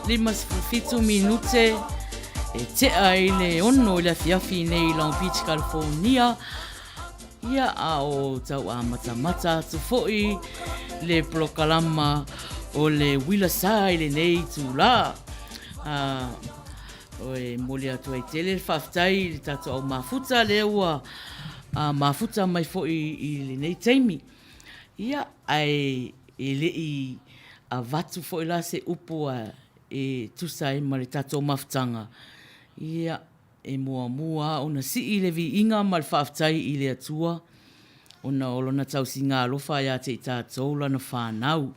5 minute e te ai le ono i le fiafi nei Long Beach, California. Ia a o tau a mata tu foi le prokalama o le Uila Sa i le nei tu la. Oe moli atu ai tele whaftai le tato au mafuta le ua mafuta mai foi i le nei teimi. Ia ai e le i a vatu foi la se upo e tusai ma le tato mafutanga. Ia e mua ona si i le vi inga ma le whaftai i le atua. Ona olona tau si ngā lofa ia te i tātou lana whanau.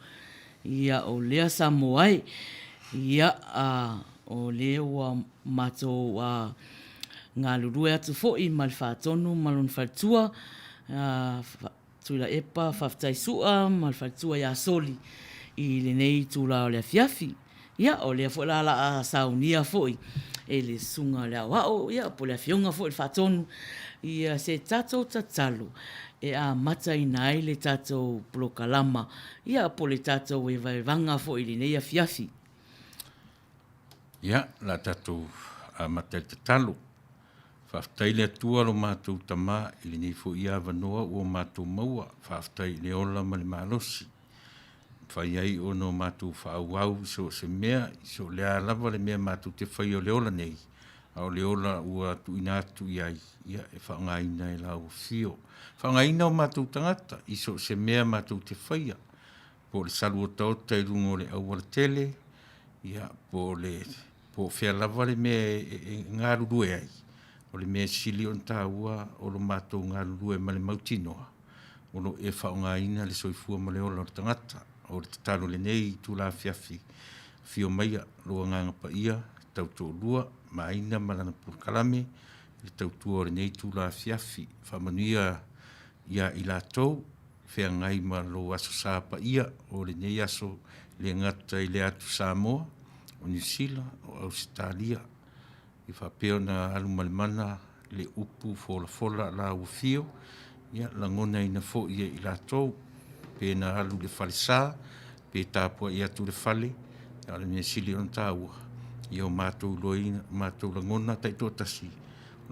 Ia o lea sa moai. Ia o lea ua mato ngā lurue atu foi ma le whatonu ma lona whatua. Tuila epa, whaftai sua, ma le whatua ia soli. I le nei tūla o lea fiafi. Ia o lea fo la a saunia foi. E le sunga lea wao, ia po lea fionga foi le whatonu. Ia se tatou tatalo. E a mata i nai le tatou plokalama. Ia po le tatou e vaivanga foi le nei a fiafi. Ia, la tatou a mata i tatalo. Whaftai le atua lo mātou tamā i le nei fo ia vanoa ua mātou maua. Whaftai le ola ma le malosi. Faiai ono mātou whaauau so se mea, so lea lava le mea mātou te whai o le ola nei. Au le ola ua tu inatu iai, ia e whaangaina e lau fio. Whaangaina o mātou tangata, i so se mea mātou te whaia. Po le salu o taota i rungo le awala tele, ia po whea lava le mea e ngā rurue ai. O le mea sili on tāua o lo mātou ngā rurue ma le mautinoa. O lo e whaangaina le soifua ma le ola o tangata. O te talo le nei tu la fiafi. Fio maia loa nganga pa ia, tau tō lua, Maina malana purkalame, le tau tua le nei tu la fiafi. Manuia ia i la tau, whea ngai ma lo aso sa pa ia, o le nei aso le ngata i le atu Samoa, o New Zealand, o Australia. I whapeo na alu malimana le upu fola la ufio, ia langona ina fo ia i la tau, pe na alu le falisa, pe tāpua i atu le fale, ale me sili on tāua. I o mātou loina, mātou langona tai tōtasi.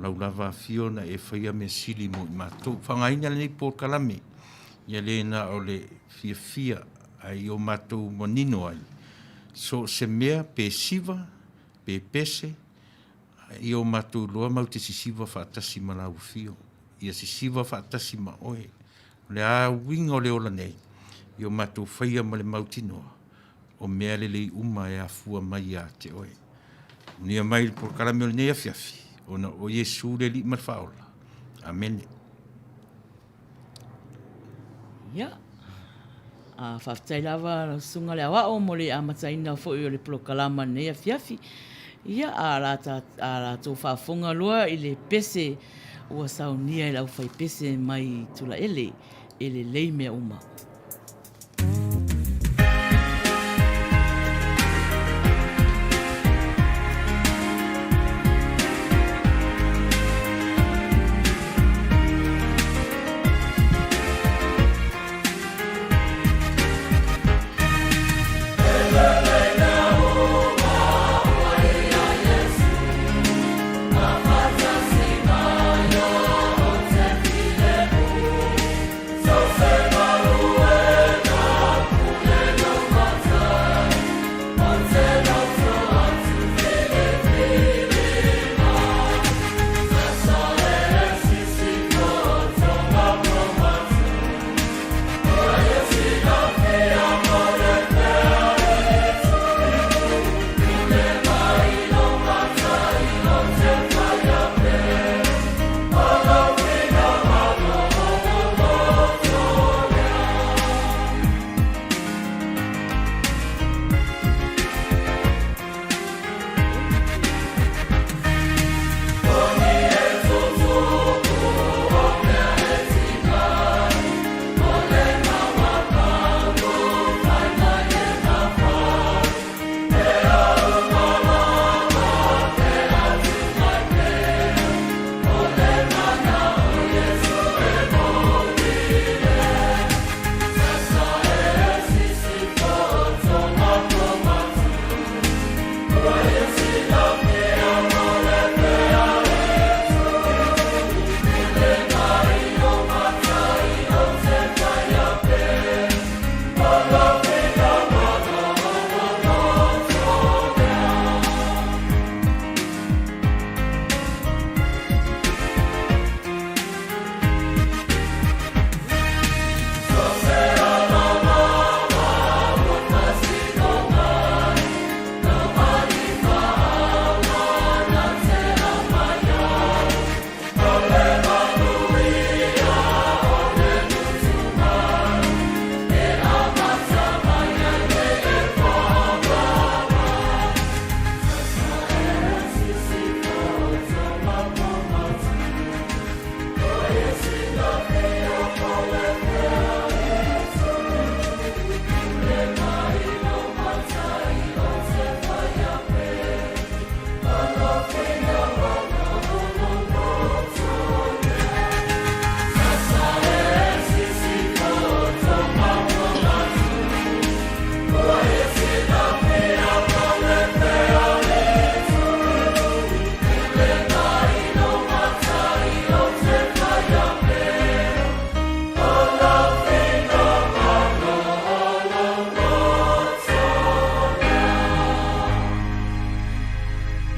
Lau lava fio na e whaia me sili mo i mātou. Whangaina le nei pōkalame. Ia le na o le fia ai o mātou monino ai. So se mea pe siva, pe pese, i o mātou loa mau te sisiva whaatasi ma lau fio. Ia sisiva whaatasi ma oe. Le a winga o le ola nei, i o mātou whaia ma le mautinoa, o mea le lei uma e a fua mai a te oe. Nia mai por karame o nei a fiafi, ona o Yesu le li marfaola. Amen. Ia, a whaftai lava sunga le awao mo le amataina fo i o le plokalama nei a fiafi. Ia, a la tō whafonga loa i le pese ua saunia i lau whai pese mai tula ele lei mea uma. So say,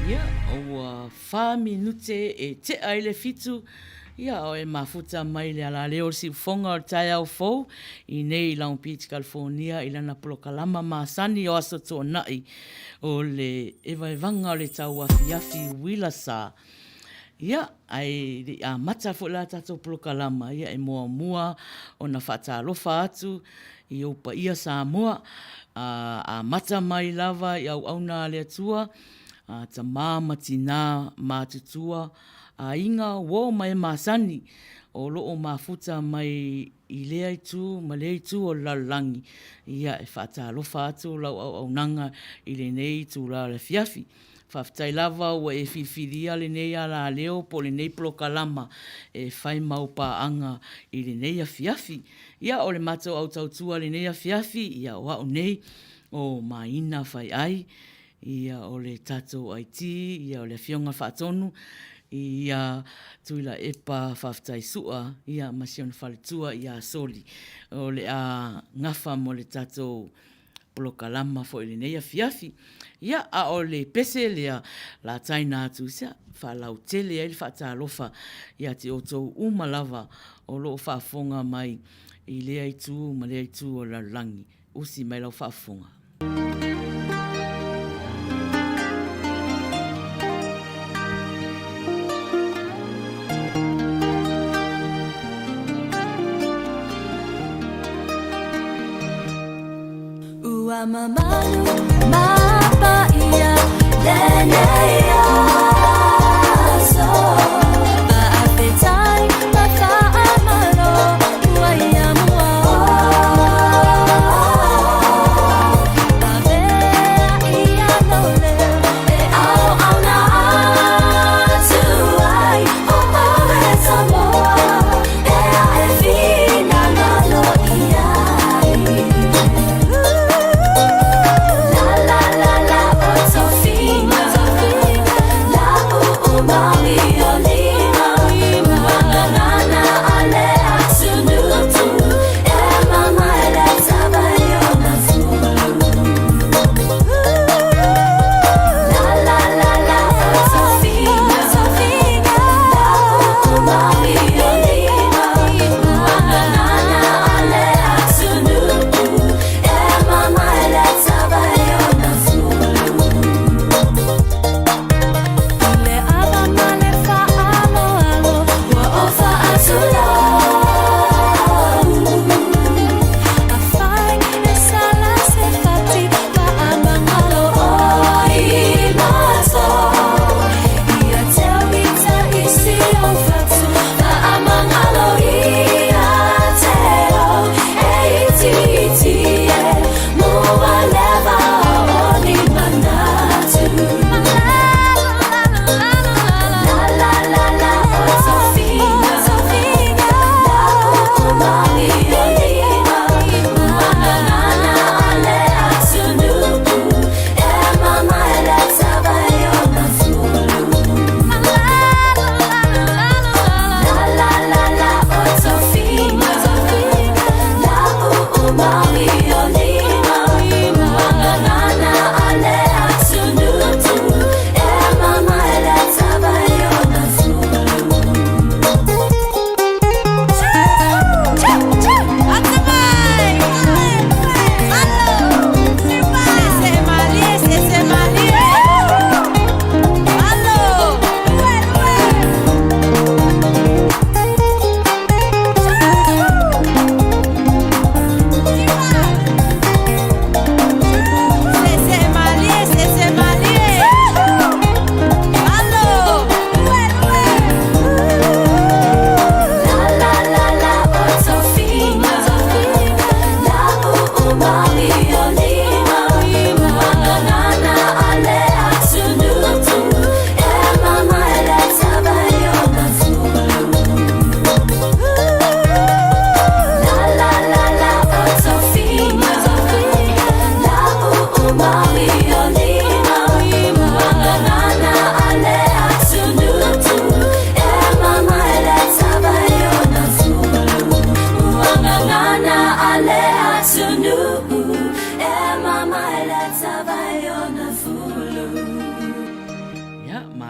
Ia, o 5 minute e te aile fitu. Ia, o e mafuta mai le ala leo si fonga o tai au fou. I nei Long Beach, California, i lana polokalama maasani o aso tō nai. O le ewa evanga o le tau afi Uila Sa. Ia, ai a mata fo la tatou polokalama. Ia, e mua o na whaatalofa atu. I opa ia sa mua. A mata mai lava i au auna le atua. Ta matina matutua a inga wo mai masani o loo mafuta mai i lea itu ma lea itu o lalangi ia e whaatalofa atu lau au nanga i le nei tu la le fiafi whaftai lava o e whiwhiria le nei ala leo po le nei plokalama e whai maupa anga i le nei a fiafi ia o le mato au tautua le nei a fiafi ia o au nei o Maina Faiai ia o le tatou Aiti, ia o le fionga whaatonu, ia tuila epa whaftai sua, ia masiona whaletua, ia soli. O le a ngafa mo le tatou polokalama fo ili neia fiafi. Ia a o le pese lea la taina atu sia, whalau tele ele whaatalofa, ia te o tou umalava o loo whaafonga mai i lea itu, ma lea itu o la langi. Usi mai lau whaafonga. Mamanu mapaia leneia so baapetai makaamaro wayamua babea ia nole e au na tuai o mawe samoa e a e fina nalo ia la la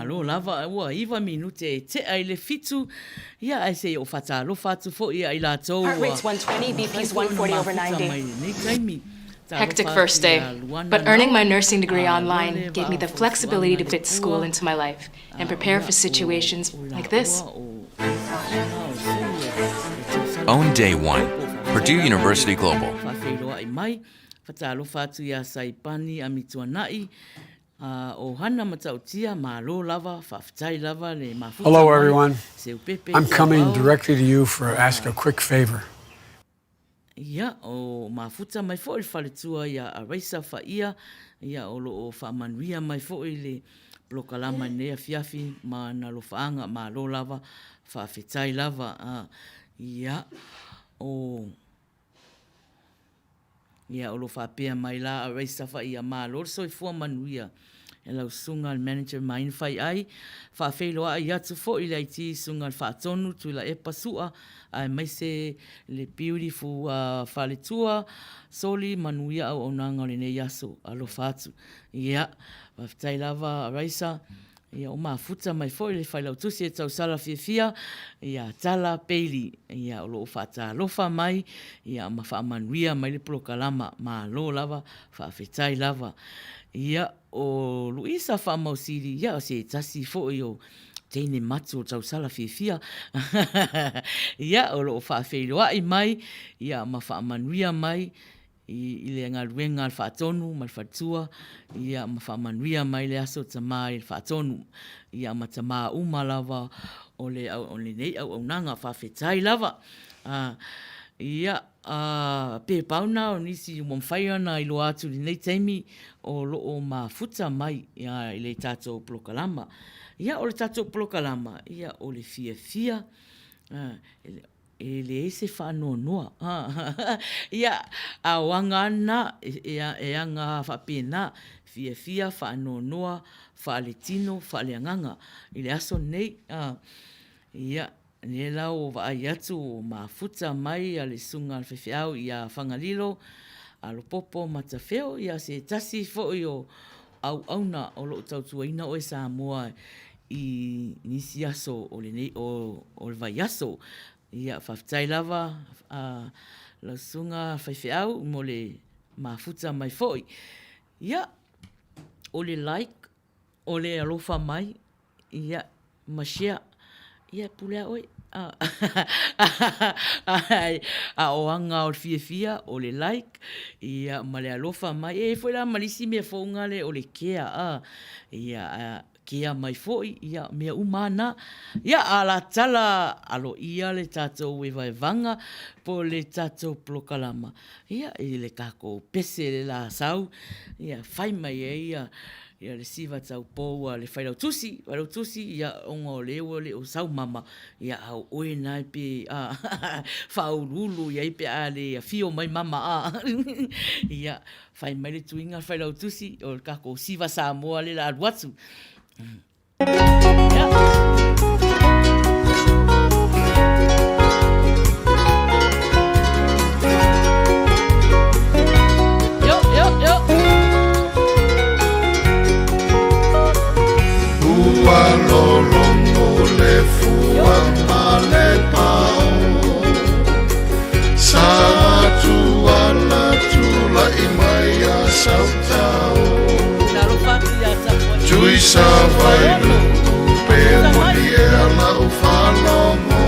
malo lava ua iwa minute te ai le fitu ia ai se o fatalo fatu fo ia i la tau. Heart rate's 120, BP's 140 over 90. Hectic Hectic first day, but earning my nursing degree online gave me the flexibility to fit school into my life and prepare for situations like this. Own Day One, Purdue University Global. Whawhiroa i mai, whatalo whatu ia saipani a mituanai, o hana matautia, malo lava, whawhitai lava, le mafuta. Hello, everyone. I'm coming directly to you for ask a quick favor. Ia, o mafuta mai fo i whaletua ia a reisa whaia, ia o lo o whamanuia mai fo i le blokalama nea fiafi, ma na lo whaanga, ma lo lava, whawhitai lava, ia, o lo whapea mai la a reisa whaia, ma lo so i fua manuia, e lau sunga al manager Maina Faiai, whawheloa i atu fo i le iti sunga al whaatonu tu la e pasua, ai mai se le beautiful whaletua, soli Manuia au onanga le nei aso, alo whatu. Ia, whawhitai lava a reisa, ia o mafuta mai fo i le whailau tusi e tau sala fia, ia tala peili, ia o lo whata lofa mai, ia ma wha Manuia mai le polokalama, ma lo lava, whawhitai lava. Ia o Luisa whamausiri, ia o se tasi fo i o teine matu o tau sala fia. Ia o lo whawhiroa i mai, ia ma whaamanuia mai, i le ngaruenga al whaatonu, ma whatua, ia ma whaamanuia mai le aso tamā i whaatonu, ia ma tamā umalawa o le nei au nanga whawhitai lava. Ia, pe pauna o nisi mwamwhai ana i lo atu li nei teimi o loo mafuta mai ia, i le tātou polokalama. Ia o le tātou polokalama, ia o le fia, e le ese whanonoa. Ia, a wanga ana, e anga whapena, fia, whanonoa, whaletino, whaleanganga, i le aso nei, ia, ne lau vai atu o mafuta mai a le sunga al whewhiau i a whangalilo, a lo popo matawheo, i a se tasi fo i o auna o lo tautuaina o e Samoa i nisi aso o le nei o le vai aso. Ia whawhitai lava la sunga whewhiau mo le mafuta mai foi. Ia, o le like, o le alofa mai, ia mashia, ia pulea oi. A oanga o fia o le like, ia ma le alofa mai, e foi la malisi mea whaunga le o le kea, ia kea mai foi, ia mea umana, ia a la tala alo ia le tātou e vai vanga po le tātou plokalama. Ia le kako pese le la sau, ia whai mai ia le siva tau poua le whailau tusi, ia onga o leo le o sau mama, ia au oe nai pe whaurulu, ia ipe a le fio mai mama ia whai mai le tuinga whailau tusi, o le kako siva Samoa le la aruatu. Longo le fua ma le pao sa tua la tula i mai a sautao tui sa vai lungu pe moni e ala u whalongo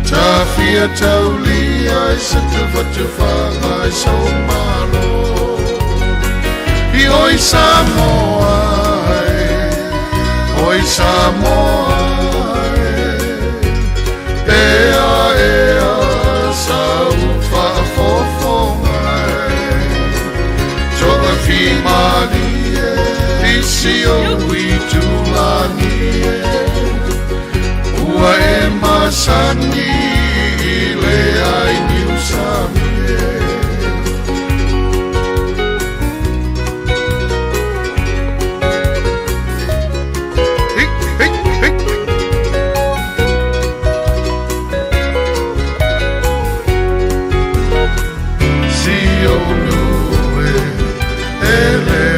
ta fia tau li ai sa te whatu whangai sau malo i oi Samoa Oi Samoa, ea, sa ufa fofonga, toka fimani, isi o witulani, ua e masani, le ai niusami.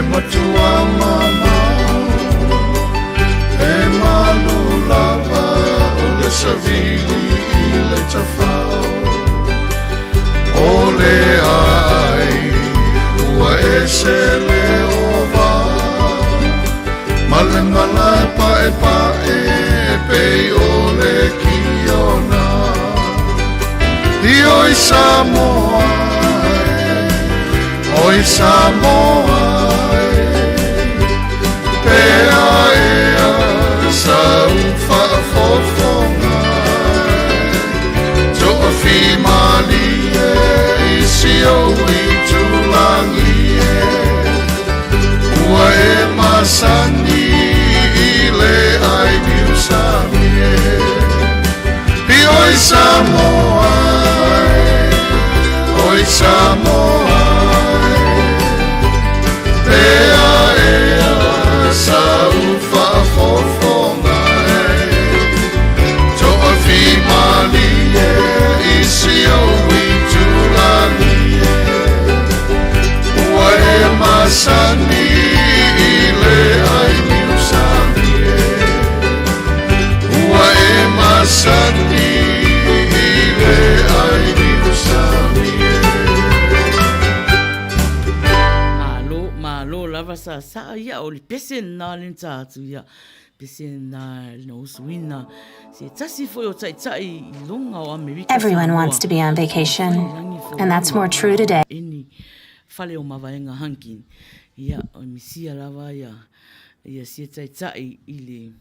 Matua mama Male mala pae pae pei ole ki ona I oi Samoa Oi Samoa Pea ea sa ufa fofonga To a fimali e si o I tulangi Ua e masani I le ai miusami I oi Samoa Oi Samoa Pea ea sa ufa fofonga To a fimali I si o I tulangi Ua e masani I le ai miusami Ua e masani I le ai miusami Malo lava sa ia o le pese na le tatu ia pese na no suina se tasi foi o tai I longa o Amerika Everyone wants to be on vacation, and that's more true today. Ini fale o mavaenga hankin ia o misia lava ia se tai I le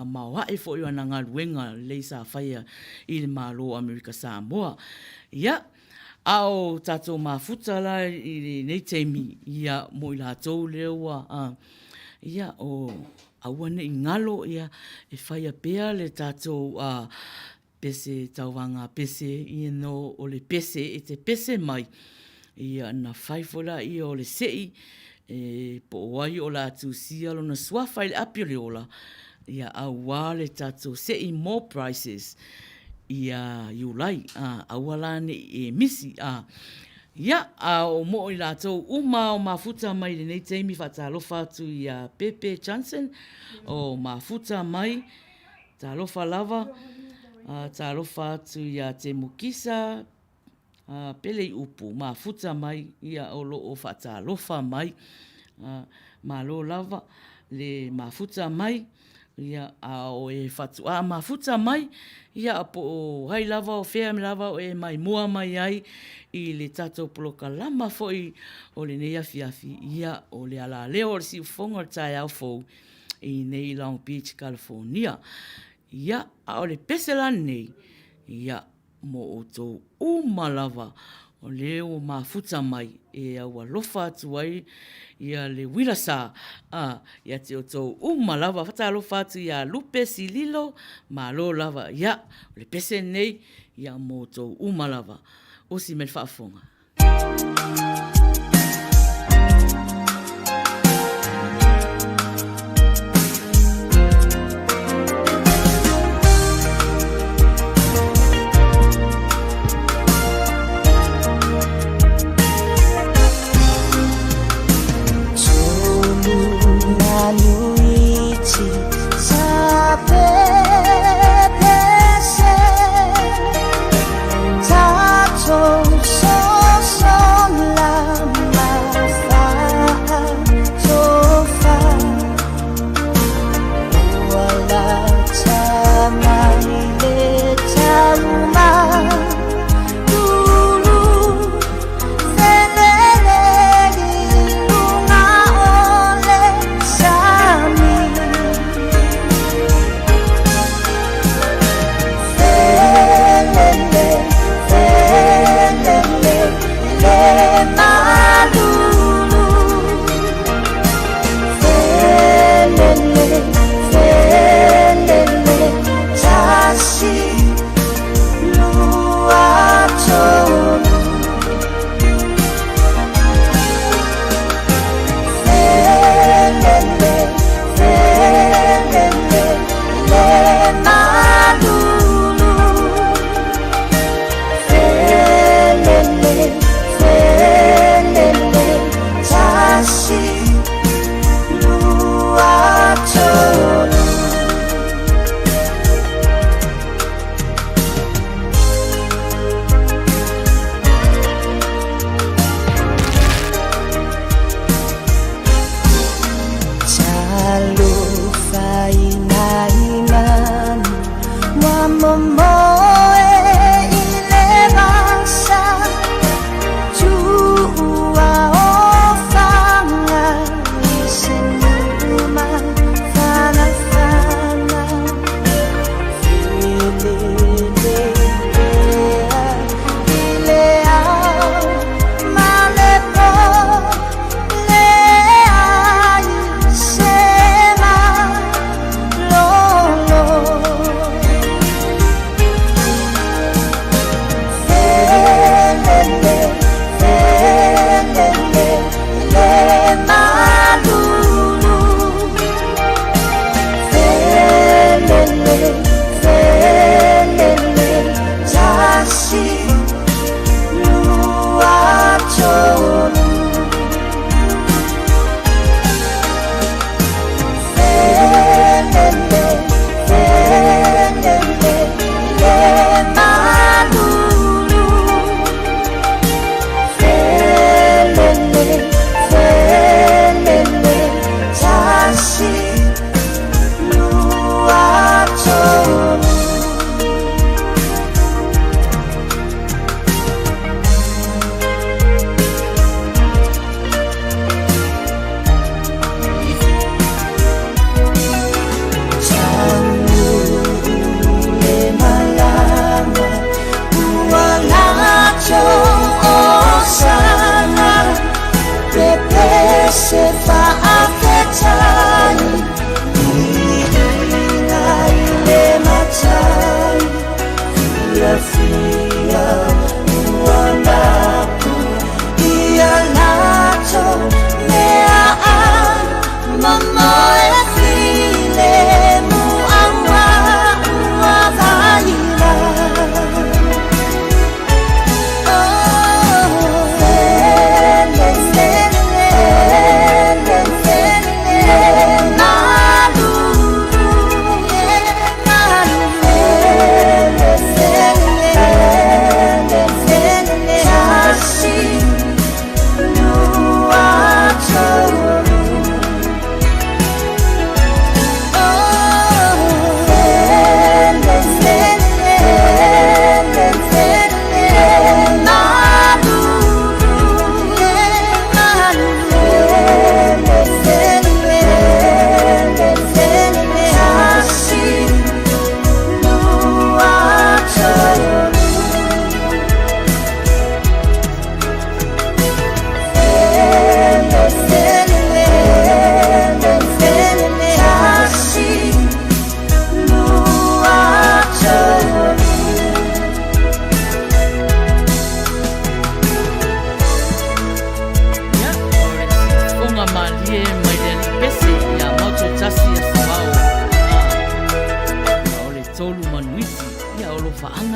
maua e foi ana ngaluenga le sa faia I le malo Amerika Samoa ia ao tato mafuta la I nei teimi ia mo I latou leua ia o awane I ngalo ia e whaia pea le tato pese tauwanga pese I no o le pese e te pese mai ia na whaifola I o le sei e po wai o la tu sia lo na swafa I le api o le ola ia awa le tato sei more prices ia iulai awala ne e misi ia o mo I latou uma o mafuta mai le nei teimi whatalofa atu ia Pepe Johnson o mafuta mai talofa lava talofa atu ia te mukisa pele I upu mafuta mai ia o loo whatalofa mai malo lava le mafuta mai ia o e fatu mafuta mai ia po hai lava o fea me lava o e mai mua mai ai I le tato poloka lama foi o le nei afiafi ia o le ala leo o le si ufonga tai au fou I nei Long Beach, California ia o le pesela nei ia mo o tō umalava o leo mafuta mai e au alofa atu ai ia le Uila Sa ia te o tō umalava whata alofa atu ia lupe sililo ma lo lava ia le pese nei ia mo tō umalava o si me whaafonga. So la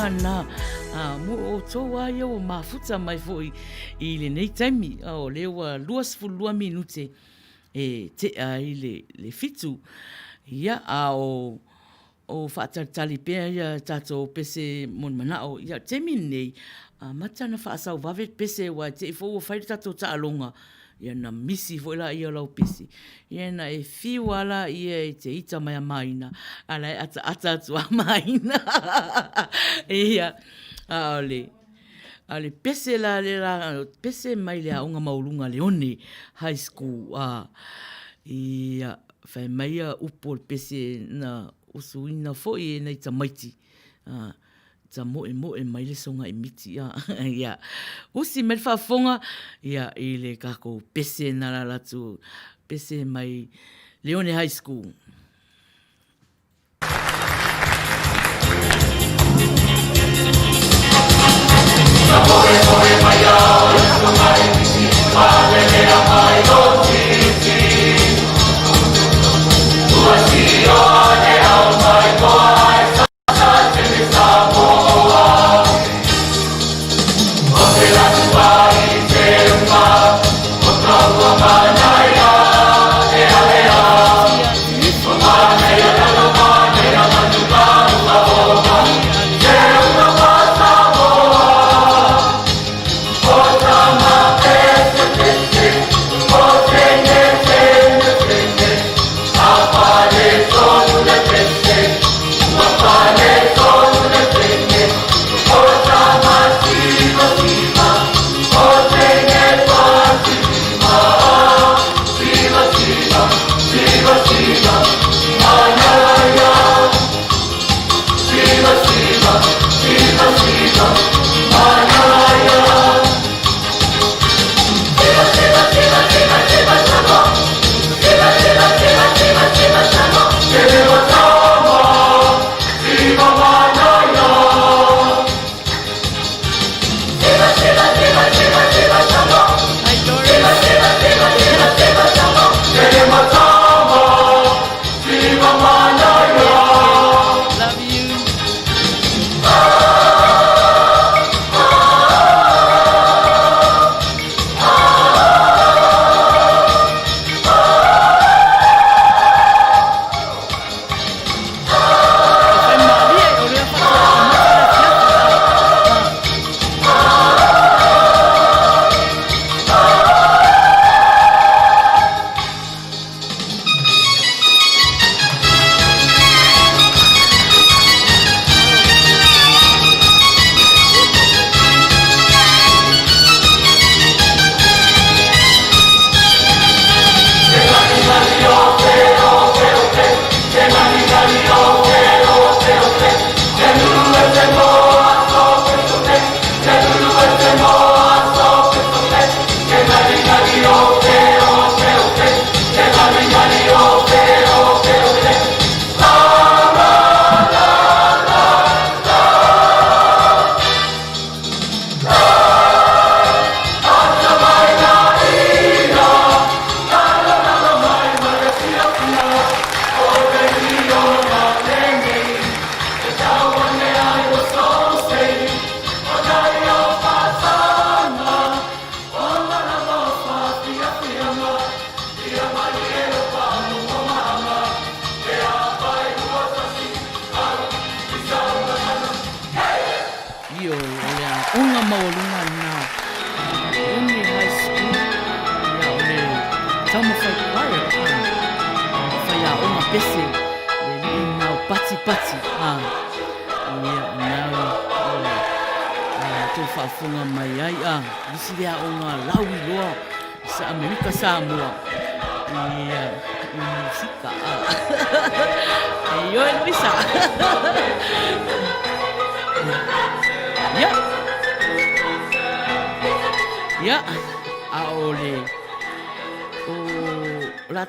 maulunga na mo o tō ai o mafuta mai fo I le nei taimi o lewa 2 minute e te ai le fitu ia o whaatatali pēr ia tātou pese mon manao ia te minei matana whaasau wawe pese wa te fo o whaere tātou taalonga ia na misi fo ila ia lau pese ia na e whiwala ia e te ita mai a Maina ala e ata atu a Maina ia ale pese la pese mai le aunga maulunga leone high school ia whai mai a upo pese na usuina fo I nei tamaiti ta moe mai le songa miti ia usi me whafonga ia I le kako pese na latu pese mai Leone High School.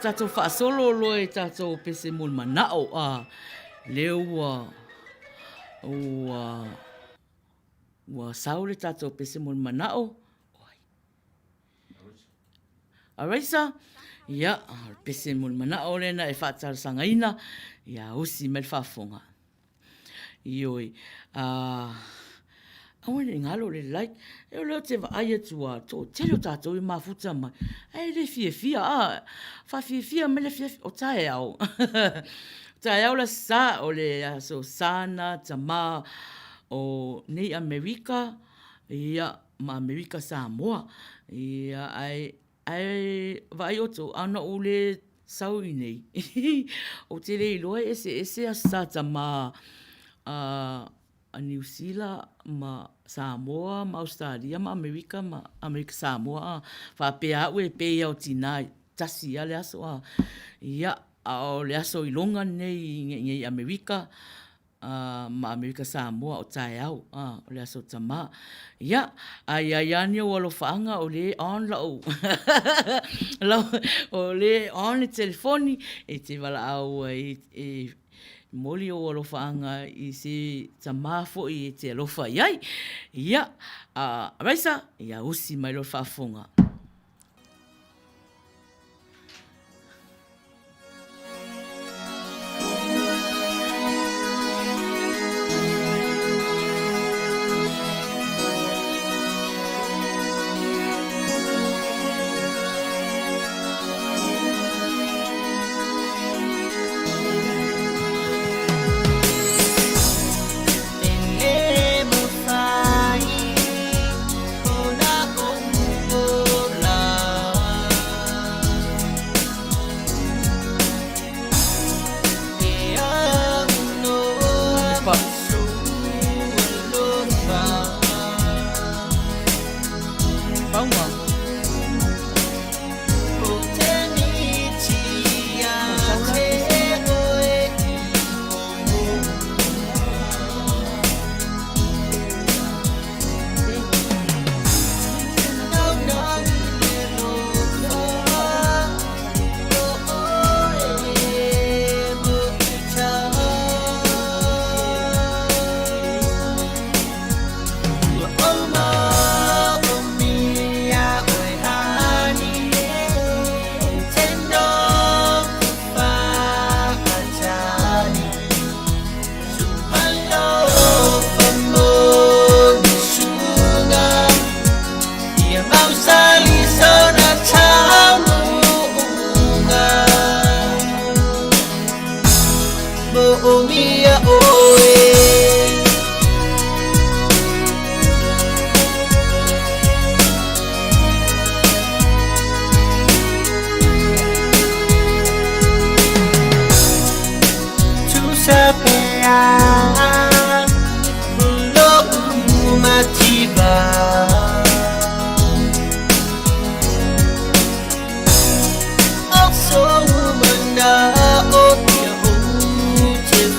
Tātou whaasolo loe tātou pese mol manao leo ua saule tātou pese mol manao Araisa ia pese mol manao lena e whaatara sangaina ia usi me whaafonga Ioi. Awane ngalo le like. E o leo te wa aia tua. To tele o tātou I mafuta mai. E le fia. Fa fia me le fia. O tae au. Tae au la sa o le aso sana, tama o nei Amerika. Ia ma Amerika Samoa. Ia ai vai oto ana o le sau I nei. O te rei loa ese a sa tama a New Zealand ma Samoa ma Australia ma Amerika Samoa fa pe au e pe au tinai tasi ale aso ia o le aso ilonga nei Amerika ma Amerika Samoa o tae au o le aso tama ia ai ni o lo fanga o le on lau o le on le telefoni e te wala au e moli o alofaanga I se tamafo I te alofa iai. Ia, raisa, ia usi mai lo whaafonga.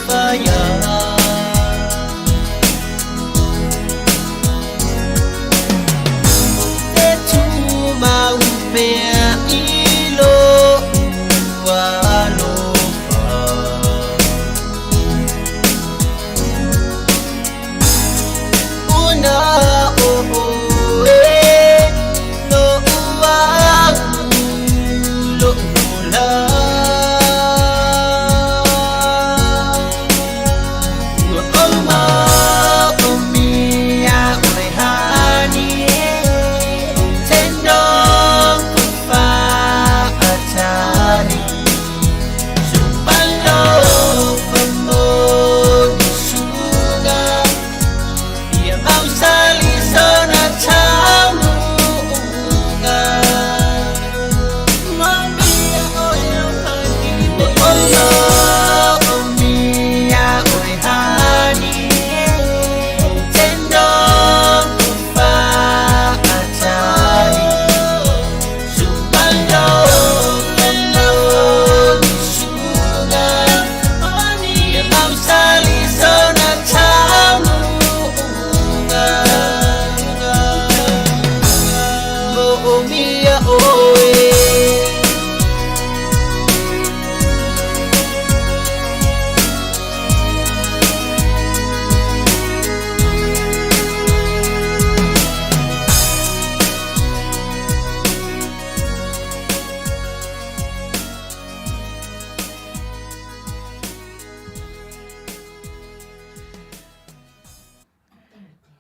Faiai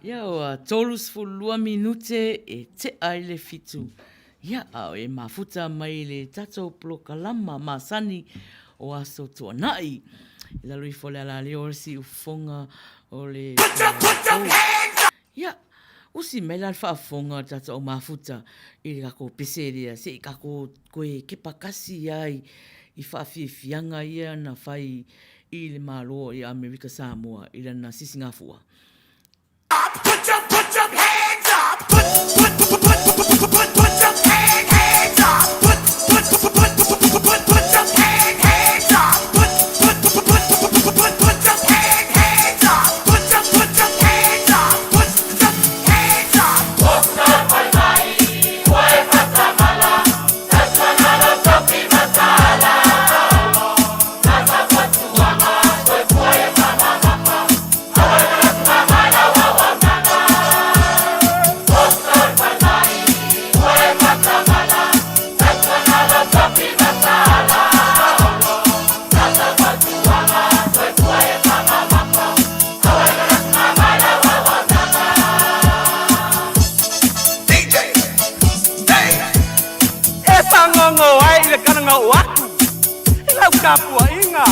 Ia o tolus fulua minute e te ai le fitu. Ia au e mafuta mai le tatou plokalama masani o aso tuanai. Ila lui fole ala leo si ufonga o le... Ia, usi mela alfa afonga tatou mafuta i le kako peseria, se i kako koe kepakasi ai i whaafianga ia na whai i le malo i Amerika Samoa i le na sisingafua. Put your hands up. Put your hands up. Put your hands up. Put your hands up. Put your hands up. Faiai, Uila Sa, that's another topi masala. Nasa watuanga, Faiai mama. Ngongo ai le kananga watu ila kapua inga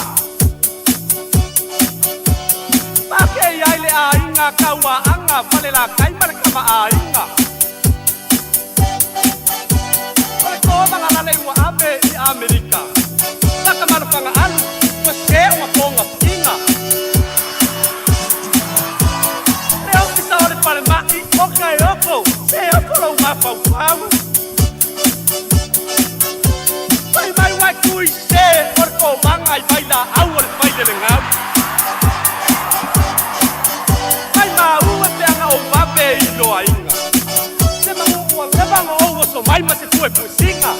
pake ai le a inga kawa anga pale la kai mara kama a inga pale ko banga la le wa abe i Amerika saka mara panga alu ko se wa ponga inga leo kisa ole pale mai okai oko se opolo wa pau Mai wai kui se orko manga i baila awar baile le ngau Mai ma ua te anga o mape i loa inga Se mangu ua ngebango o so mai ma se tue pusinga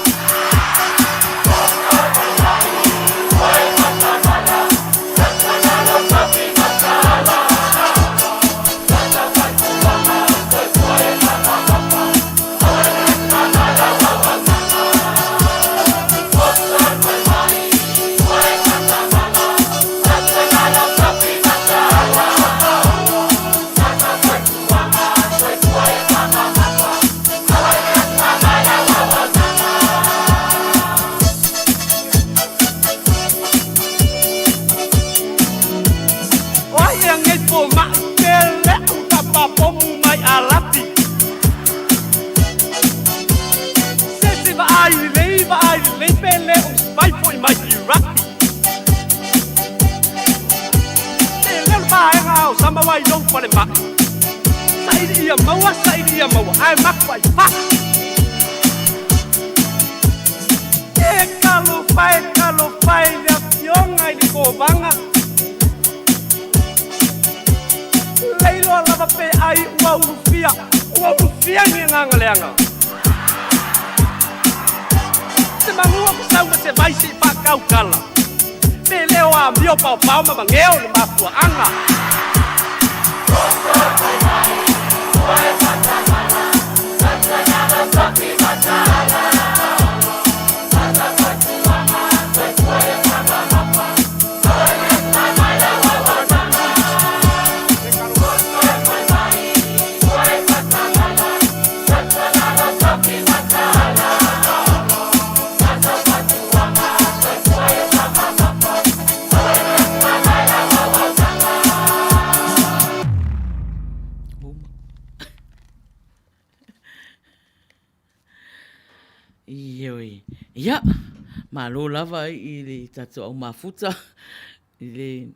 Sama wai no pare ma Saidi ia maua ai makwai pa E kalo pai le fionga i ko banga Leilo lava pe ai ua urufia ni nganga leanga Se mangua ko saunga se vai si pa kau kala Me leo a mio pau ma mangeo le mafua anga Ia, malo lava i le tatou au mafuta, i le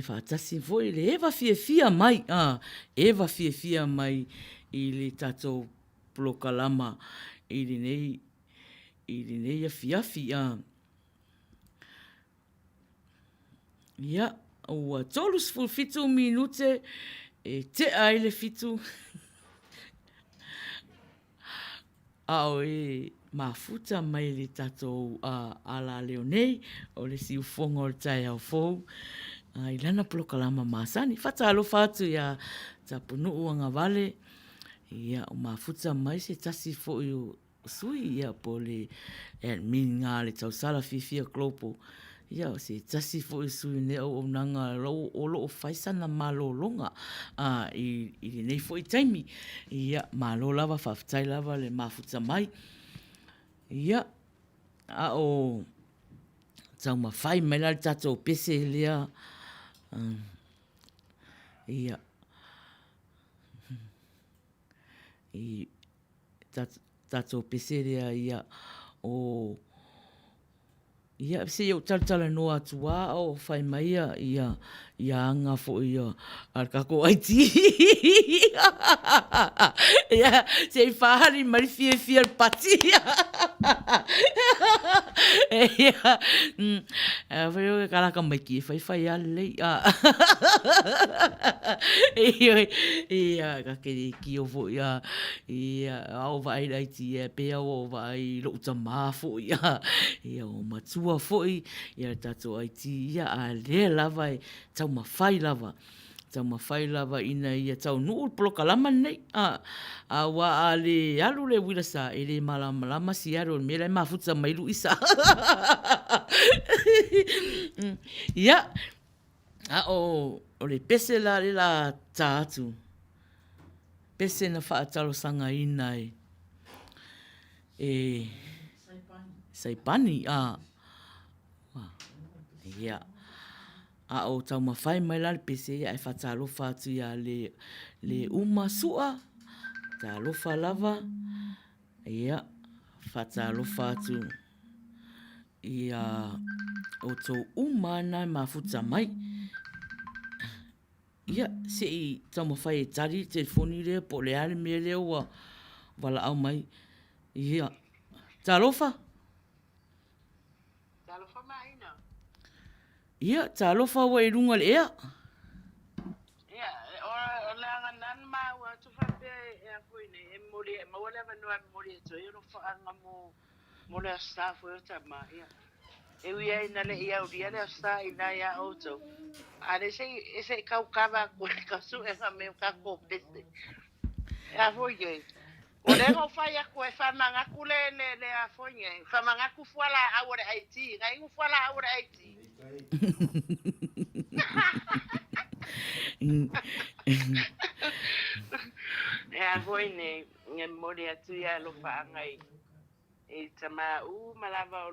whaatasi foi, i le ewa fia mai, ewa fia mai i le tatou plokalama, i le nei a fiafi. Ia, ua tolus ful fitu minute, e te ai le fitu. Ao e mafuta mai le tatou ala leo nei, o le si ufonga o le tai au fou. I lana plokalama masani, fata alo fatu ia tapunu uanga vale, ia o mafuta mai se tasi fo i sui ia po le min ngā le tausala fifia klopo. Ia o se tasi fo i sui ne o nanga o lo o faisana malolonga i nei fo i taimi. Ia malo lava whaftai lava le mafuta mai. Ia a o tau mawhai mai la tato pese lea. Ia i tato pese lea ia o ia se yo taltala no atua o fai mai ia anga fo ia ar kako aiti ia se fahari mai fie pati ia foi kala ka mai ki fai ale ia ka ke ki o fo ia au vai aiti pe o vai lo tama fo ia o matua foi ia tato aiti ia a le lava tau mawhai lava ina ia tau nuu ploka lama nei a wa a le alu le Uila Sa e le malama si aro me le mafuta mai lu isa ia o le pese la le la tatu pese na whaatalo sanga ina Saipani ia a o tau mawhai mai la le pese ia e whatalo whatu ia le uma sua talo lava ia whatalo whatu ia o tau uma na mafuta mai ia se i tau mawhai e tari telefoni lea po le ale me lea wala au mai ia talofa Maina. Ia, talofa wa i runga le ea. Ia, o langa nan maua tuwhape e afuine, e mori, e mawale manua mori e to, e no whaanga mo le staff o tama, ia. E wia ina le ia uria le sta ina ia auto. Ale se kaukava kwe kasu e nga me kako pese. E afuine. O le ngo fai ako e whamanga kule le afonye. Whamanga ku fuala aware Haiti. Ngai ngu fuala aware Haiti. E afonye nge mori atu ya lo whaangai. E tama malava o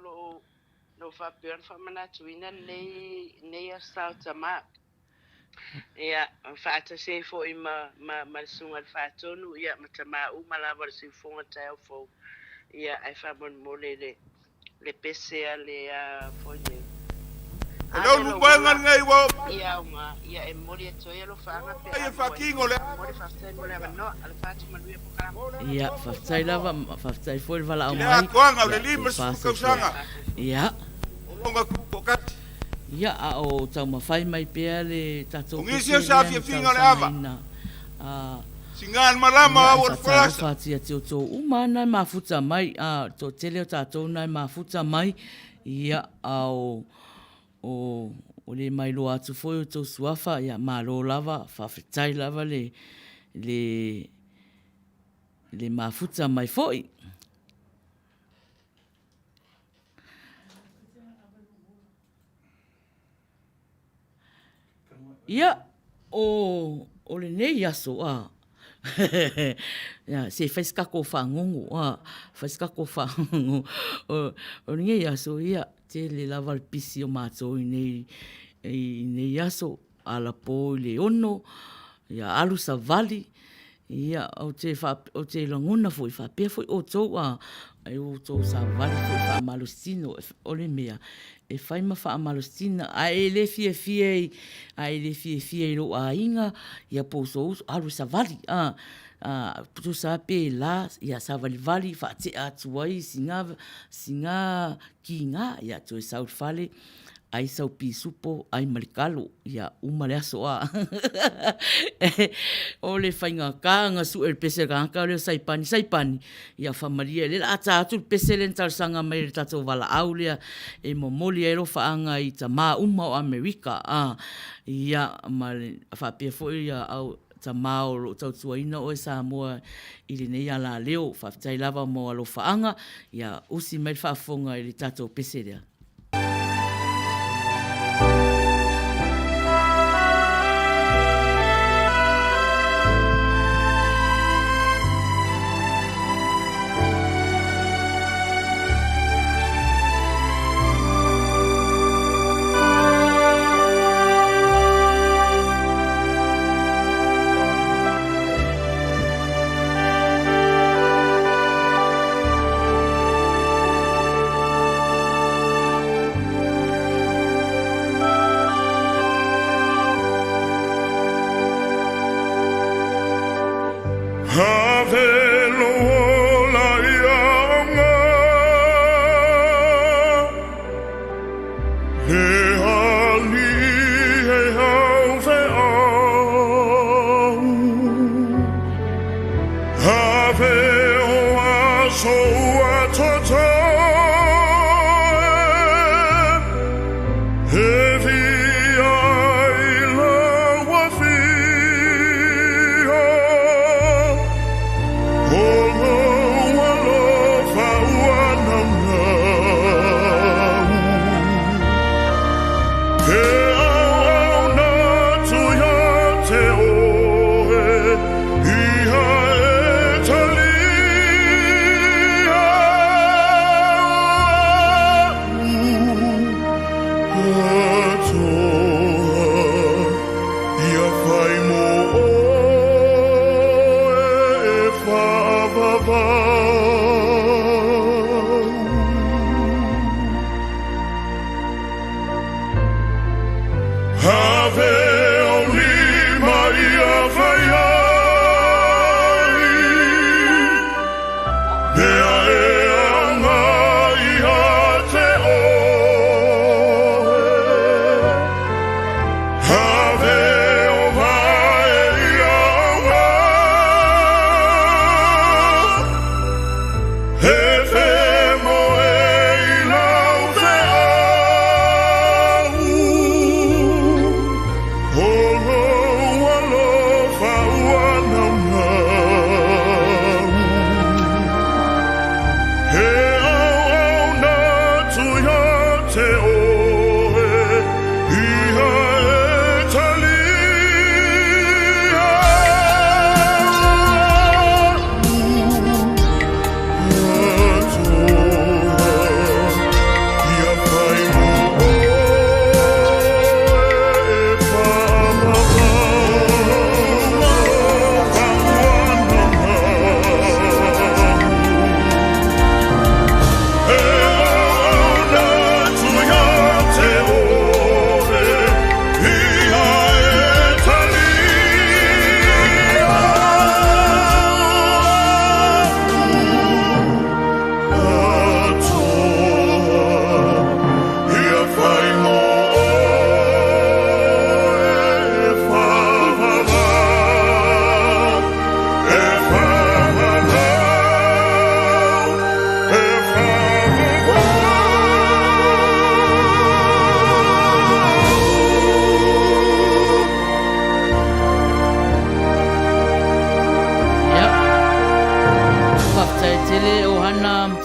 lo whapeon whamana tuina nei a sao tama. Ia, whaata se fo i ma sunga whaatonu, ia, matama malava se fonga tau fo, ia, ai whamon mole le pesea le fonye. Hello, lupangan ngai wo. Ia, ia, e mole toia lo whaanga pe. Ai fakingo le. Mole whaftai mole no, al whaatu Manuia pokara. Ia, whaftai lava, whaftai foi wala au mai. Ia, koanga, le limas kausanga. Ia. Onga kupokati. Ia o tau mawhai mai pēa le tatou Ngisia sa finga le ava. Singan malama o falasa. Fatia te o tō umana mafuta mai, tō tele o tātou nai mafuta mai, ia o le mai lo atu foi o tō suafa, ia malo lava, whawhetai lava le mafuta mai foi. Ia, o le nei aso, ia, se whaiskako whangongo, whaiskako whangongo, o le nei aso, ia, te le lava le pisi o mātou i nei aso, ala pō le ono, ia, alu sa vali, ia, o te langona foi, whapea foi, o tō, o tō sa vali foi, whamalostino, o le mea, e whai ma wha amalostina, a e le fie i ro a inga, ia pōso uso, aru sa vali, puto sa pe la, ia sa vali, wha te atuai, singa ki ngā, ia to e saut whale, ai sau pi supo, ai marikalo, ia umale aso o le whainga kāanga su e pese kānka, leo saipani, ia whamaria, le ata atu pese le ntarsanga mai le tatou wala au lea, e momoli e ro whaanga i ta mā o Amerika, ia whapea fwoi ia au ta mā o tautua ina o e Samoa i le nei ala leo, whaftai lava mo alo whaanga, ia usi mai whaafonga i le tatou pese lea.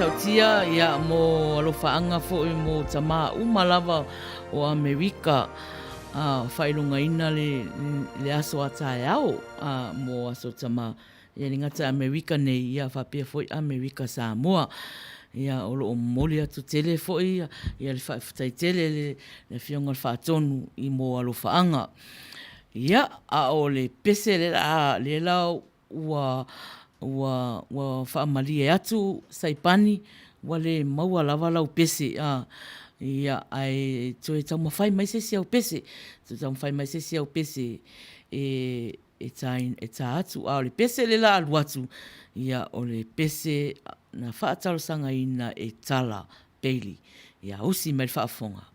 tautia ia mo alofaanga fo mo tama umalava o Amerika whailunga ina le aso atai au mo aso tama ia ngata Amerika nei ia whapea foi Amerika Samoa ia olo o moli atu tele foi ia le whaifutai tele le fionga le whaatonu i mo alofaanga ia a o le pese le lau ua whaamalie atu saipani wale maua lava lau pese ia ai toe tau mawhai mai sesi au pese tau mawhai mai sesi au pese e tā atu a o le pese le la alu atu ia o le pese na whaataro sanga ina e tala peili ia usi mai whaafonga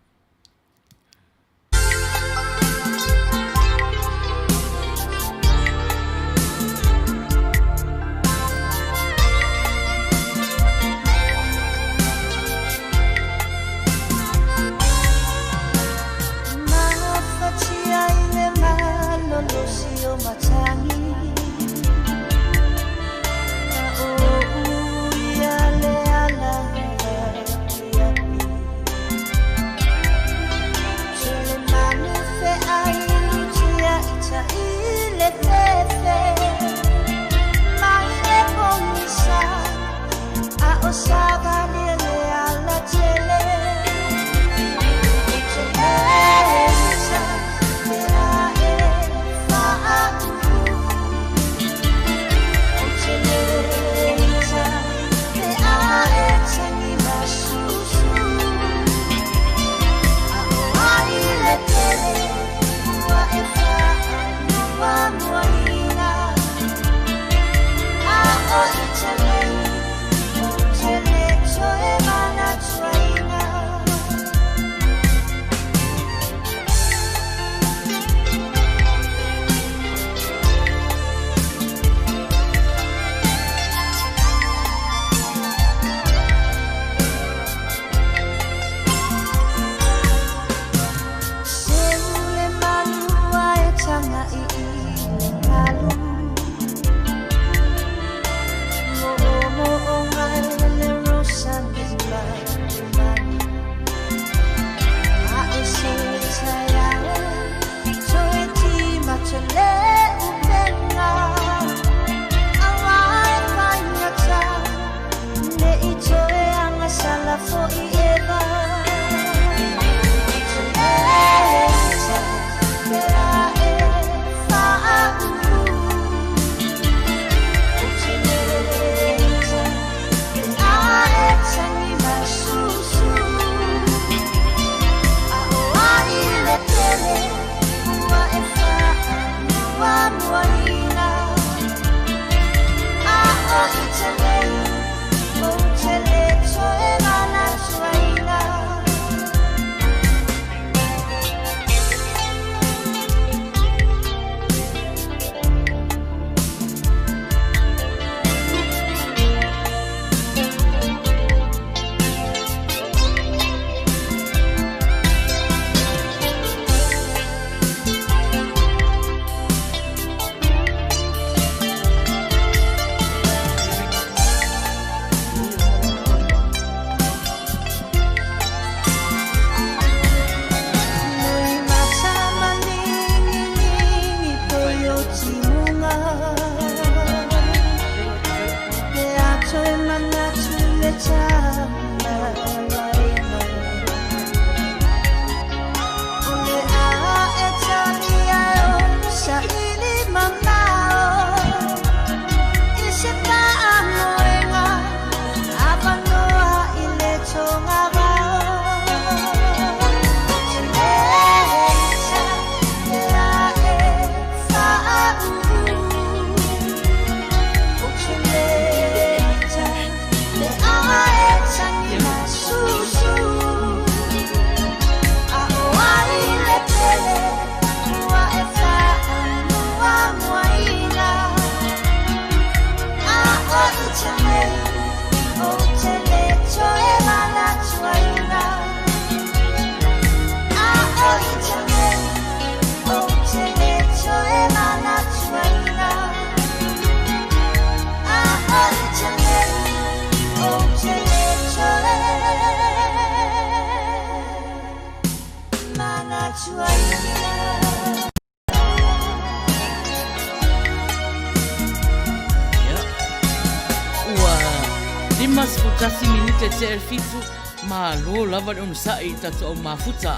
Limas putasi minute te el fitu ma lo lava on sai tatu o mafuta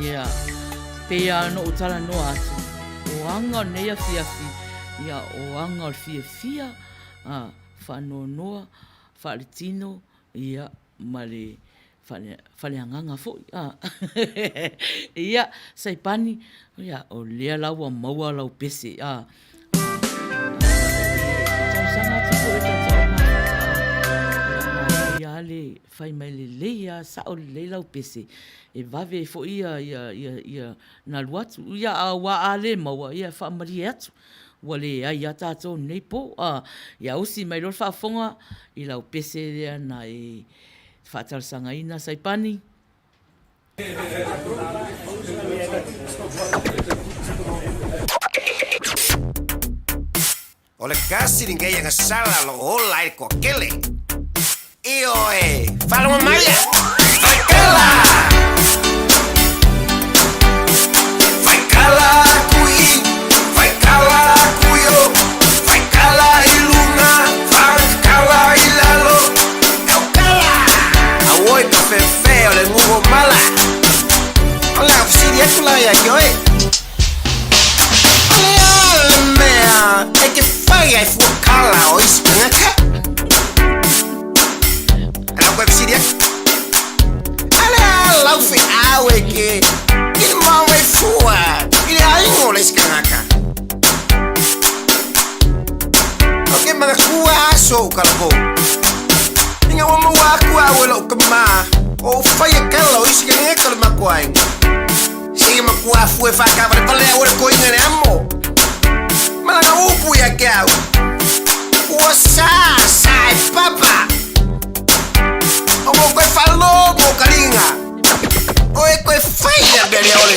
ia pea no utala no atu o anga nea fiafi ia o anga fia whano noa whaletino ia male whale anganga fo ia saipani ia o lea laua maua lau pese tausanga tuku e tata le fai mai le leia sa o le lau pese e vave fo ia na luatu ia a wa ale maua ia fa mari atu wale ai ata to nei po ia usi mai lo fa fonga i lau pese ia na e fa tal sanga ina saipani ole kasi ninguém ia sala lo ola e kokele io fala uma Maia vai cala kui vai cala kuyo vai cala iluna vai cala ilalo eu cala a oi café feo le nugo mala olha a oficina tu lá e aqui oi olha mea é que Faiai fu cala oi spinaka web serie ala lau fi awe ke il ma we fua il ai ngole skanaka oke ma kuwa so kalbo ninga wa wa kuwa welo kama o fai kala o iskene kalma kwai sigi ma kuwa fu fa ka vale pale ore ko ingene ammo ma na upu ya kau wasa sai papa Omo koe falo mo kalinga Oe koe faia bele ole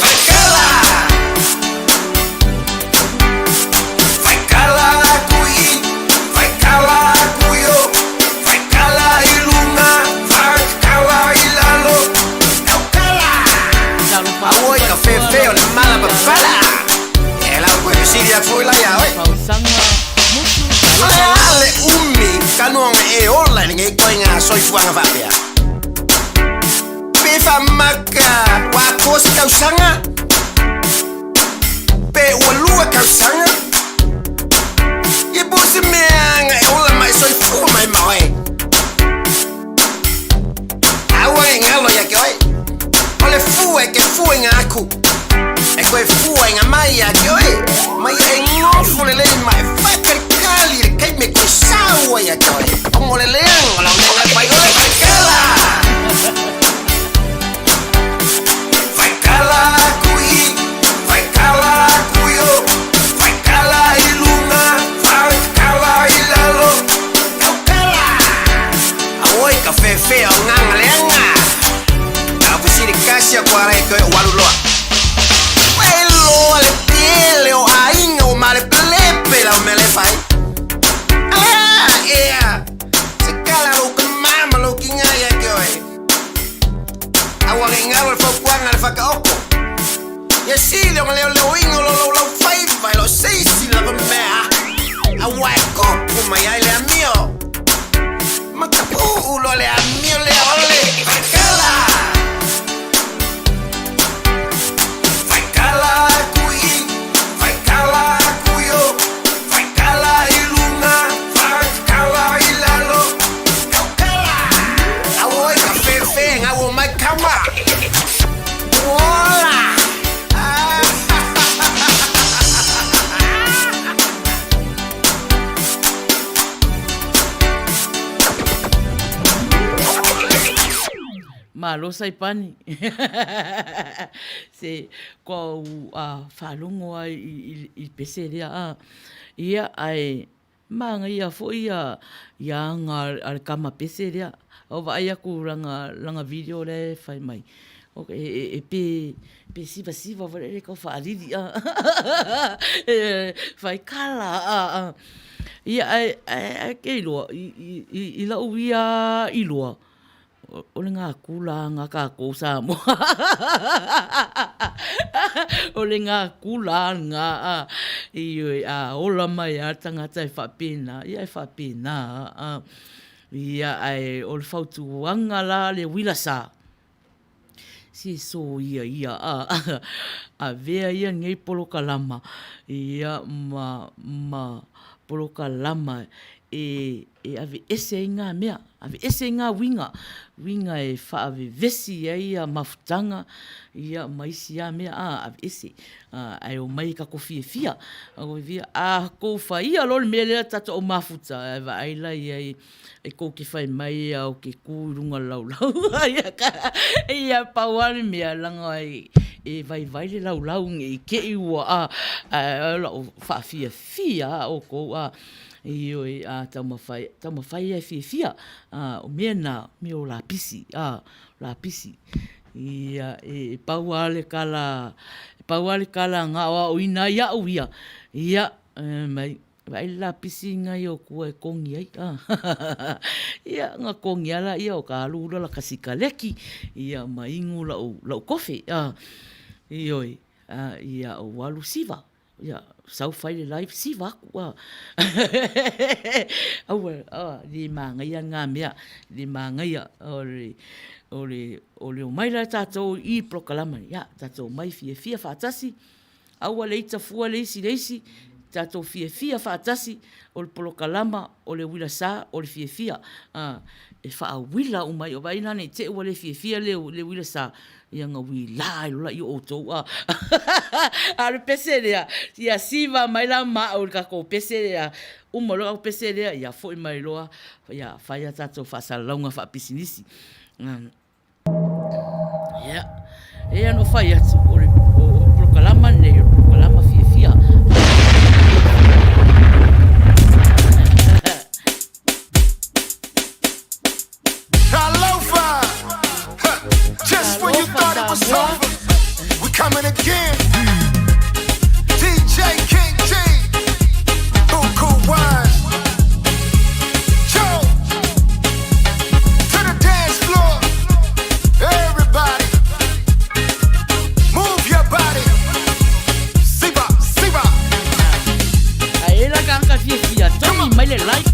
Vai kala kui Vai kala kuyo Vai kala ilunga Vai kala ilalo Eu kala Aoi café feo le mala papala Ela koe pesiria foi la ya oi Ale umi Kanuang e ola Ninge koe nga soi fuanga vapea Pefa maka Wakos kausanga Pe walua kausanga Ye busi meanga E ola mai soi fu mai mawe Awa e ngalo ya ke oi Ole fu e ke fu e ngaku E koe fu e nga mai ya ke oi Mai e ngofu le lei mai Fakar kali Kai me koe sawa ya ke oi Ongo le leang Ola unenga pai oi Kala Vai kala kui Vai kala kuyo Vai kala ilunga Vai kala ilalo Eu kala Aoi café feo ngang leanga Kau pisiri kasya kuara e koe waluloa Welo ale pele o ainga o male plepe la o mele fai yeah Se kala lo ke mama lo kinga ya ke oi Awang ingalo fo kwang al fa ka oko Ya si lo le ingo lo fai vai lo sei si la mea Awai kopu mai ai le amio Makapu lo le amio le ole Vai kala Vai kala kui Vai kala kuyo Vai kala ilunga Vai kala ilalo Eu kala Awoi café feng awo mai kama Hola Malo saipani se ko falungo I pese rea ia ai manga ia fo ia nga al kama pese rea o vai aku langa video le fai mai ok pe siva vale ko fa ali fai kala ia ai ke lo I la uia I lo o le ngā kula ngā kākou sa mo. O le ngā kula ngā ola mai a tangata e whapena. Ia e whapena. Ia ai o le whautuanga la le Uila Sa. Si so ia a vea ia ngei poloka lama. Ia ma poloka lama e ave ese ngā mea. Ave ese ngā winga. Winga e whaave vesi ia mafutanga. Ia maisi a mea ave ese. Ai o mai ka kofie fia. Ako via ko whaia lor mea lea tato o mafuta. Ava aila ia e ko ke whai mai au ke kūrunga laulau. Ia pauari mea langa e vai le laulau nge ke iua la o whaafia fia o ko Iyo tau mawhai e fia o mea nā, me o la pisi, Ia pauale kala ngā o ina ia o ia. Ia, mai la pisi ngai o kua e kongi ai. Ia, ngā kongi ala ia o ka alura la kasika leki. Ia, maingu lau kofi. Ioi, ia o walu siva. Ia, sau whai le live siva aku. Li māngai a ngā mea. Li māngai a o le o mai la tātou I prokalama. Ia, tātou mai fia whātasi. Aua le ita fua leisi. Tātou fia whātasi o le polokalama o le Uila Sa o le fia. E whaawila o mai o vaina nei te ua le fia le Uila Sa. Ia ngā wila I lola I o tau. Ale pese rea. Ia siva mai la maa o kako pese rea. Umaloa o pese rea. Ia foi mai loa. Ia whaia tātou whaasalaunga whaapisinisi. Ia. Ia no whai atu o prokalama nei o prokalama fia. Just when you thought it was over, we coming again. DJ King G, cool wine. Joe, to the dance floor. Everybody, move your body. Siva. Aela kanga fia. Tomi mai le like.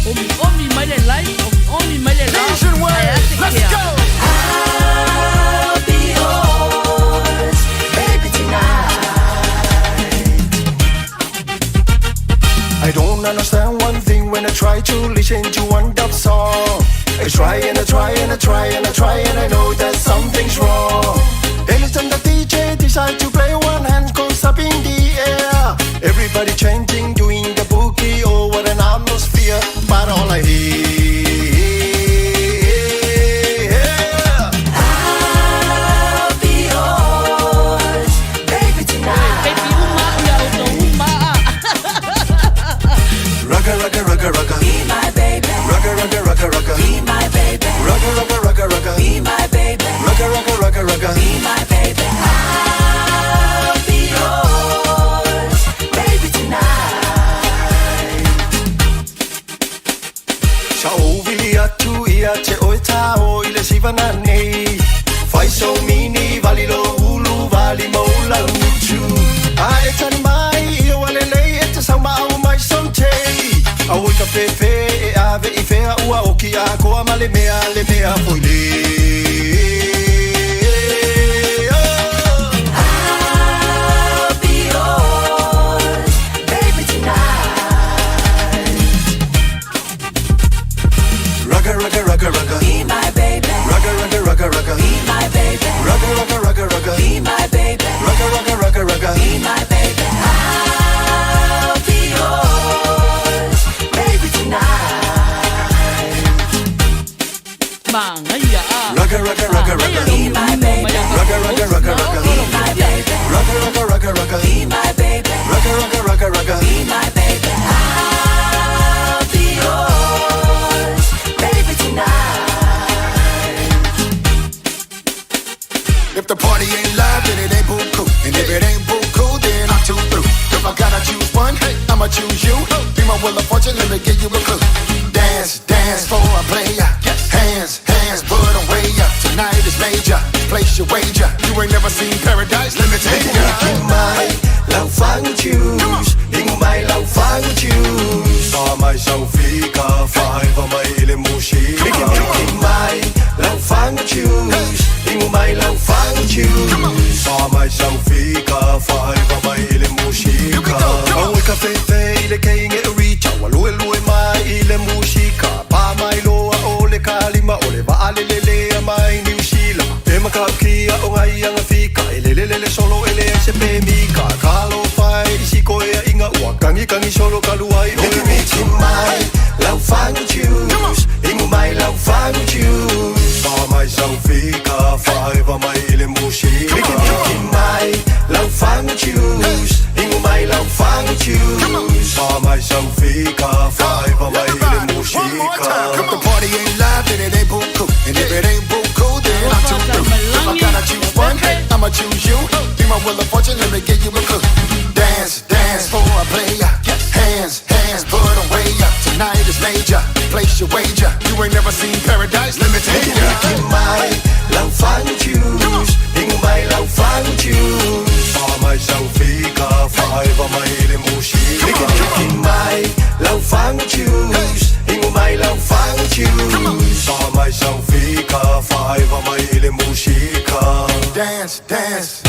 Omi mai le like. Omi mai le like. Asian word, let's go. I'll be yours, baby, tonight. I don't understand one thing when I try to listen to one dub song. I try and I know that something's wrong. Anytime the DJ decides to play, one hand goes up in the air. Everybody chanting, doing the boogie, oh what an atmosphere. But all I hear, I'll be yours, baby tonight. Rugga, be my baby. Rugga, be my baby. Rugga, be my baby. Rugga, be my baby. I'll be yours, baby tonight. Chauvia tu ia te oitao I le sivana nei. Fai so mini valilo ulu vali moula uchu. Ai tani mai I o alelei e te sauma au mai sontei. Au I ka pepe e ave I fea ua oki a koa ma le mea foi le. I'll be yours, baby tonight. Rugga, be my baby. Rugga, be my baby. Rugga, be my baby. Rugga, be my baby. I'll be yours, baby tonight. Manuia. Rugga, be my baby. Rugga, be my baby. Rugga, be my baby. Rugga, be my baby. I'll be yours, baby tonight. If the party ain't live, then it ain't buku. And if it ain't buku, then I'm too through. If I gotta choose one, I'ma choose you. Be my wheel of fortune, let me give you a clue. Dance, dance for a player. Hands, hands, put away up. Tonight is major. Place your wager. You ain't never seen paradise. Let me take you. Mai lau phang choose. Ing mai lau phang choose. Fa mai sau phi ka phai và mai le mushi. Ing mai lau phang choose. Ing mai lau phang choose. Fa mai sau phi ka phai và mai le mushi. Ong ka fe fe le kai nge ri cha wa lue lue mai le mushi ka. Pa mai lo o le kalima o le va le le mai ni shila. E ma ka kia o ngai anga fika le solo ele se pe mi ka kalo fai si ko e inga ua kangi solo kaluai o mi ki mai lau fang choose ingu mai lau fang choose fa mai sau fika fai va mai le mushi ki mai lau fang choose ingu mai lau fang choose fa mai sau fika fai va mai le mushi If the party ain't live, then it ain't buku. And if it ain't buku, then I'm too through. If I gotta choose one, I'ma choose you. Be my wheel of fortune, let me give you a clue. Dance, dance for a player. Hands, hands, put away up. Tonight is major. Place your wager. You ain't never seen paradise. Let me take you. Mai lau phang choose, ing mai lau phang choose. Fa mai sau fika fai va mai le mushi. Mai lau phang choose, ing mai lau phang choose. Fa mai sau fika fai va mai le mushi. Dance, dance.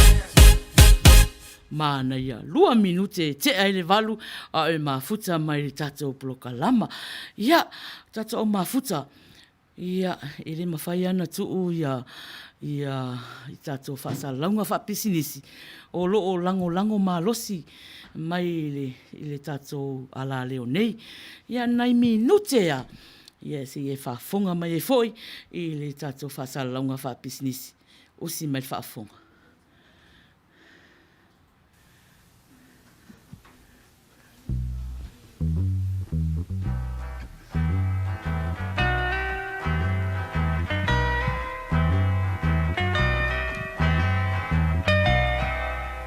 Manuia, 2 minute te ai le valu a e mafuta mai le tatou polokalama. Ia, tatou mafuta. Ia, e le mawhai ana tuu ia i tatou whaasalaunga whapisinisi. O loo lango malosi mai le tatou ala leo nei. Ia, nai minute a. Ia, se e whaafonga mai e foi i le tatou whaasalaunga whapisinisi. Osi mai whaafonga.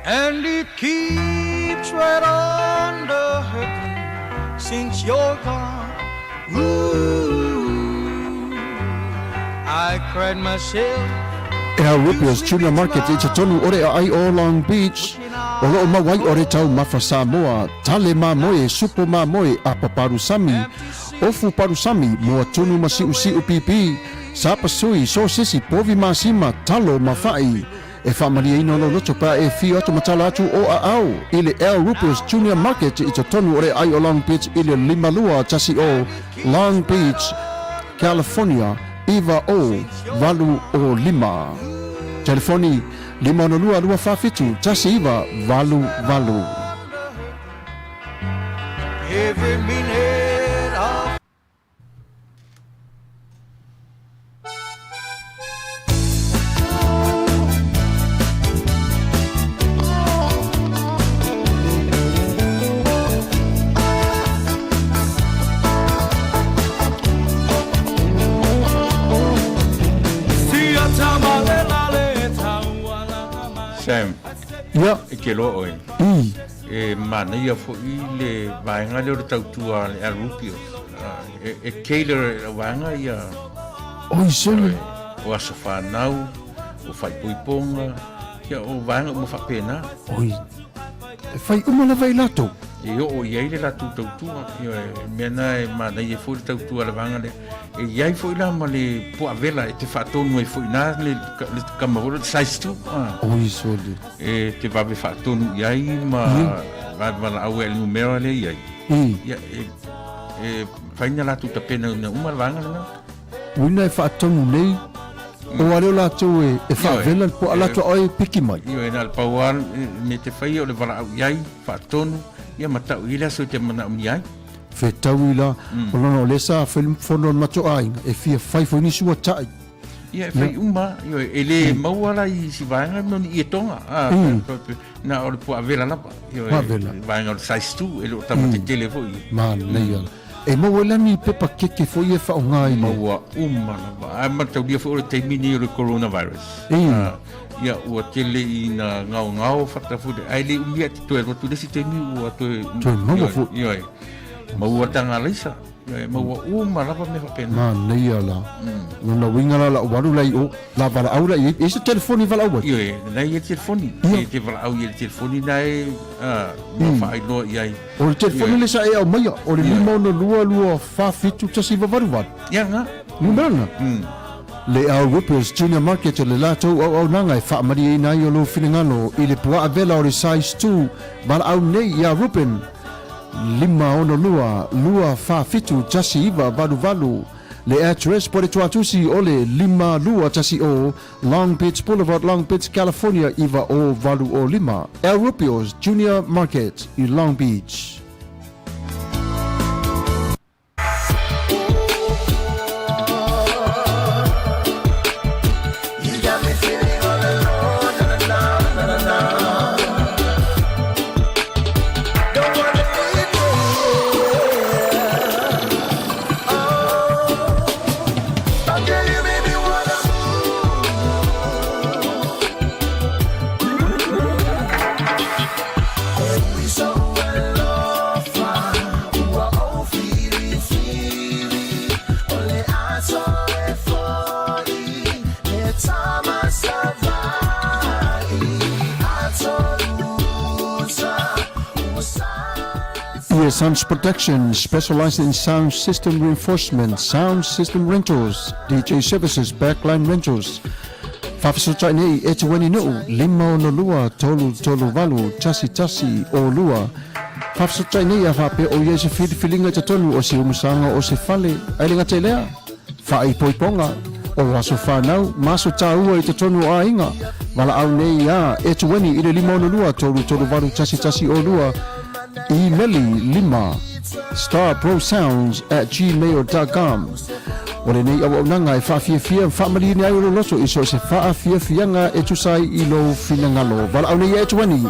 And it keeps right on the hurting since you're gone. Ooh, I cried myself. Our Rupios Junior Market i tonu ore ai o Long Beach. O loo mawai ore tau mafra Samoa, tale ma moe, supo ma moe, a paparusami. Ofu parusami, mua tunu masiu siu pipi. Sapa sui, so sisi, povi masima, talo mafai. E whamaria ino lo loto pa e fio atu matala atu o a au. Ile El Rupios Junior Market i tonu ore ai o Long Beach ile limalua tasi o Long Beach, California. Iva o valu o lima. Telefoni 50225 tasi iva valu. Every minute of Sam. Ja. Ke lo oi. E Manuia fo I le vainga le tautua le Rupios. E Keiler vainga ia. Oi sole. O asofa nau, o fai puiponga, ia o vainga o mafapena. Oi. E fai uma la vai lato. E o ia le latu tautua, ia mena e Manuia fo le tautua le vainga le. E iai fo ila ma le po avela e te fatonu e fo ina le kamavolo size 2. Oi sole. E te vabe fatonu iai ma vabe la au e numero le iai. Ia e faina latu tapena na uma vanga na. Uina e fatonu nei. O ale la tu e favela po ala to oi piki mai. Io ina al pauan me te fai o le vala au iai fatonu ia mata uila so te mana iai. Fe tauila o lono lesa film fono mato ai e fia fai foi ni sua tai. Ia fai uma io ele mauala I si vanga no I tonga na o po avela la io vanga size 2 ele o tamate tele foi. Man nei E mawelani pepa keke fo ia fa ngai le. Maua lava. Ai matau dia fo le taimini o le coronavirus. Ia ua tele I na ngao fatafu de ai le umia te toe rotu le si taimi ua toe. Toe maua fo. Ia. Maua tanga leisa. Maua lava me whapena. Ma nei ala. Ngona winga la waru lai o la vala au lai e se telefoni vala au. Ia, nei e telefoni. E te vala au e telefoni nei ma fai no iai. O le telefoni le sa e au mai o le lima ona lua fa fitu tasi vavaru vat. Ia nga. Numberna. Le au Whippers Junior Market le lato au nanga e fa mari ina I o lo finangalo I le pua vela o le size 2 vala au nei ia Rupen. Lima ono lua fa fitu tasi iva valu le address po le tuatusi o le lima lua tasi o Long Beach Boulevard, Long Beach, California iva o valu o lima El Rupios Junior Market I Long Beach. Sons Protection, specialized in sound system reinforcement, sound system rentals, DJ services, backline rentals. Fafasotai nei e te wani nuu, lima o lua, tolu valu, tasi o lua. Fafasotai nei a whape o ia se whiriwhiringa te tonu o se umusanga o se whale, ailinga te lea. Whae poiponga, o aso whanau, maso tāua I te tonu a inga. Wala au nei a e te wani I le lima o lua, tolu valu, tasi o lua. Emaili lima starprosounds@gmail.com. Ole nei au nanga e whaafiafia whaamali ni ai o loso iso se whaafiafianga e tusai I lo finangalo. Wala au nei e tuani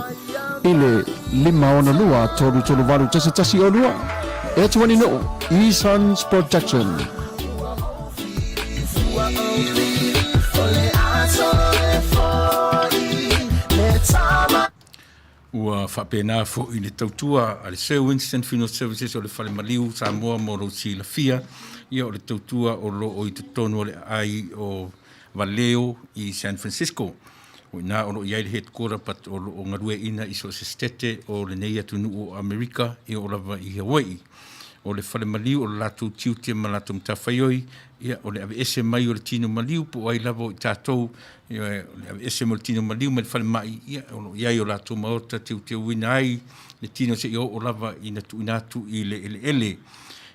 ile lima ona lua tolu valu tasi o lua. E tuani no E-Sons Protection. Ua whapena fo I le tautua a le Sir Winston Funeral Services o le whale maliu Samoa mo ro Silafia. Ia o le tautua o lo o I te tonu o le ai o Valeo I San Francisco. O ina o lo iai le headquarter pat o lo o ngarue ina I so se stete o le nei atunu o Amerika I o lava I Hawaii. O le whale maliu o le latu tiutia ma latu mtawhaioi. Ia o le ave ese mai o le tino maliu po ai lava o I tātou. Ia o le ave ese mo le tino maliu ma le whale mai. Ia o lo iai o latu maota tiutia wina ai. Le tino se o lava I natu inatu I le ele.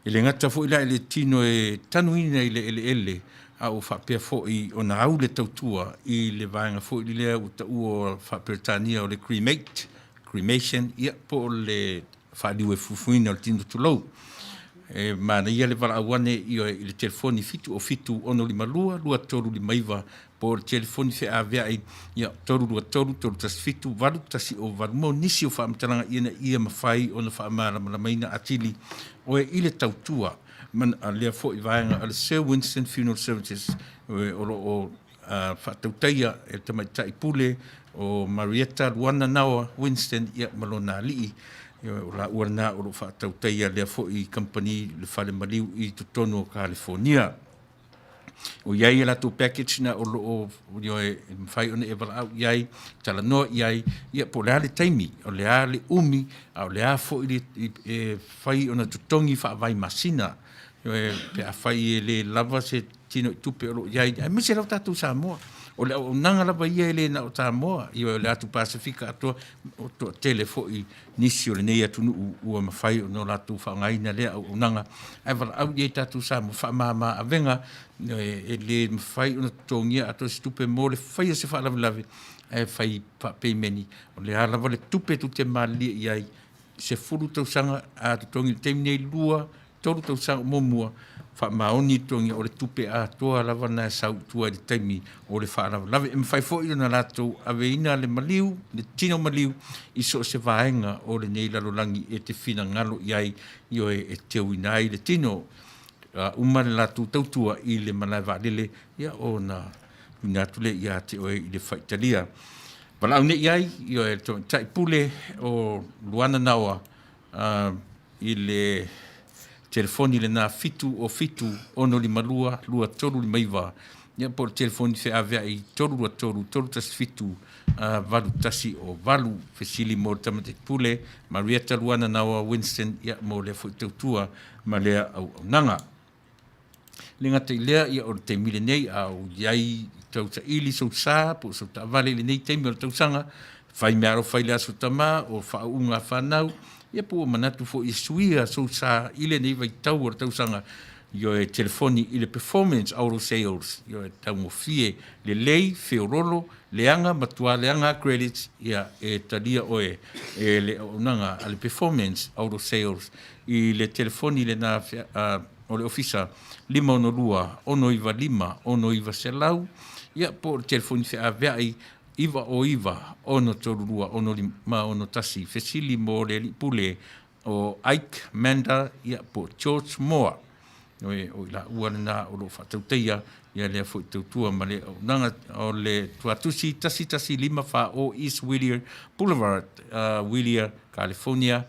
Ele ngata fo ila ele tino e tanuina I le ele. A o whapea fo I o na au le tautua I le vaenga fo I lea o ta ua whaperetania o le cremation. Ia po le whaaliu e fufuina o le tino tulou. Mana ia le wala awane I le telefoni fitu o fitu ono lima lua toru lima iwa po le telefoni fe a veai ia toru tasi fitu walu tasi o walu mo nisi o whaamtalanga ia mawhai o na whaamara Maina atili o I le tautua man a lea fo I vaenga a le Sir Winston Funeral Services o whaatautaia e tamaitai pule o Marietta Luana Nawa Winston ia malona alii o la urna o lo whaatautaia lea fo I company le whale maliu I tutono o California. O iai la tu package na o lo o e mwhai one e wala au iai, tala noa iai, ia po lea le taimi, o lea le umi, o lea fo I whai ona tutongi whaavai masina, pe a whai le lava se tino tupe o lo iai, ai mese lau tatu Samoa. O le o nanga lava ia ele na o Samoa I o le atu Pasifika atua o to tele fo I nisi o le nei atunu ua mawhai o no latu whaangaina lea o nanga ai wala au iei tatu Samoa whaamama avenga e le mawhai o na tongia atua se tupe mo le whai se whaalavilavi e whai whapeimeni o le alava le tupe tu te malia iai se furu tausanga a tu tongi te mnei lua tolu tausanga momua maoni tongi o le tupe a toa lava na sau tua le taimi o le whaarawa lave. E mwhai fo i na rātou ave ina le maliu, le tino maliu, i so se vaenga o le nei lalolangi e te whina ngalo iai i o e teo inai le tino. Umare lātou tautua i le malai vālele, ia o na ngātule ia te oe i le whaitalia. Walau ne iai, i o e tai pule o Luana Naua, i le telefoni le nā fitu o fitu ono li malua, lua toru li maiva. Ia po le telefoni fe avea i toru lua toru, toru tas fitu, valu tasi o valu fesili mo le tamate pule, Marietta Luana Naua, Winston, ia mo le fuitautua, ma lea au nanga. Le ngata i lea ia o te mile nei au iai tau ta ili sau sa, po sau ta vale le nei teimi o le tausanga, whai mearo whai lea sau tama o whaunga whanau, ia po manatu fo i suia sau sa ile nei vai tau o le tausanga, io e telefoni i le performance auto sales, io e tau mo fie le lei, feorolo, leanga, matua leanga credits, ia e talia oe e le onanga a le performance auto sales, i le telefoni le na o le ofisa, 512 125 126 ia po telefoni fe aveai iva o iva ono torua ono lima ono tasi fesili mo le pule o Ike Manda ia po George Moore o la uana o lo fatauteia ia le fo tutua male nanga o le tuatusi tasi lima fa o East Whittier Boulevard Whittier California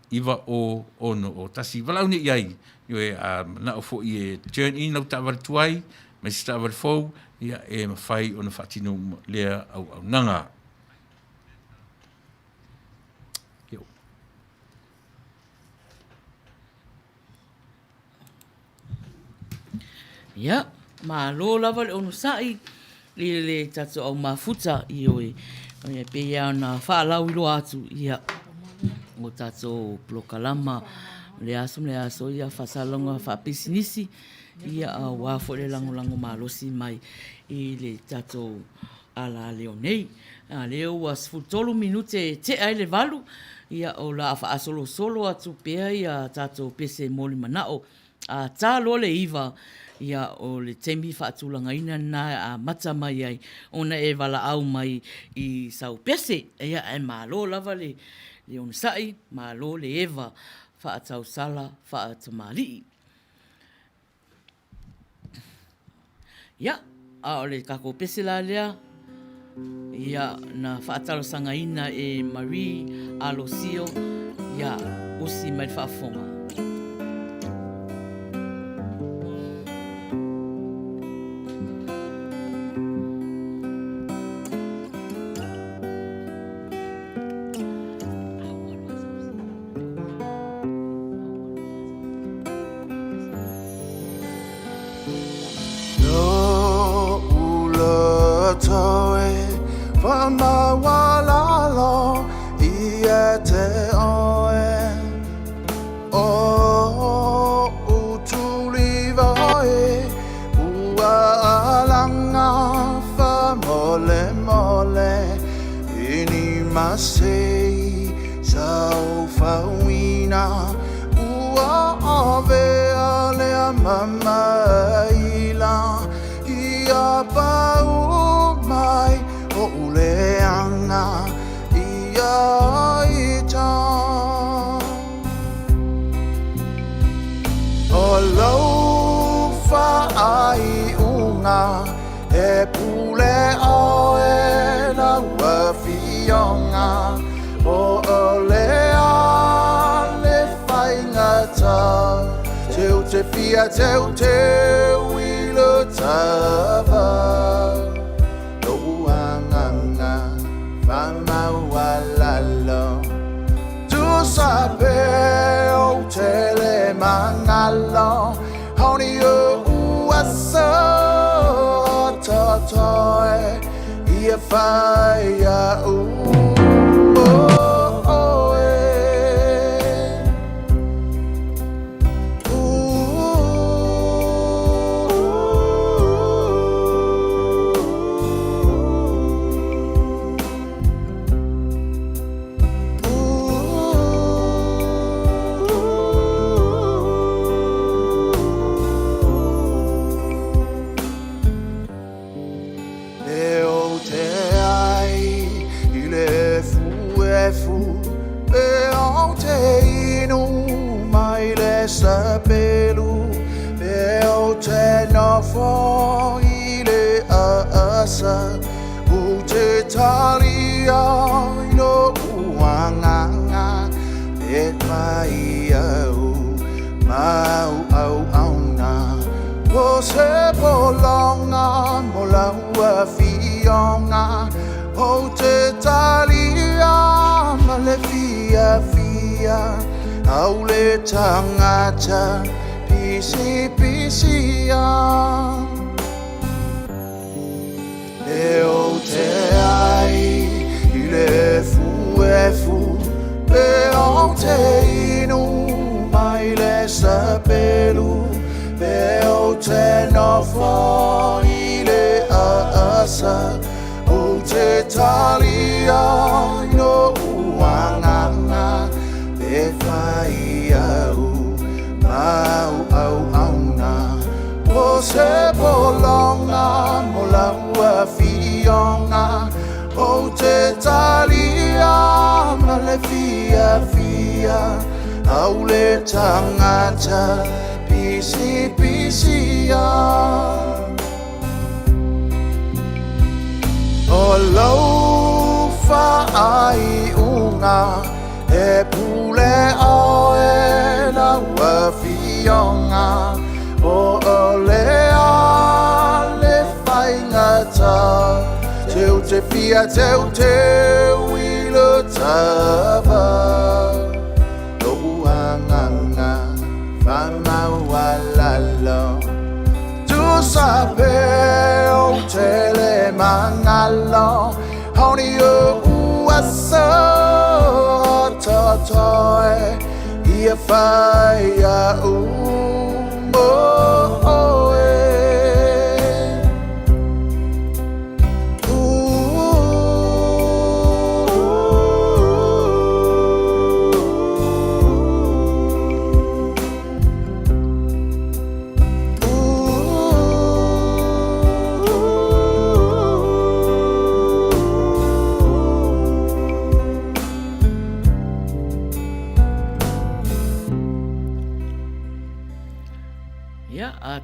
iva o ono o tasi valauni iai yo e na o fo i turn in no tavar tuai me sta var fo ia e mafai ona fatino lea au nanga yo ia ma lo lava le onu sai le tatu au mafuta i oe pe ia na fa lau lo atu ia o tatu plokalama le aso ia fasalonga fa pisinisi ia wa fo le lango malosi mai i le tato ala leonei le was futolo minute te ai le valu ia o la fa solo atu pe ia tato pese moli manao a talo le iva ia o le temi fa tulanga ina na mata mai ai ona e vala au mai i sau pese ia e malo lava le on sai malo le eva whaatau sala, whaatau mali. Ia, a ole kako pesela lea, ia na whaatau sanga ina e Marie Alosio, ia usi mai whaafonga. Teu Uila Sa no anganga fama walalo tu sabe o tele mangalo honey uasa totoe ia faia fu pe o te inu mai le sapelu pe o te no fo I le asa u te talia no uanganga e mai au mau au au na o se polonga mo la ua fionga o te talia ma le fia fia au le tangata pisi pisia e o te ai I le fu e fu pe o te inu mai le sapelu pe o te nofo I le asa o te talia no uanganga pe fai au mau au au na o se polonga mo la ua fionga o te talia ma le fia fia au le tangata pisi pisia o lau fai unga e pule o e la ua fionga o lea le fai ngata teu te fia teu teu I lo tava lo uanganga famau alalo tu sabe o te le mangalo honi o uasa totoe Ia fai a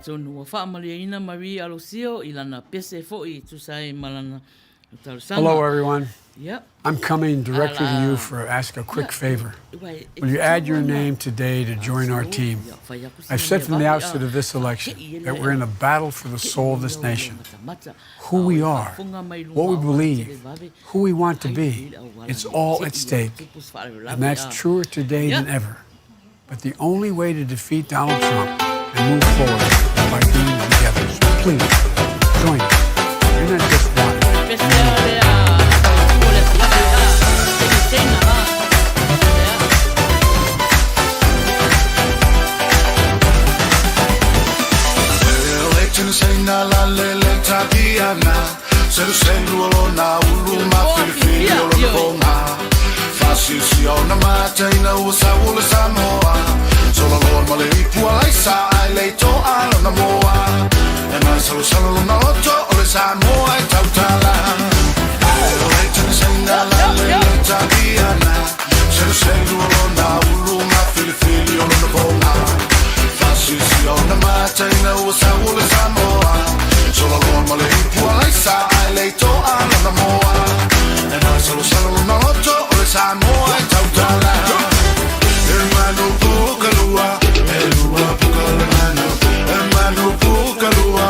tonu wa whaamaliaina Maria Alosio I lana pese fo'i tusai malana talusanga. Hello, everyone. Yep. I'm coming directly to you for ask a quick favor. Will you add your name today to join our team? I've said from the outset of this election that we're in a battle for the soul of this nation. Who we are, what we believe, who we want to be, it's all at stake. And that's truer today than ever. But the only way to defeat Donald Trump and move forward is by being together. So please, join us. You're not just one. Solo lor male ipua laisa ai leito ala na moa e mai salo salo na oto o le Samoa e tautala e leito na sena la le tagiana selo selo na ulu ma fili o na bona fasi si o na mata ina o sa o le Samoa solo lor male ipua laisa ai leito ala na moa e mai salo salo na oto o le Samoa e tautala hermano pukalua elua pukalemano hermano pukalua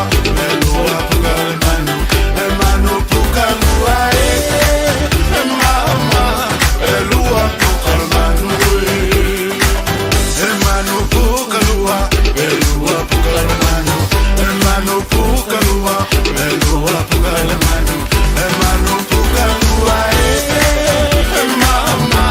elua pukalemano hermano pukalua mama elua pukalemano hermano pukalua elua pukalemano hermano pukalua elua pukalemano hermano pukalua mama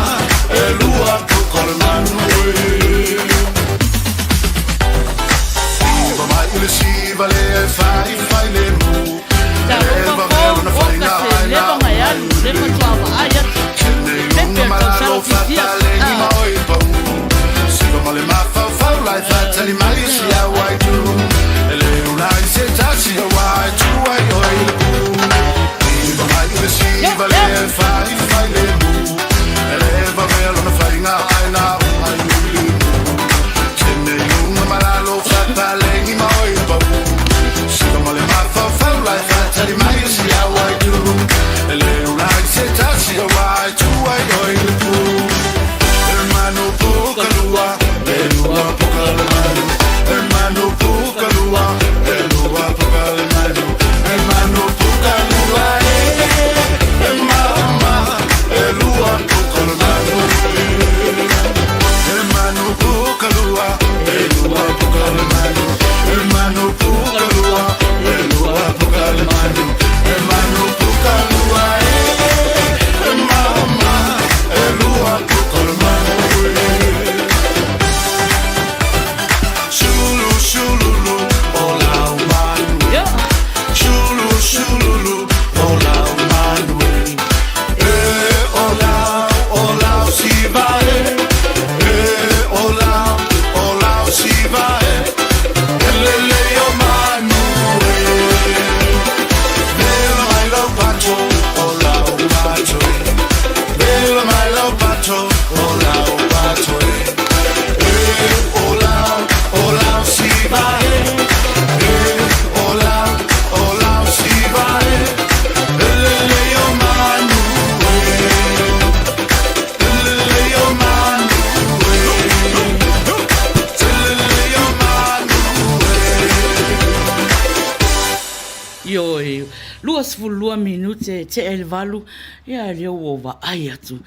2 minute te ele valu, ia leo o wa ai atu.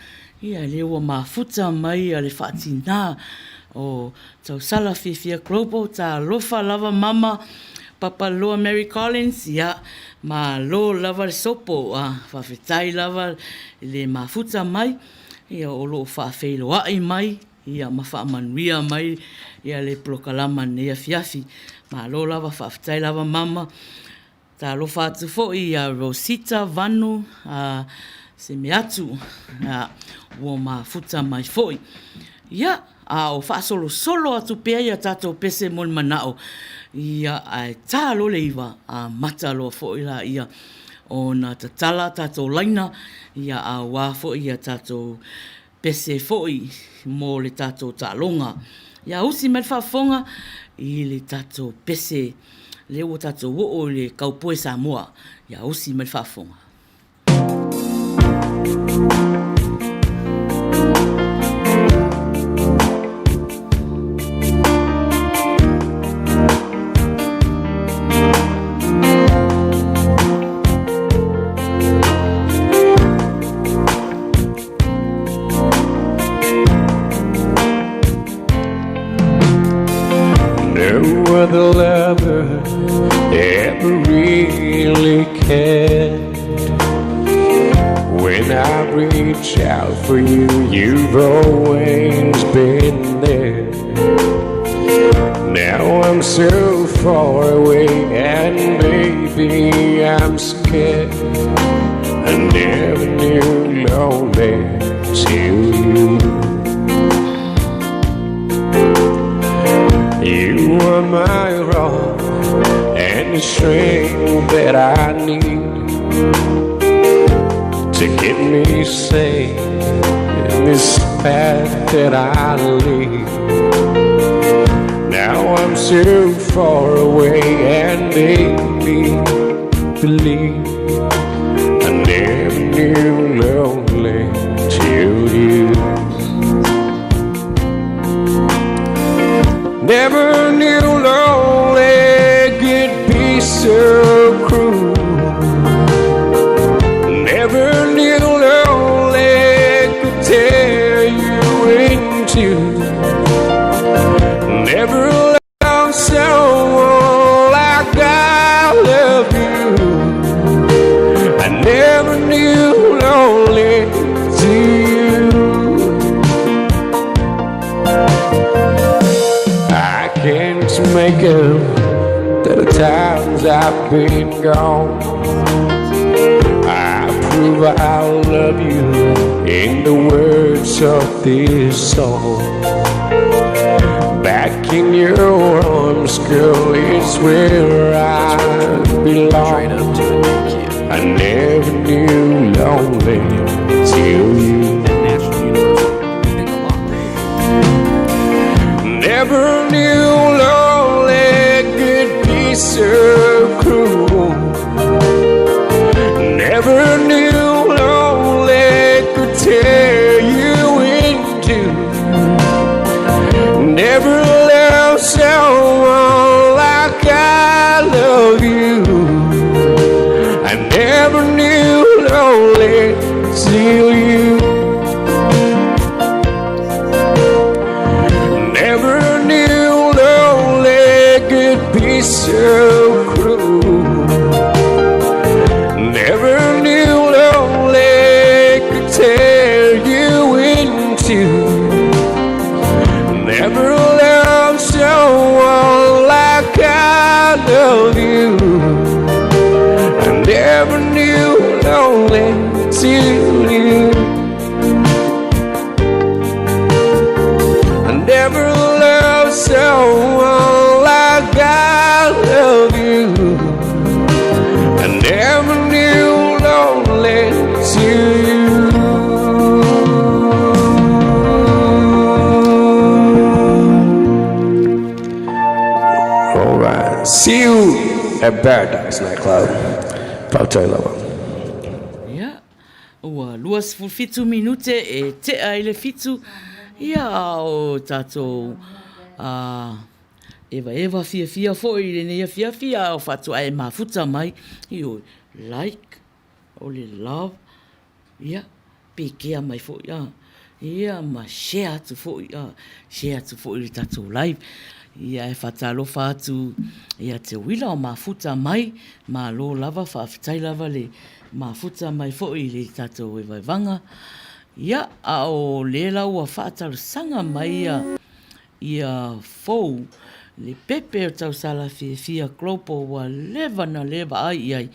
Ia leo o mafuta mai a le whaatina o tau sala fifia global, ta lofa lava mama, Papa Loa Mary Collins, ia ma lo lava le sopo, whawhetai lava le mafuta mai, ia o lo whawhelo ai mai, ia ma Manuia mai, ia le plokalama nea fiafi, ma lo lava whawhetai lava mama, ta lo whātu fo ia Rosita Vanu, se me atu, o mafuta mai foi. Ia, o whaasolo solo atu pea ia tātou pese mon manao, ia ai tā lole iwa a mata loa fo ila ia o na tatala tātou laina, ia a wā fo ia tātou pese fo i mō le tātou tālonga. Ia usi mai whafonga i le tātou pese le o tātou o le kaupoe Samoa. Ia usi mai whafonga. The lover ever really cared. When I reach out for you, you've always been there. Now I'm so far away and baby I'm scared. I never knew lonely till you. You are my rock and the strength that I need to get me safe in this path that I lead. Now I'm so far away and baby, believe I never knew lonely till you. Never knew lonely could be so cruel. Never knew lonely could tear you in two. Never loved someone like I love you. I never knew lonely till you. Can't make up that the times I've been gone. I prove I love you in the words of this song. Back in your arms, girl, is where I belong. I never knew lonely till you. Never knew lonely could be so cruel. Never knew lonely could tear you in two. Never loved someone like I love you. I never knew lonely till you. Never knew lonely could be so cruel. Never knew lonely could tear you in two. Never loved someone like I love you. I never knew lonely till you. Never loved someone like I love you. I never knew lonely till you. All right, see you at Paradise Nightclub. Pau lava. Yeah, ua luas fulfitu minute e te aile fitu. Ia o tātou eva fia fo i le nei fia o whatu ai mafuta mai i o like, o le love, ia, pekea mai fo ia. Ia, ma share atu fo ia, share atu fo i tatou live. Ia e whatalofa atu, ia te wila o mafuta mai, ma lo lava, whaafitai lava le mafuta mai fo i le tatou e vaivanga. Ia, a o le lau a whaatalo sanga mai ia fou, le pepe o tau sala fia klopo wa leva na leva ai ai.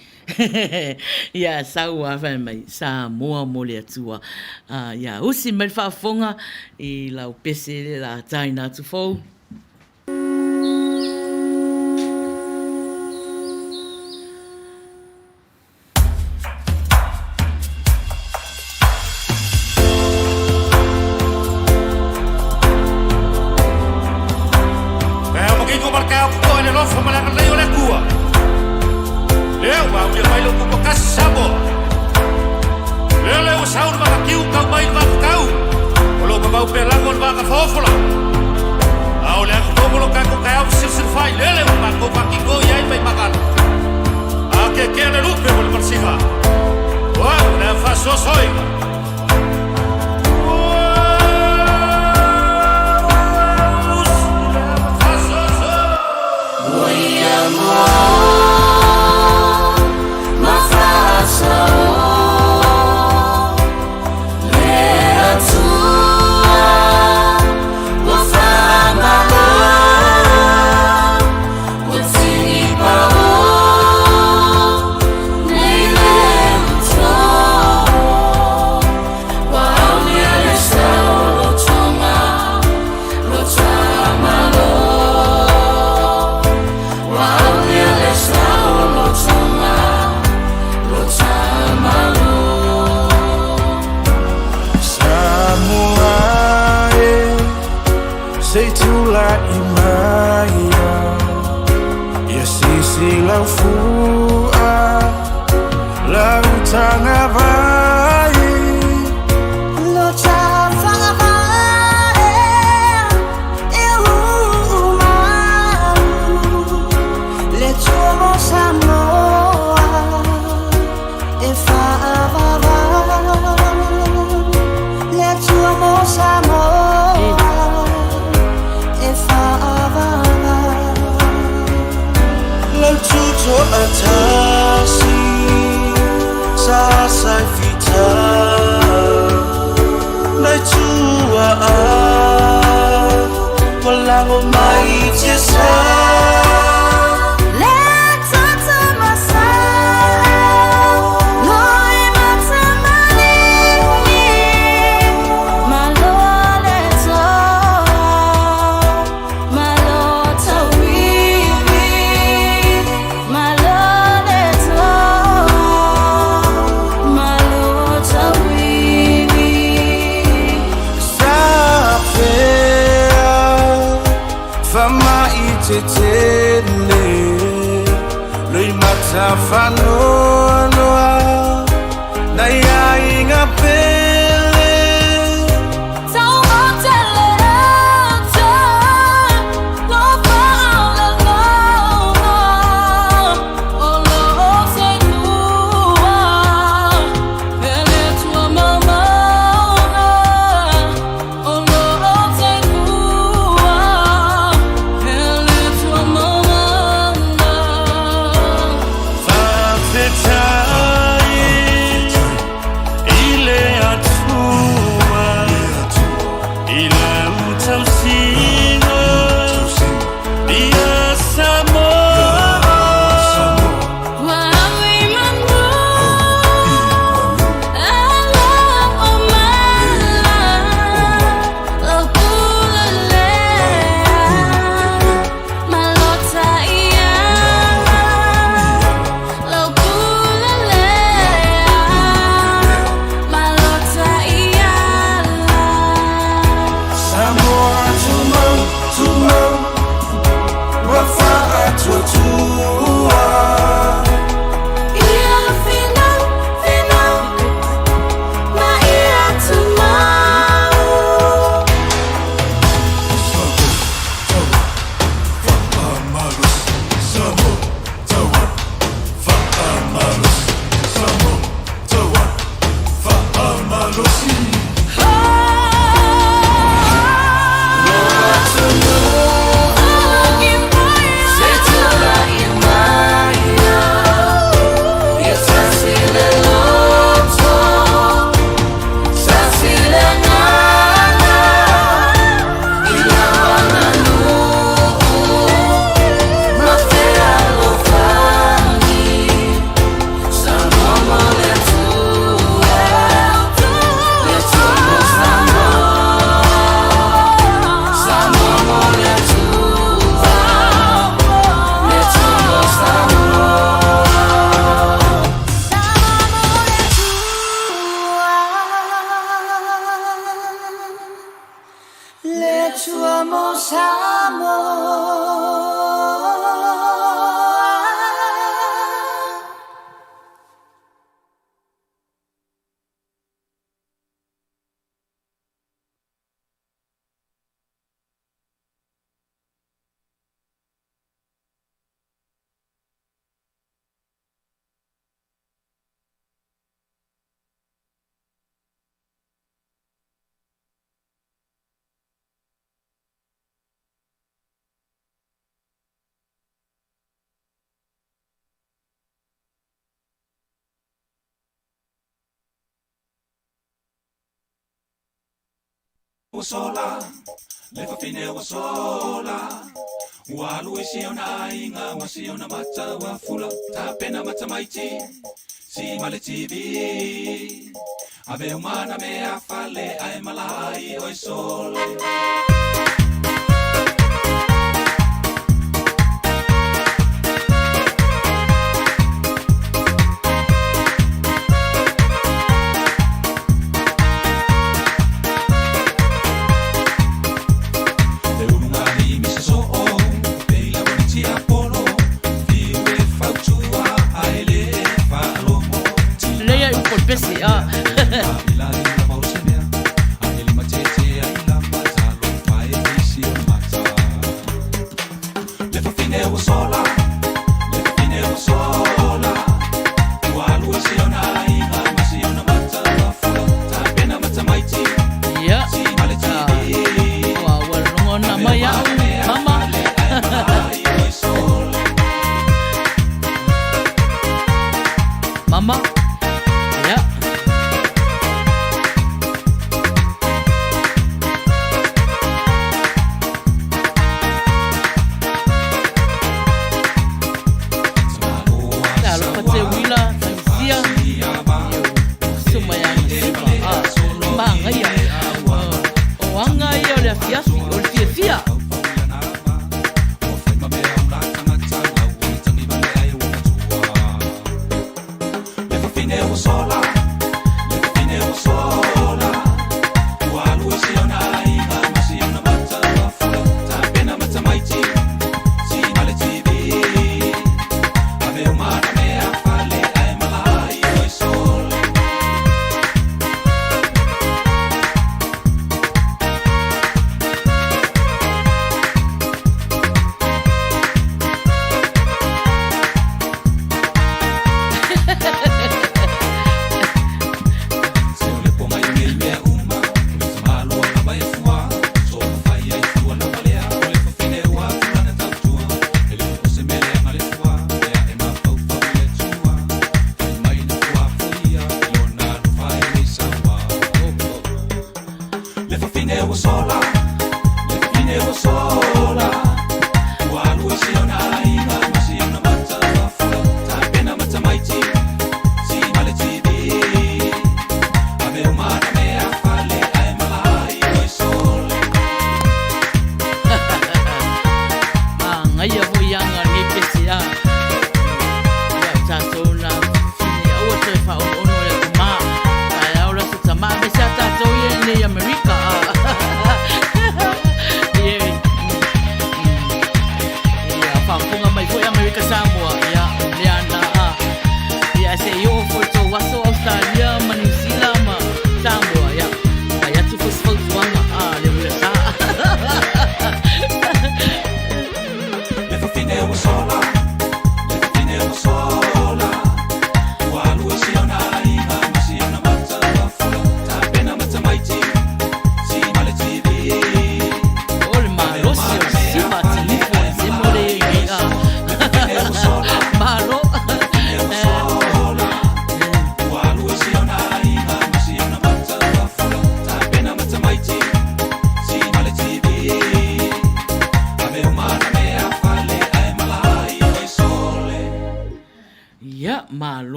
Ia sau a whai mai, sa moa mo le atua. Ia usi mai whaafonga i lau pese le la taina atu fou. somos amor. Sola, le fa fine wa sola. Wa luisi ona inga wa si ona mata wa fula. Ta pena mata maiti, si male TV. Ave umana me a fale ai malai oi sole.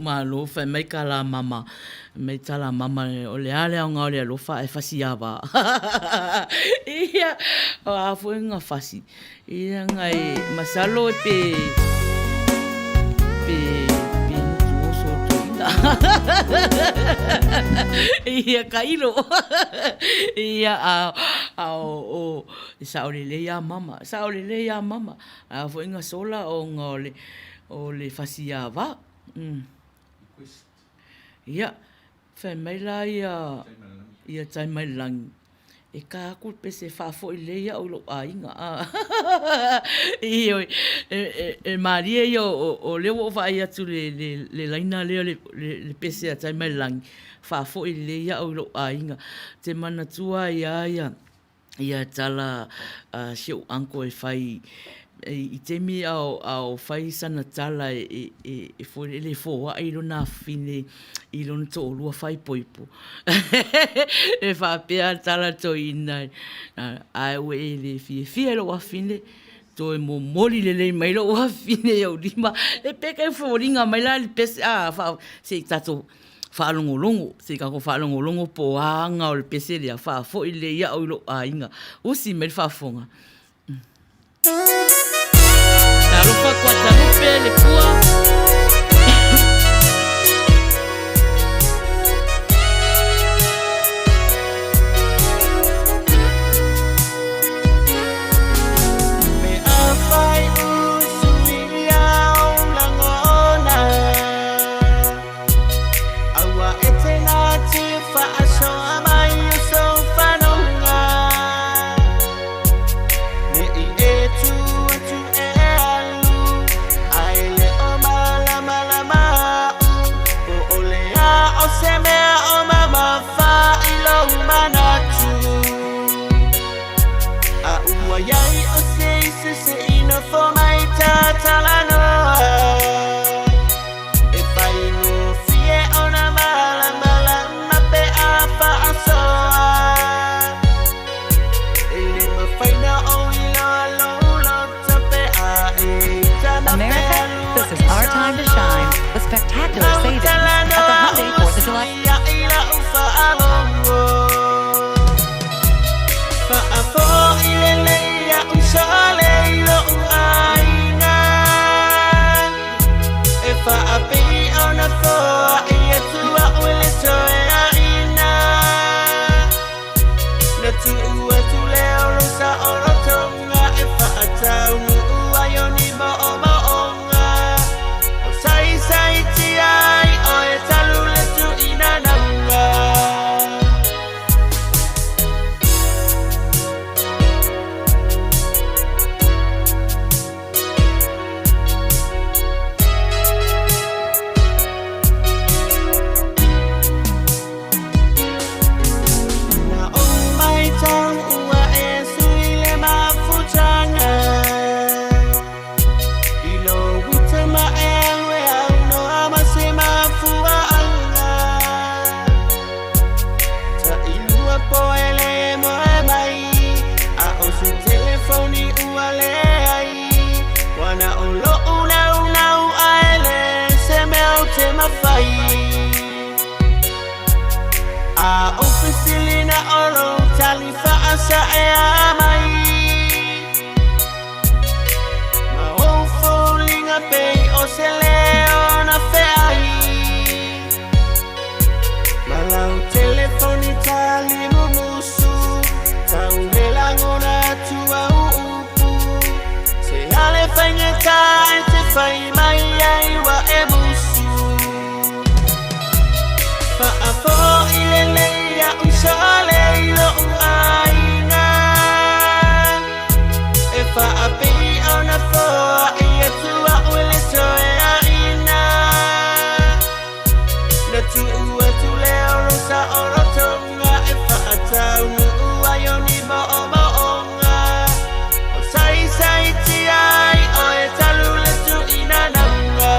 malo fa mai kala mama mai tala mama o le ale o ngau le lofa e fasiava ia a foi nga fasi ia ngai masalo pe tuoso tuina ia kailo. Ia o saolele ia mama. Saolele ia mama. Fo inga sola o ngole o le fasiava. Ia fe mai la ia tai mai lang. E ka aku pese fa fo ile ia o lo ainga. Io e Maria io o le wo fa ia tu le laina le pese tai mai lang. Fa fo ile ia o lo ainga. Te mana tua ia tala siu anko e fai I temi au fai sana tala e fo le fo ai lo na fine I lo to lua fai poipo e fa pea tala to ina ai we le fie lo wa fine to e mo moli le mai lo wa fine o lima e peka fo ringa mai la le pes fa se tato fa longo se ka ko fa longo po anga o le pese le fa fo ile ia o lo ainga o si me fa fonga Tarupa kwa tarupe le pua Me afai usulia ulangona Awa etena tifa asho amai so fanonga Ne etu Yai o se ino for my tatalano If I know fear on a mala mape apa asoa Ele me faina o lo tape America, this is our time to shine with spectacular savings at the Hyundai 4th of July. Officina oro talifa asa e amai Ma o folinga pei o se leo na feai Ma lau telefoni tali musu Tau melangona tua upu Se ale fangeta e te fai mai ai wa e musu Fa a fo ilele Sale lo aina If I be on a floor Ia tua ule soe aina Na tua tu leo rosa oro tonga If I tau ua yoni mo onga O sai ti ai O e talu le tu ina nanga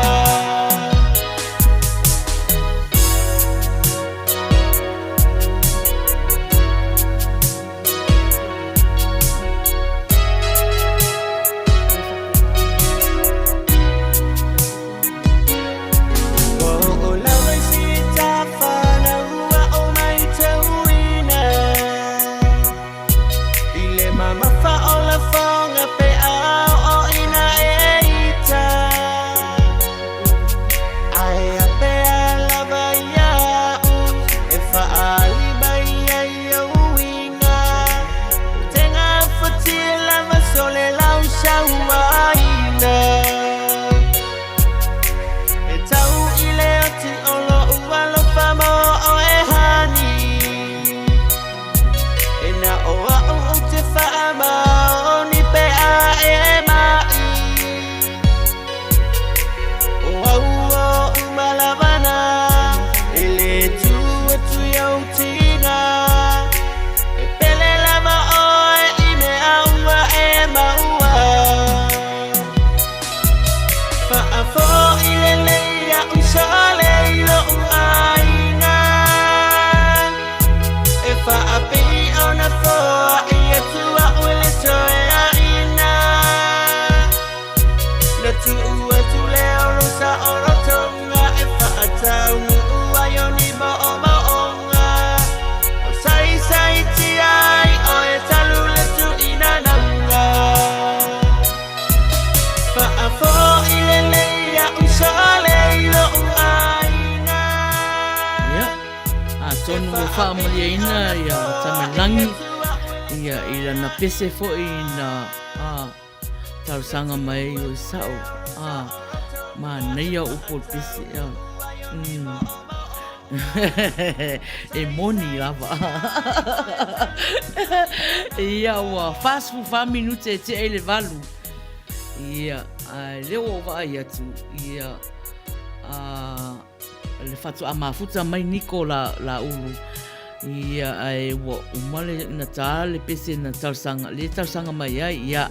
tonu o whaamaliaina ia tamelangi ia ila na pese fo ina tausanga mai o sao ma neia upo pese e moni lava ia wa fast food 5 minutes te ele valu ia leo va ia tu ia le fatu amafuta mai niko la ulu ia ai wa umale na tale pese na tausanga mai ia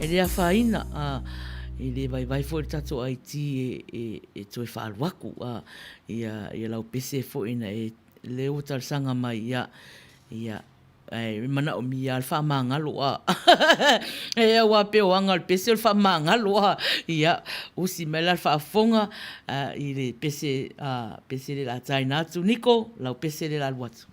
ele afaina ele vai foi tato Haiti e toi faluaku ia lau pese foi na leo tausanga mai ia mana o mi alfa mangalo e wa pe wanga pese alfa mangalo ia usi mela alfa fonga ile pese le la taina tu niko lau pese le la watu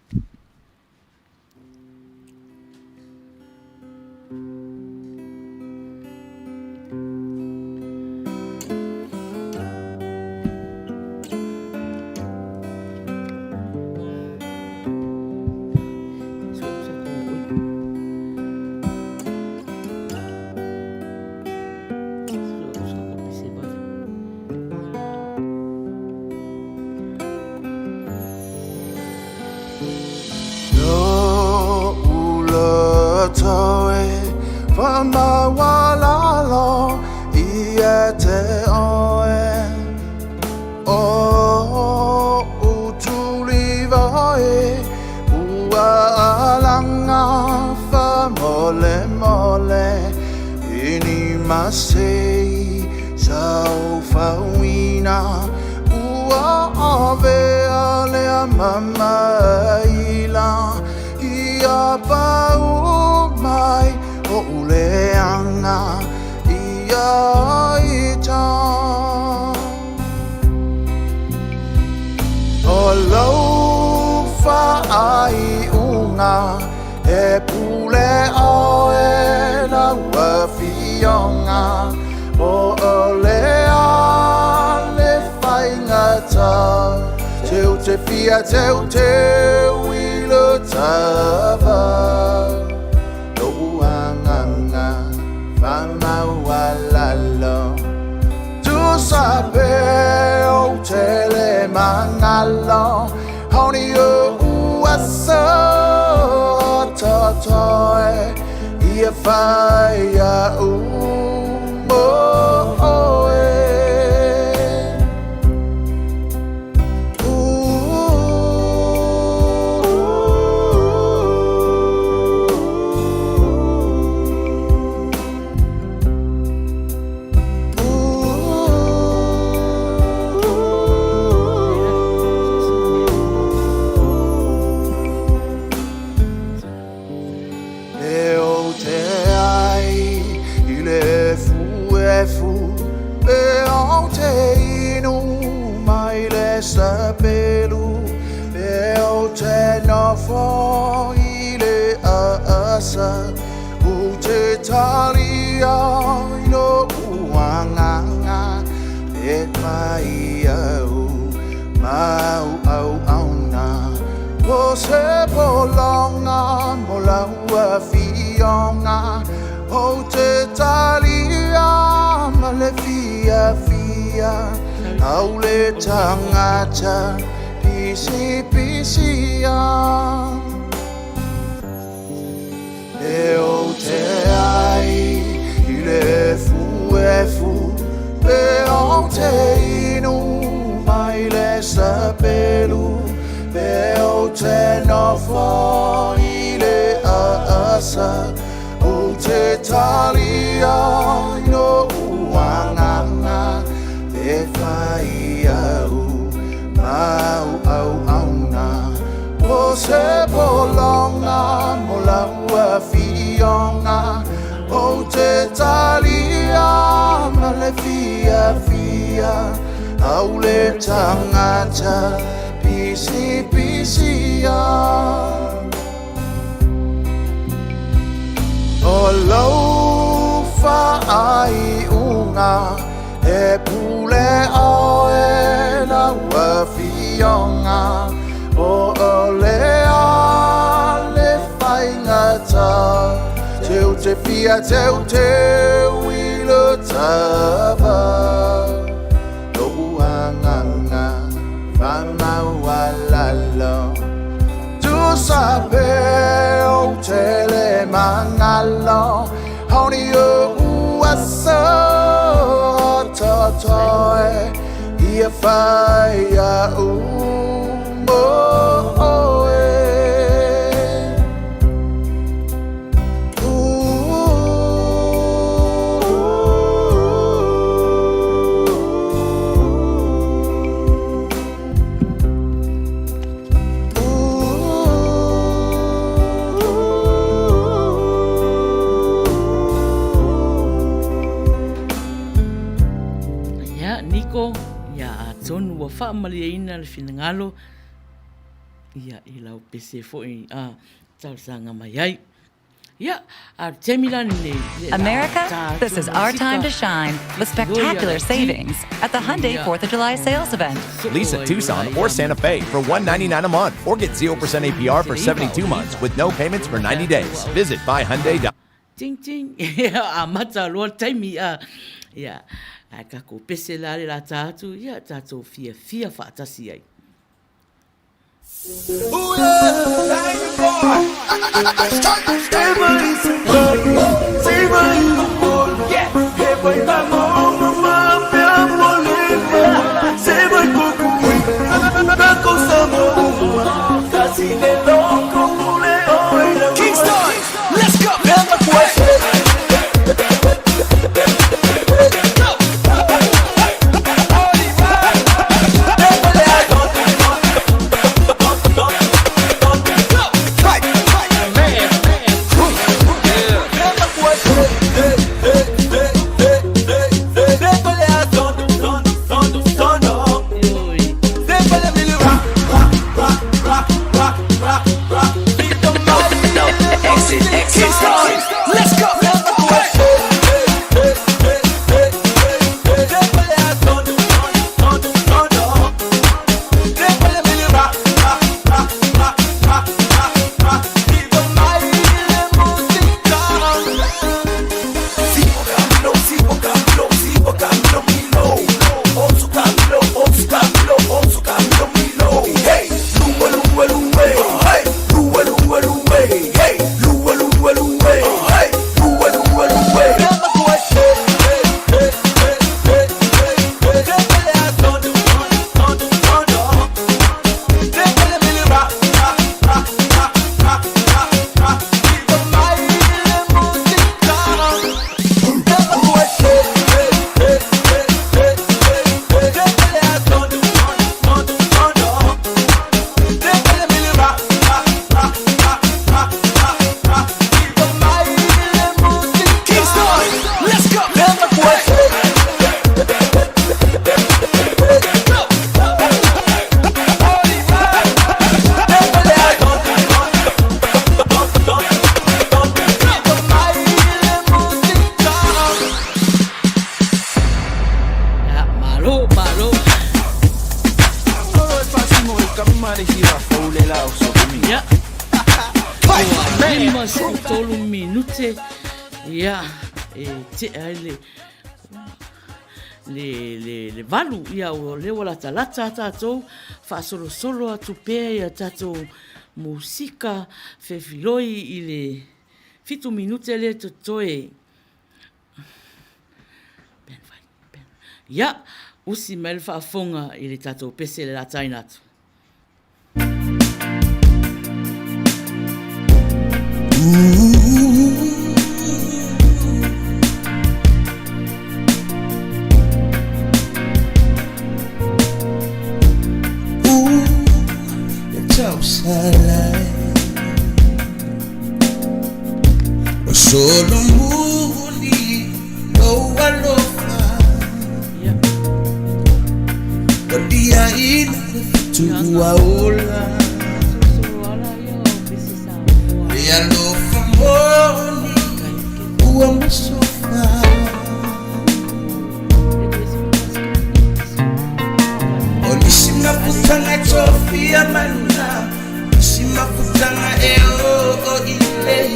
Masei sao fauina ua ave ale mama ila ia pau mai o uleanga ia ita o lau fai unga e pule o e la wafionga o olea le whaingata teu te fia teu te uila tava lo uanganga whamaualalo tu sape o tele mangalo hauni o uasa totoe ia Faiai Sapelu leo tena fo ile asa ute talia ino uanganga e mai mau au na você bolonga mola fionga ute talia male fia aule tangata pisi Leo te ai ile fu Leo te inu mai le sapelu Leo te nofo ile asa o te talia ino uanganga e Faiai au na o se bolonga mola fionga o te talia male fia au le tangata pisi o lau Faiai unga e pule o e la wafionga o ia teu teu ilo tava Loanganga Fama walalo Tu sabe o tele mangalo Honey uasa Totoe Ia Faiai Tonu wa whaamaliaina le whinangalo ia I lau pese fo'i tausanga mai ai. Ia, temilani le America, this is our time to shine with spectacular savings at the Hyundai 4th of July sales event. Lease a Tucson or Santa Fe for $199 a month or get 0% APR for 72 months with no payments for 90 days. Visit buyhyundai.com. Ting ting. Ia, mata loa taimi ia. Ai ka ko pese la le la tātu, ia tātou fia whaatasi ai. Kingston, let's go! Le valu ia o le wala talata tātou whaasolo atu pēr ia tātou musika whewhiloi I le 7 minute le totoe. Ia, usi mai le whaafonga I le tātou pese le la tainatu. Solo muli no alofa Dia ina tua ola Dia alofa moni Ua masofa Onishima putanga Sofia Manuia Onishima putanga Eo Ile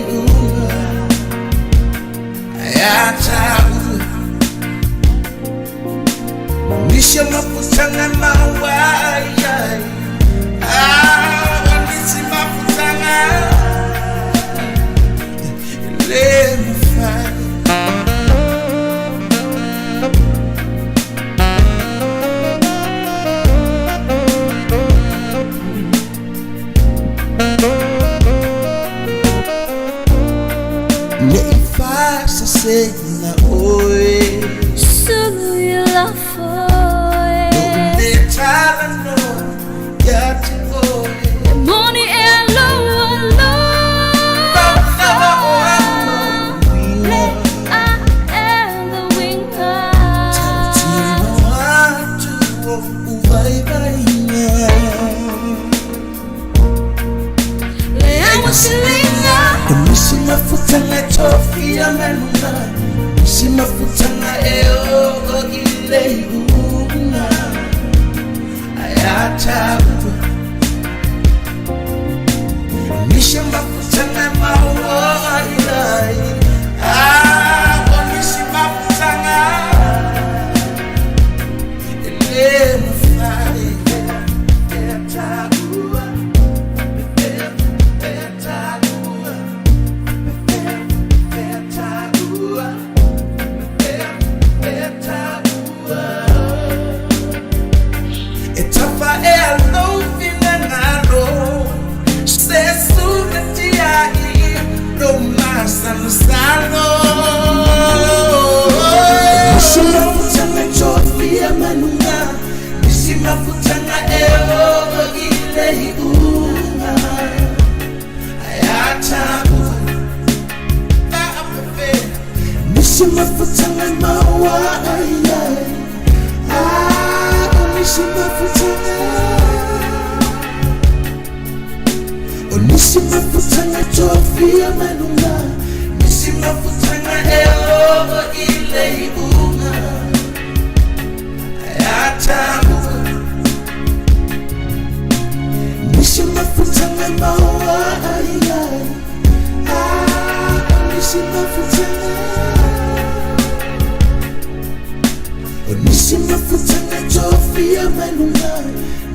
Nisha mafutanga mawaya Nisi mafutanga Let me find Neifasa sena oe Uila Sa Talano yati oe Money and low Missima futanga tofia manuna Missima futanga eo ile una Ayata Missima futanga mawa ilai Missima futanga ile mufai Ayata Mafutanga mawa ayai Onisi mafutanga tofia manunga Nisi mafutanga eo ile unga Ayatamu Nisi mafutanga mawa ayai Onisi mafutanga Nisi mafutanga tofia manunga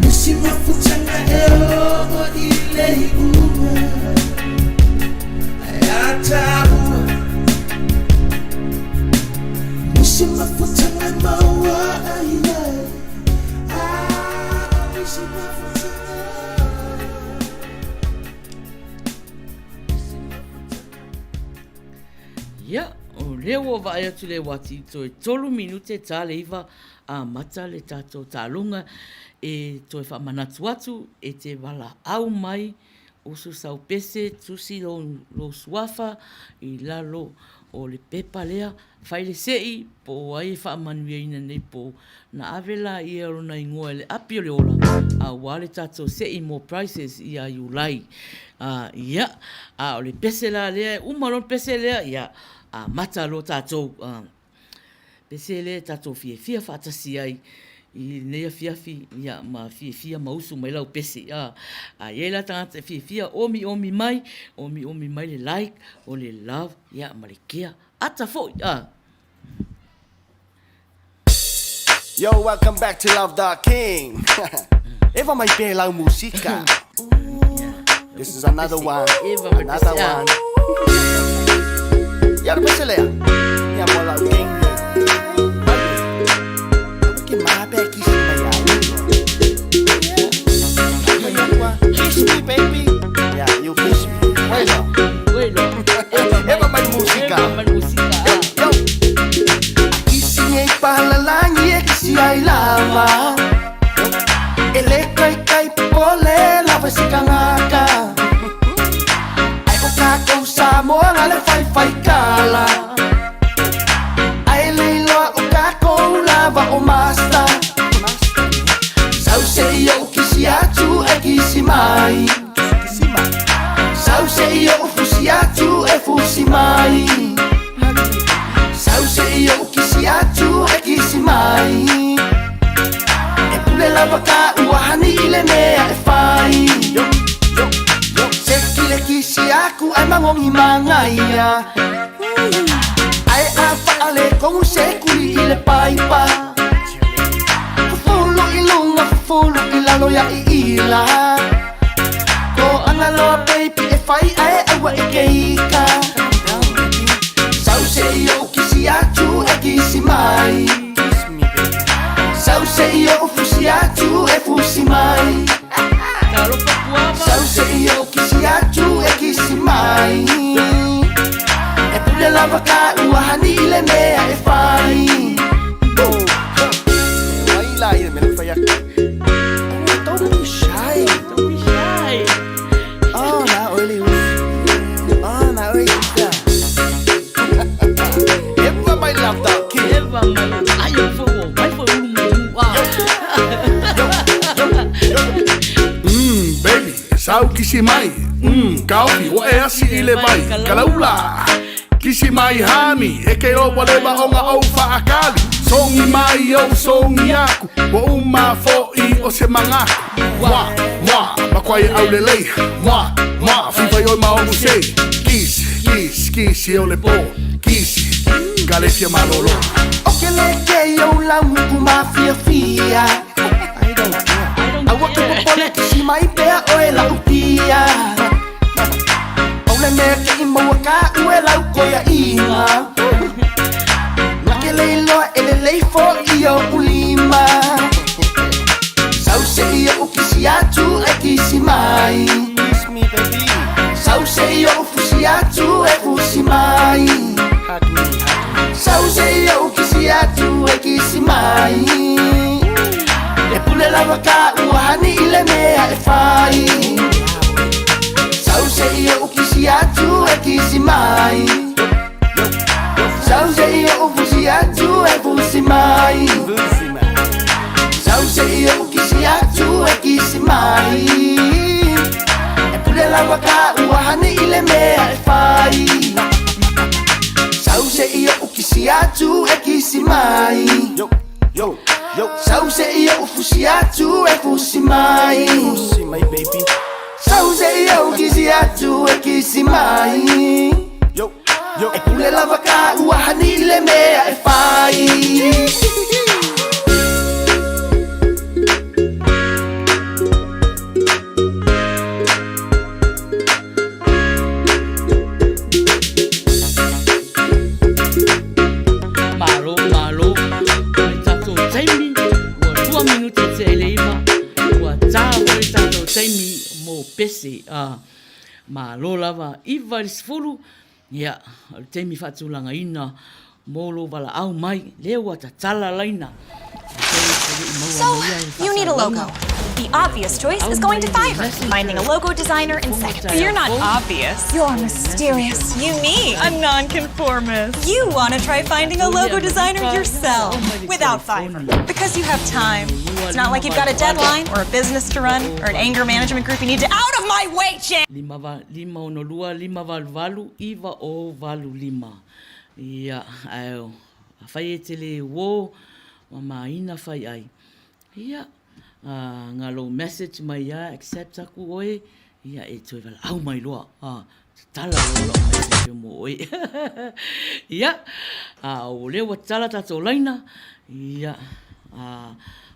Nisi mafutanga eo ile unga Ayatamu Nisi mafutanga mawa ayai Nisi mafutanga Ya, o leo vai atu le wati to tolu minute ta le iwa a mata le tato talunga e to fa manatu atu e te wala au mai o su sau pese tusi lo suafa I lalo o le pepa lea fai le sei po ai fa Manuia ina nei po na avela I ero na ingoa le api o le ola a wale tato sei more prices I a Ulai ia a o le pese la lea umalon pese lea ia a mata lo tatou pese le tatou fia fatasi ai I nea fiafi ia ma fia mausu mai lau pese a ia la tangata fia omi mai le like o le love ia ma le kea ata fo Yo, welcome back to Love the King. Eva mai pe lau musika. This is another one. Another one. Ya lo pese lea. Ya mo lau king. Que mabe aqui se vai aí. Kiss me, baby. Yeah, you kiss me. Bueno. Eva mai musika. Yo. Kissing ei palalangi e kisi ai lava. Ele kai pole lava se kangaka. Ai ko kako sa mo ngale fai kala. Ai leilo o kako lava o masta. Sau se yo kisi atu e kisi mai. Sau se yo fusi atu e fusi mai. Sau se yo kisi atu e kisi mai. E pule lava ka uahani ile mea e fai. Se kile kisi aku ai mangongi mangaia. Ai le kong se kuli i le paipa Fulu i lunga, fulu i lalo ya i ila Ko anga loa baby e Faiai awa e keika Sau se i o kisi atu e kisi mai Sau se i o fusi atu e fusi mai Sau se i o kisi atu e kisi mai E pule lava ka ua hani i le mea e whai Uila i me le whai ake. Don't be shy. Don't be shy. Oh, na oili Oh, na oili Eva mai lava ki. Eva mai. Ai o fogo, vai foi Baby, sau kisi mai. Kaupi, wa e asi i le mai. Kalaula. Kisi mai hani, e ke o waleba o ngā au whaakali. Songi mai o songi aku, wa uma fo i o se mangaku. Mwa, makwai au le lei. Mwa, fiwai oi ma o musei. Kisi o le po. Kisi, galefia malolo. O ke le ke o laungu ku mafia fia Awa ke popole kisi mai pea o e lau pia Le mea ke i maua ka ue lau koia inga Nga ke leiloa e le leifo i o ulima Sau se i o kisi atu e kisi mai Sau se i o fusi atu e fusi mai Sau se i o kisi atu e kisi mai E pule lava ka ua hani i le mea e whai Sau se i o kisi atu e kisi mai Sau se i o fusi atu e fusi mai Sau se i o kisi atu e kisi mai E pule lava ka ua hani i le mea e whai Sau se i o kisi atu e kisi mai Sau se i o fusi atu e fusi mai baby. Sau se i o kisi atu e kisi mai E pule lava ka ua hani i le mea e whai Malo, o tato taimi, ua 2 minuta te eleima, ua tā o tato taimi mo pese, malo lava iwa risfuru, ia, o taimi whatulanga ina, molo wala au mai, leo ta tala laina. So, you need a logo. The obvious choice is going to Fiverr, finding a logo designer in seconds. You're not obvious. You're mysterious. You me, a nonconformist. You want to try finding a logo designer yourself without Fiverr. Because you have time. It's not like you've got a deadline or a business to run or an anger management group you need to out of my way, champ. Lima onolua, lima valu, iwa o valu lima. Ia, ao, a whai e tele wo, Maina Faiai. Ia, ngalo message mai ia, accept aku oe, ia e toi wala au mai loa, tala loa message mo oe. Ia, o leo tala tato laina, ia,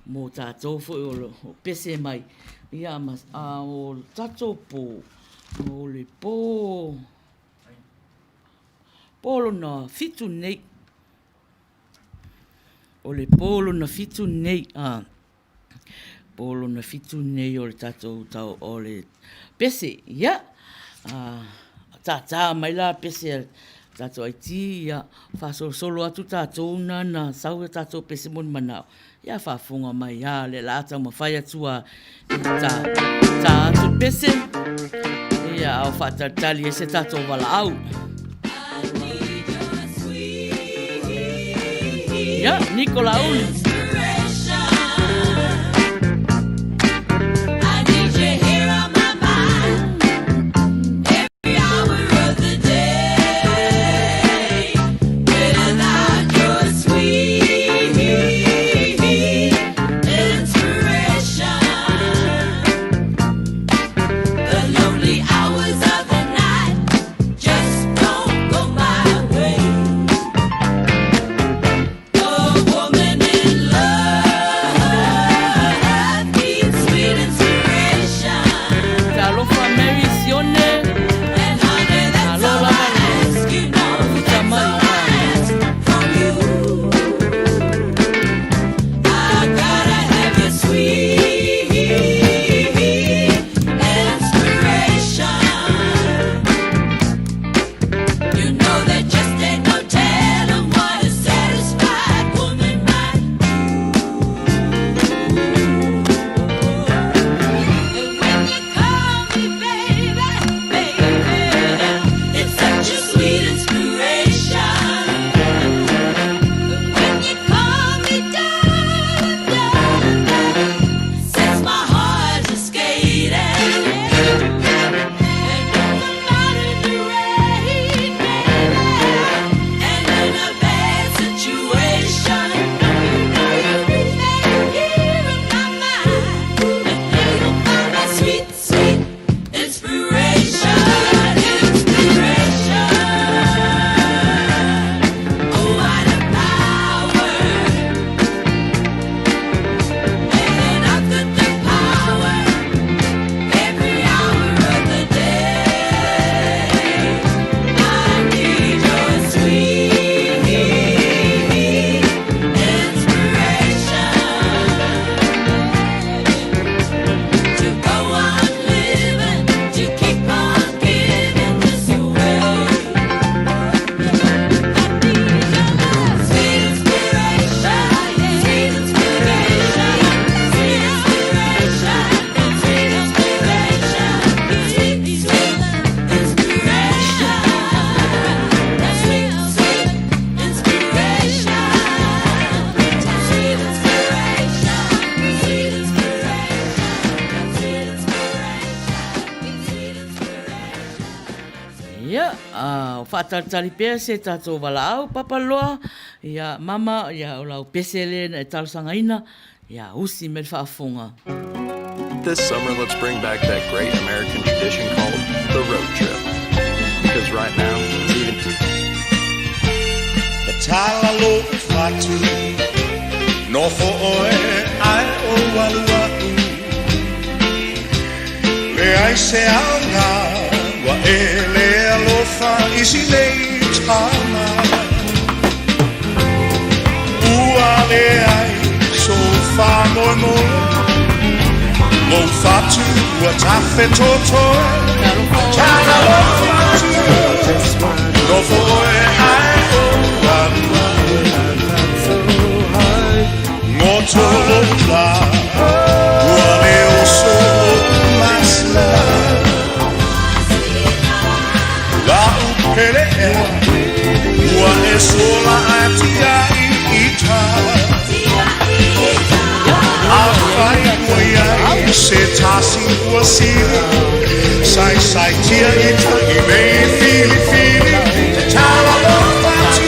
mo tato fo o pese mai, ia, o tato po, o le po, polo na fitu nei, o le polo na fitu nei, polo na fitu nei o le tatou tau o le pese, ia. Tā mai la pese tatou aiti, ia. Whasolo atu tatou na sau tatou pese mon manao. Ia whafunga mai, ia le la tau mawhai atua tā atu pese. Ia au whatatali e se tatou wala au. Ia, Nicola Uli. Ia, whātaritari pēr se tātou walaau papaloa. Ia, mama, ia o lau pese le na e talasanga ina. Ia, usi me whaafonga. This summer, let's bring back that great American tradition called the road trip. Because right now, it's even... The talalo fatu no fo'oe ai o walua'u le ai se anga wa e le alofa isi nei tama ua le ai so fa moe moe lo fatu wa tafe totoe talalo fatu no fo'oe ai o Motorola, uale o so masla. La upele ua e sola atia I ita. Awhai ua se tasi ua sili. Sai sai tia ita I mei fili fili. Te tala lo fatu.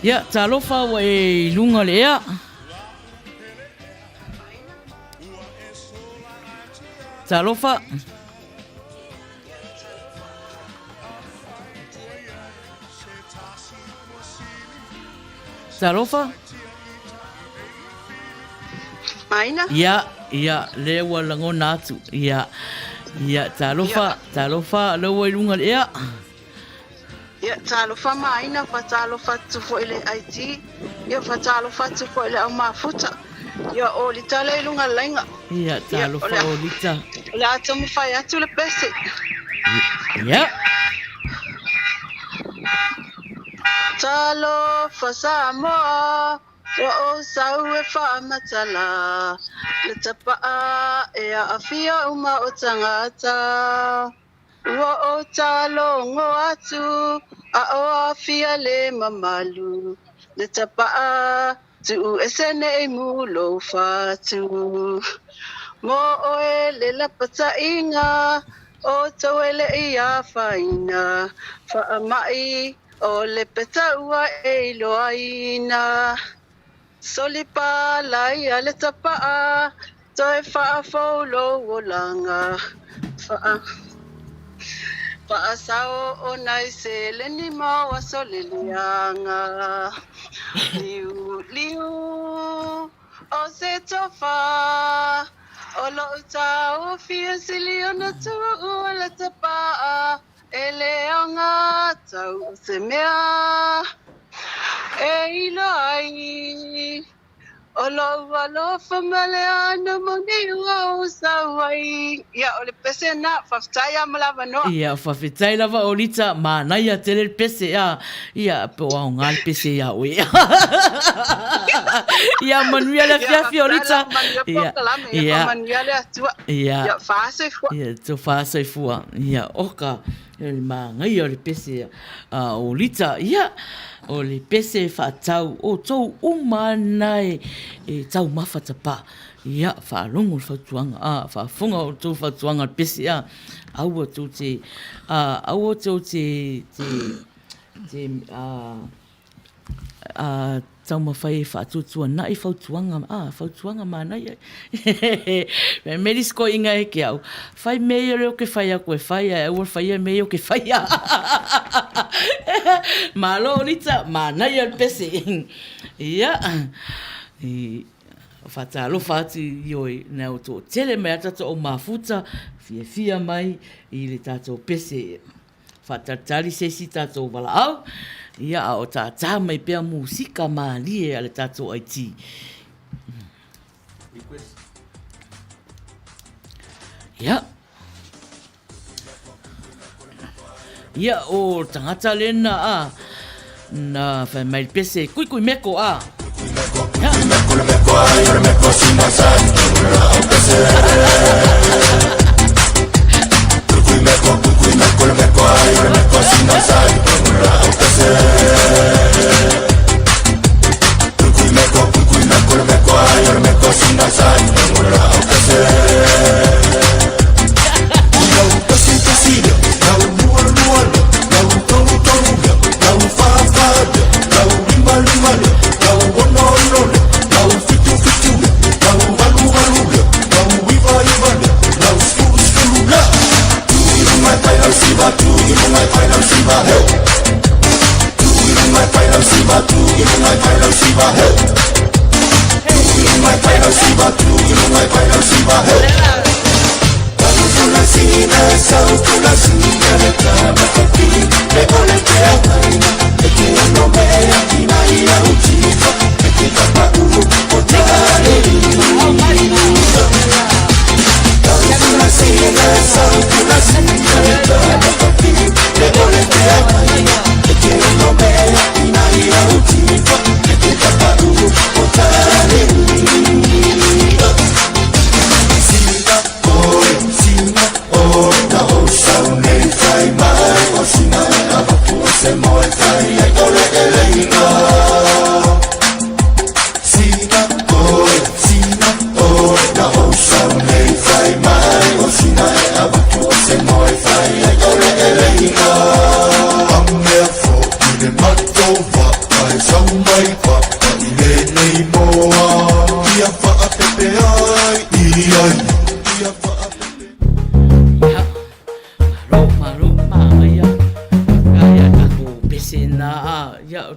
Ia, talofa wa e lunga lea. Talofa. Talofa. Maina? Ia, lewa lango natu. Ia, talofa, lewa e lunga lea. Ia talofa maina fa talofa tu fo ile IT. Ia fa talofa tu fo ile au mafuta. Ia o li tale lunga lenga. Ia talofa o lita. La tomu fai atu le pese. Ia. Talofa Samoa. O sau e wha matala. Le tapaa e a awhia uma o tangata. Ua o talongo atu, a o awhia le mamalu. Le tapaa, tu esene e mulo fatu. Mo oe le lapata inga, o tawele I a whaina. Whaamai, o le petaua e loaina. Solipa lai a le tapaa, toi whaafolo o langa. Paasao o nai se leni mau a solelianga. Liu, o se tofa. O lo utau fia siliona tua ua la tapaa. E leonga tau se mea. E ilo ai. O lo famaleana moni ua usawai. Ia o le pese na whaftai amalava noa. Ia whawhitai lava o lita Manuia tele pese ia po au ngal pese ia ue. Ia Manuia le fiafi o lita. Ia Manuia le atua. Ia whaasai fua. Ia to whaasai fua. Ia oka le Manuia le pese o lita. Ia o le pese whaatau o tau umanai e tau mawhatapa. Ia, whaalongo le whatuanga, whaafunga o tau whatuanga le pese aua tau tau mawhai whaatutua na I whautuanga Manuia. Me risko inga e ke au. Whai mea reo ke whai a koe whai a ua whai a mea o ke whai a. Malo rita Manuia le pese. Ia. Whatalo whati ioi nao tō tele mai atato o mafuta fia mai I le tātou pese. whatatari se si tātou wala au. Ia o tā mai pia musika malie ale tātou ai ti. Ia. Ia o tangata lena na whai mai pese kui meko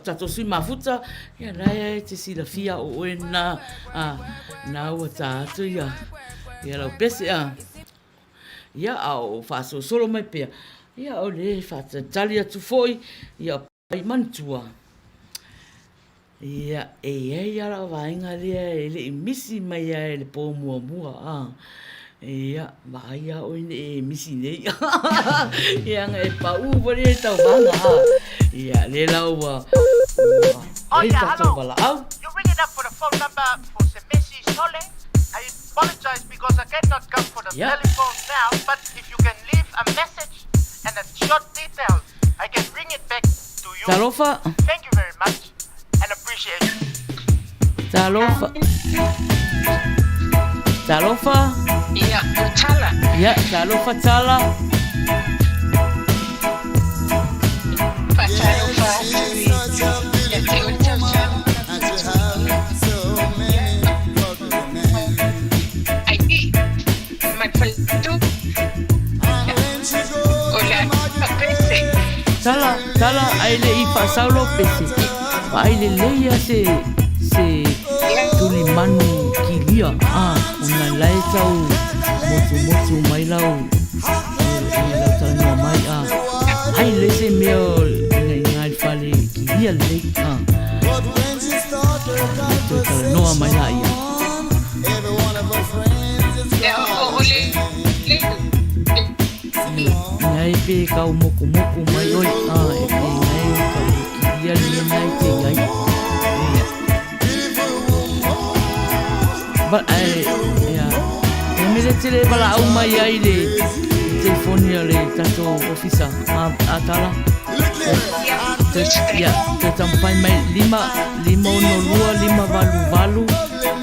Tato sui mafuta ya raya te sila fia o na ua tātu ya lau pese ya au whaso solo mai pia ya o le whata tali atu foi ya pai mantua ya ya la vainga lea le misi mai ya le po mua ya vai o ne misi nei ya ngai pa u bore tau banga ya le lau Oh yeah, hello. You're ringing up for the phone number for Semesi Sole. I apologize because I cannot come for the telephone now, but if you can leave a message and a short detail, I can bring it back to you. Talofa. Thank you very much and appreciate it. Talofa. Yeah, Tala. Yeah, Talofa Tala. Tala ai le I whasaulo pese. Ai le leia se tuli manu ki lia. Una lai tau motu mai lau. Lau tala noa mai ai le se meo ngai whale ki lia le. Lau tala noa mai la ia. Ngai pe kau moku mai oi e pe ngai kau ki ia li ngai te ngai but ya me le tele bala au mai ai le telefonia le tato ofisa atala ya te tampai mai lima no lua lima valu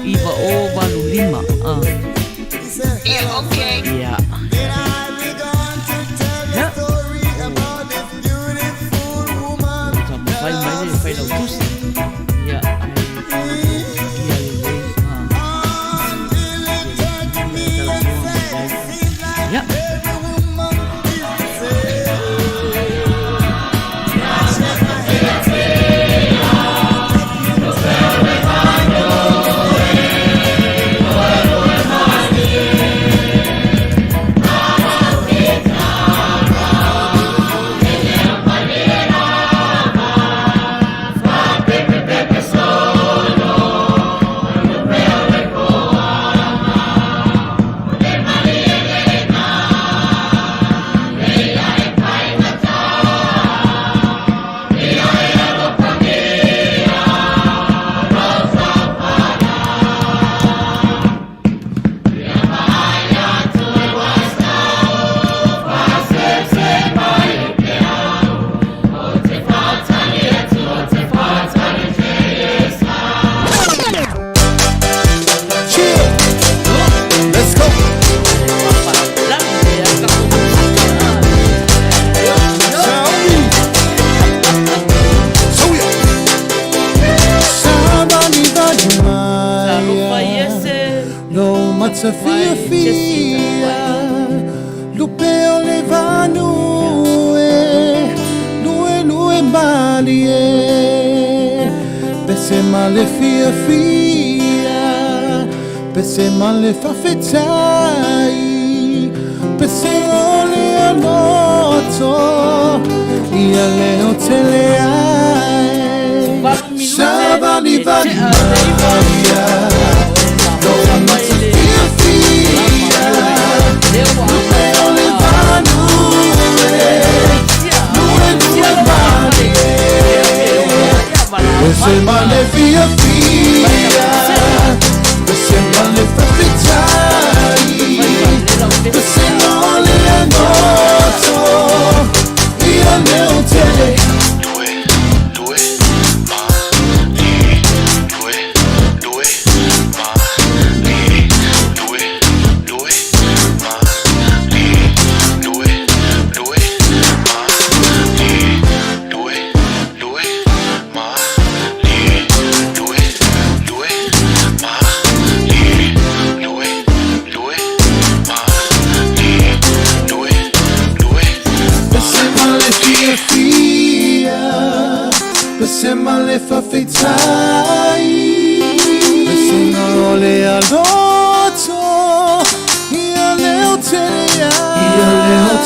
iva o valu lima okay ya Fai mai le fai lau tusi. Ya. Ya. sa fia fia lupe o le vanue nue mali pese male fia fia pese male fafetai pese ole anoto ia leo teleai sabani valia no amazza fia fia lupe ole vanue nue mali pese male fia fia pese male fafetai pese ole anoto ia leo teleai male fafetai se non ole all'otto io leo teleai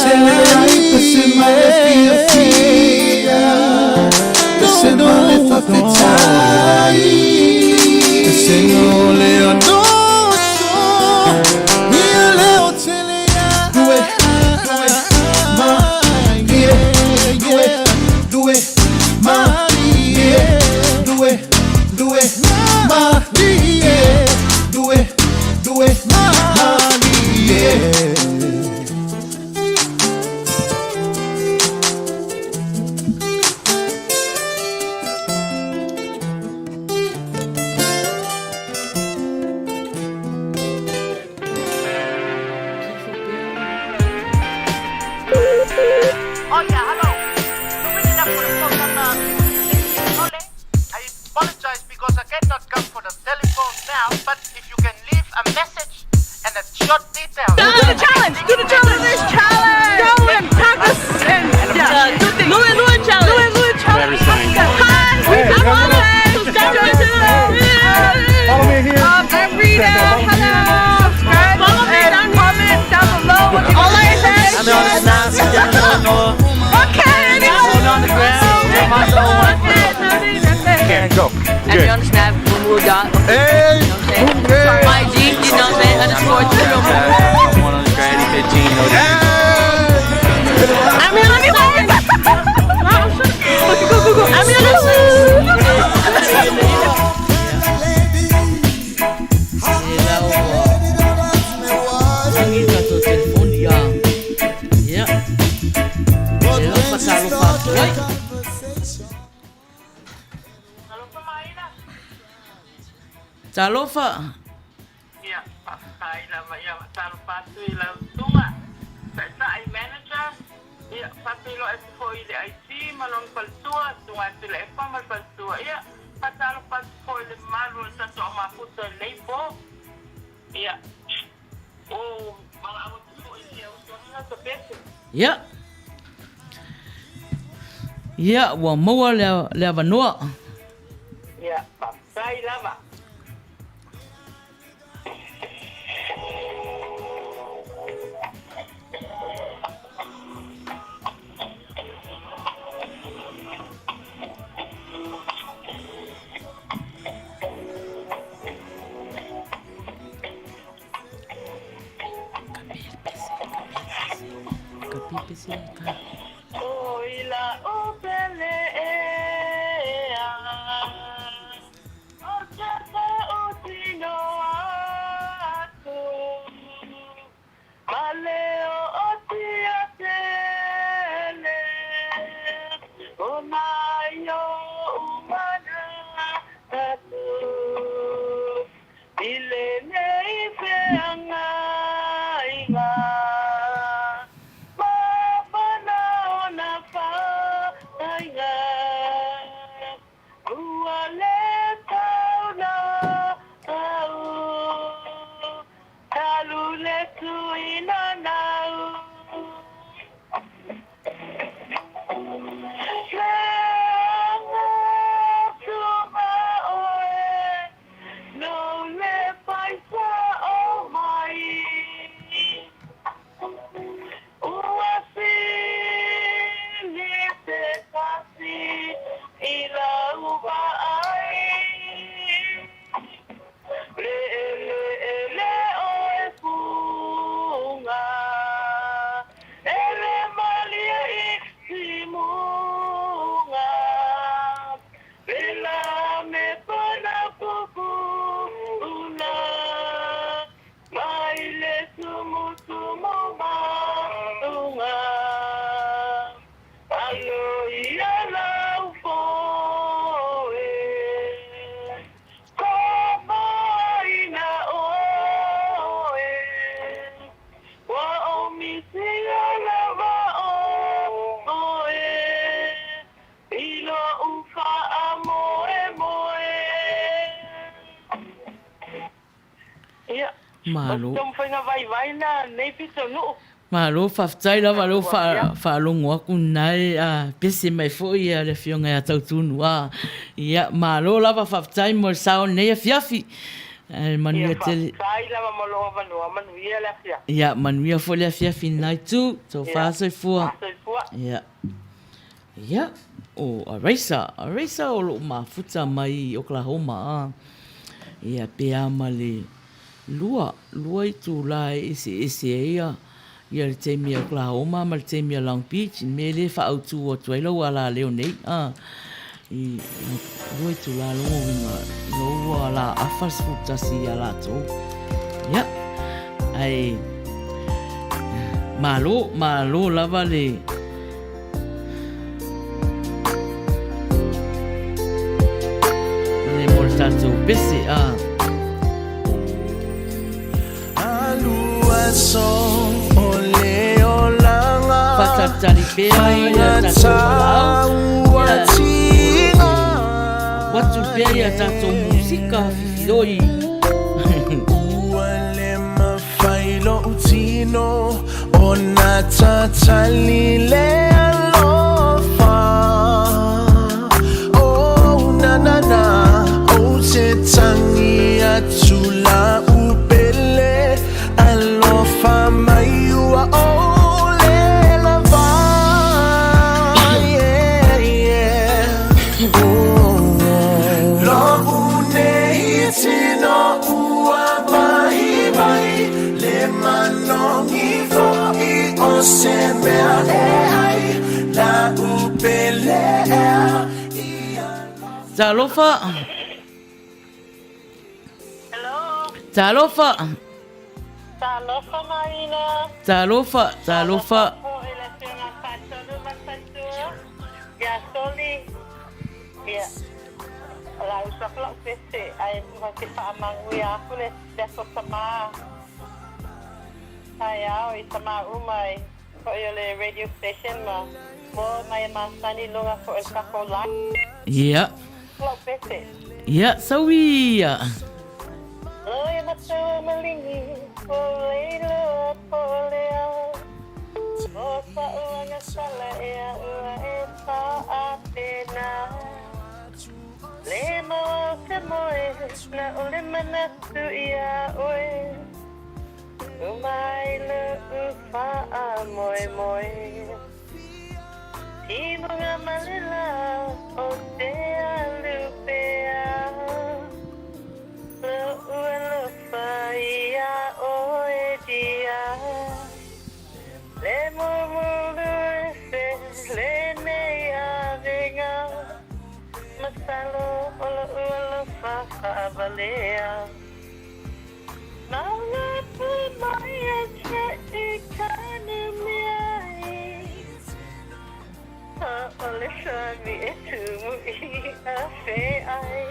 se male fia fia se non le fafetai se non ole all'otto io leo teleai due ma due ma due Marie. Oh yeah, hello. You're ringing up for the phone number. I apologize because I cannot come for the telephone now, but if you can leave a message and a short detail. Do the challenge! Do the challenge! Challenge! Go and practice and do things. Louis challenge! Louis challenge! Very fine. Hi! I'm on it! Follow me here. I'm Rita. Hello! Subscribe. Follow me and comment down below. All I said. I'm on the snap. Okay, anyway. On the ground. Okay, go. And you're on the snap, boom, dot. Hey! My G, you know what I'm saying? Underscore 2. One on the granny 15. I mean, let me wait. Go. I mean, Talofa. Ya, Faiai ya taruh patu ilang tunga. Sa manager, ya patu lo foi de IT malon paltua, tunga tele pa mal paltua. Ya, patalu patu foi de malu sa so mafuta leipo. Ya. Oh, malah aku foi dia usahanya sepesi. Ya. Ya, wa maua le vanua. Ya, Faiai lama. Uila upele Ojata utino aku Maleo otiatele Unayo umana tatu Ilene ifeanga inga Malo. Tom whainga vai na nei pito no. Malo whaftai lava lo whalongo aku nai pese mai foi a le fionga a tautunu ia malo lava whaftai mo sao nei a fiafi Manuia tele Whaftai lava mo loa vanua Manuia le fia. ia Manuia fo le fiafi nai tu so whaasoi fua ia ia o a reisa o lo mafuta mai Oklahoma ia pea ma le lua i tu lai ese ia ia le teimi Oklahoma ma le teimi Long Beach me le whaautu o tuailo ala leo nei i lua i tu la longo winga loa la afas futasi ala tō ia ai malo lava le tatou pese Alua so ole olanga Fatatali pea ia tatou watinga Watu pea ia tatou musika fifiloi Uale mafailo utino Ona tatali le alofa Oh na na na Tangi atula upele alofa maiua ole lava lo une hitino ua mai mai le manongi fo I ose mea ai la upele Talofa Talofa Maina. Talofa. Ya soli. Ya. La usa flak pese ai mesti pa Manuia aku le deso sama. Faiai sama umai. Ko le radio station ma. Mo mai masani longa ko el kakola. Iya. Flak pese. Iya, sawia. Oi matua malingi, polelo polea. Osa uanga sala ea ua eta atena. Le moa te moe, na ole manatu ia oe. Umai le ufa a moe moe. Timunga malela, o te alupea. Uila Faiai oe dia le murmuru le nei avinga masalo ola uila whakavalea Maunga pu mai ate I kanu miai ole sami e tumu I a Faiai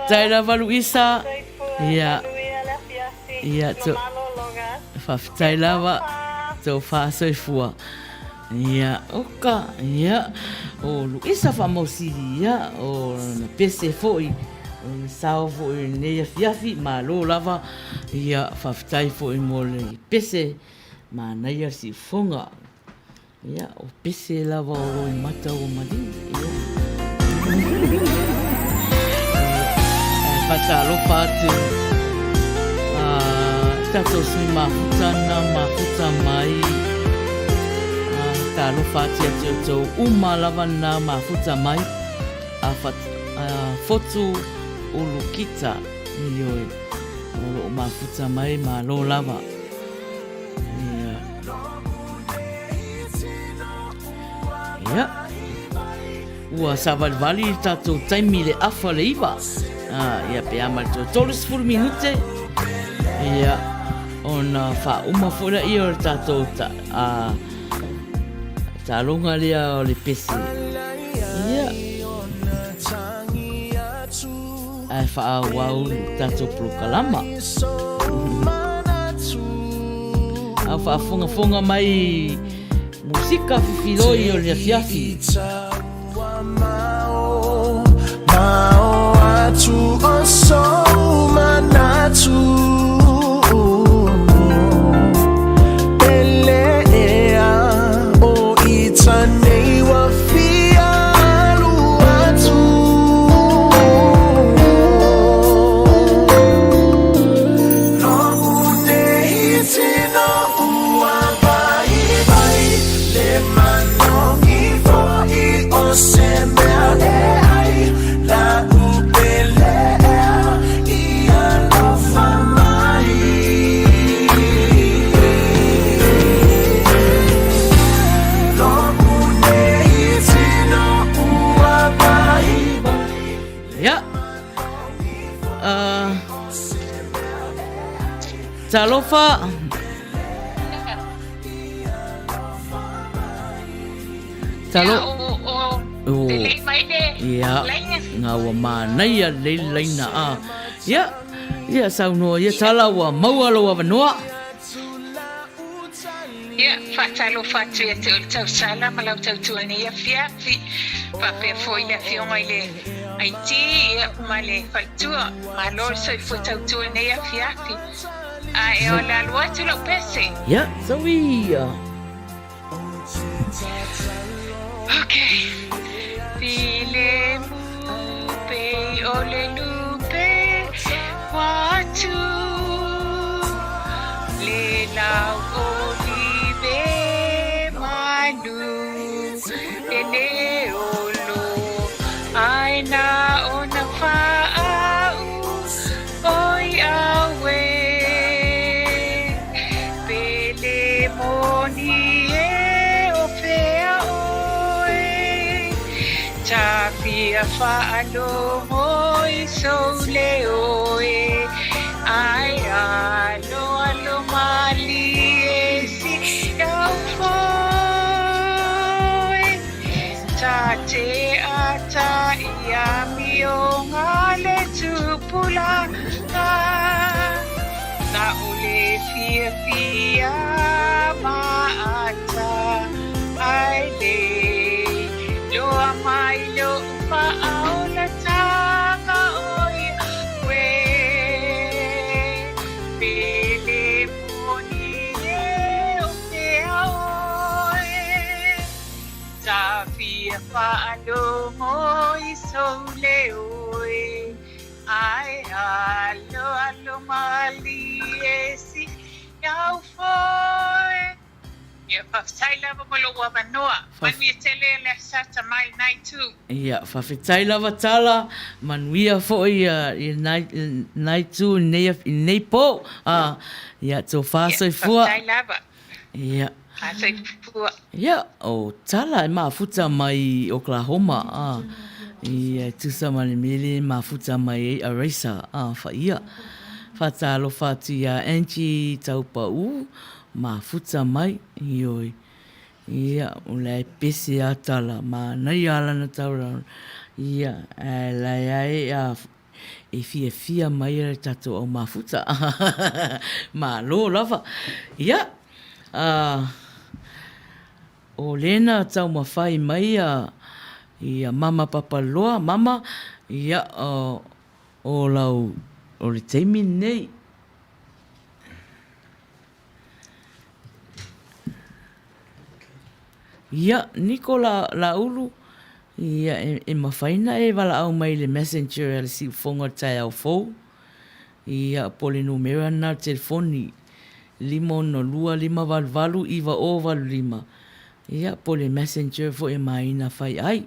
Taira valuisa. Ia. Ia to. Whaftai lava. Tō whaasoi fua. Ia. Oka. Ia. O Luisa whamosiri. Ia. O na pese foi. O sao foi neia fiafi. Ma lo lava. Ia. Whaftai foi mo le pese. Ma neia si fonga. Ia. O pese lava o mata o mari. Ia. Patalofa atu tatou sui mafuta mai talofa atu atu uma lava na mafuta mai fotu ulukita ioi olo mafuta mai malo lava ia ua savalivali tatou taimi le afa le iva ia pe amal tolu 10 minute ia ona whauma fora ia o tatou talonga lea o le pese ia ai whaawau tatou pulukalama a whaafonga mai musika fifiloi o le afiafi Mao atu oso manatu Pelea o itanei wa fialu atu No une hitino ua bai bai Le manongi fo I o semea La upelea ia lofa mai No une itino ua bai ia talofa ia ngā ua mānaia leina ia saunoa ia tala ua maualo a wanoa ia whatalo whatu e te tau sala malau tau tuani ia fiafi whapea foi le fionga i le aiti ia umale whaitua malor soi fu tau tuani ia fiafi a e o la lua tu lau pese ia sauia okay Pile mupe ole lupe watu le lau olive manu ele olo aina ona fa'au oi awe pele moni Tafia fa'alogo I soule oe Ai alo mali e si au foe Tate ata ia mionga le tupula Na ule fia maata ai le Loa mai lo fa'aula tanga oi we Pele moni e o pea oe Tawhia wha'alongo I soule oe Ai alo mali e si Iau foe Ia whawhai lava malo ua wanoa. Manuia tele le sata mai nai tū. Ia whawhitai lava tala. Manuia foi I nai tū nei pō. Ia tō whāsoi fua. Whawhai lava. Ia. Whāsoi fua. Ia o tala mafuta mai Oklahoma. Ia tusa mani mele mafuta mai Arisa. Whaia. Whatalo whatu ia Angie taupa mafuta mai ioi ia ulai pese atala ma nai ala na taura ia lai ai e fia mai e tato o mafuta ma lo lava ia o lena tau mawhai mai ia mama papaloa mama ia o lau o le teimi nei ia Nikola la ulu Ia, e mawhaina e wala au mai le messenger le si whonga tai au fou. Ia, po le numera na telefoni. 512 iwa o walu 5. Ia, po le messenger fo e Maina Faiai.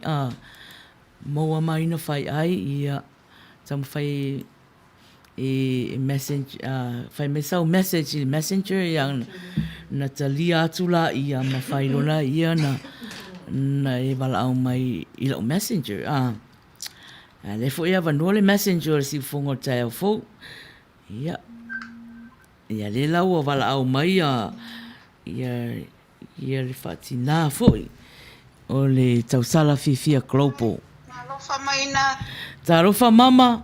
Moa Maina Faiai, ia, tamu whai e message, whai me sau message i messenger ia na talia atu la ia ma whailona ia na e wala au mai i lau messenger. Le fo ia vanua le messenger si whongo tai au fou. Ia, ia le lau a wala au mai ia le whatina foi o le tausala fifia global. Alofa Maina. Ta rofa mama.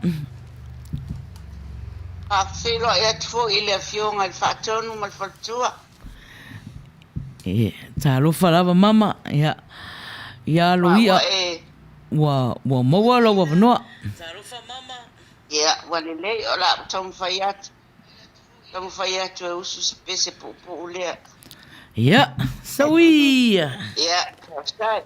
A whilo e atu fo i le fionga i whaatonu mal whatua. Ta rofa lava mama. Ia loia. Wa maua lo wa vanoa. Ta rofa mama. Ia, wale lei o la tamu whai atu. Tamu whai atu e usu spese po ulea. Ia, sauia. Ia, kawastai.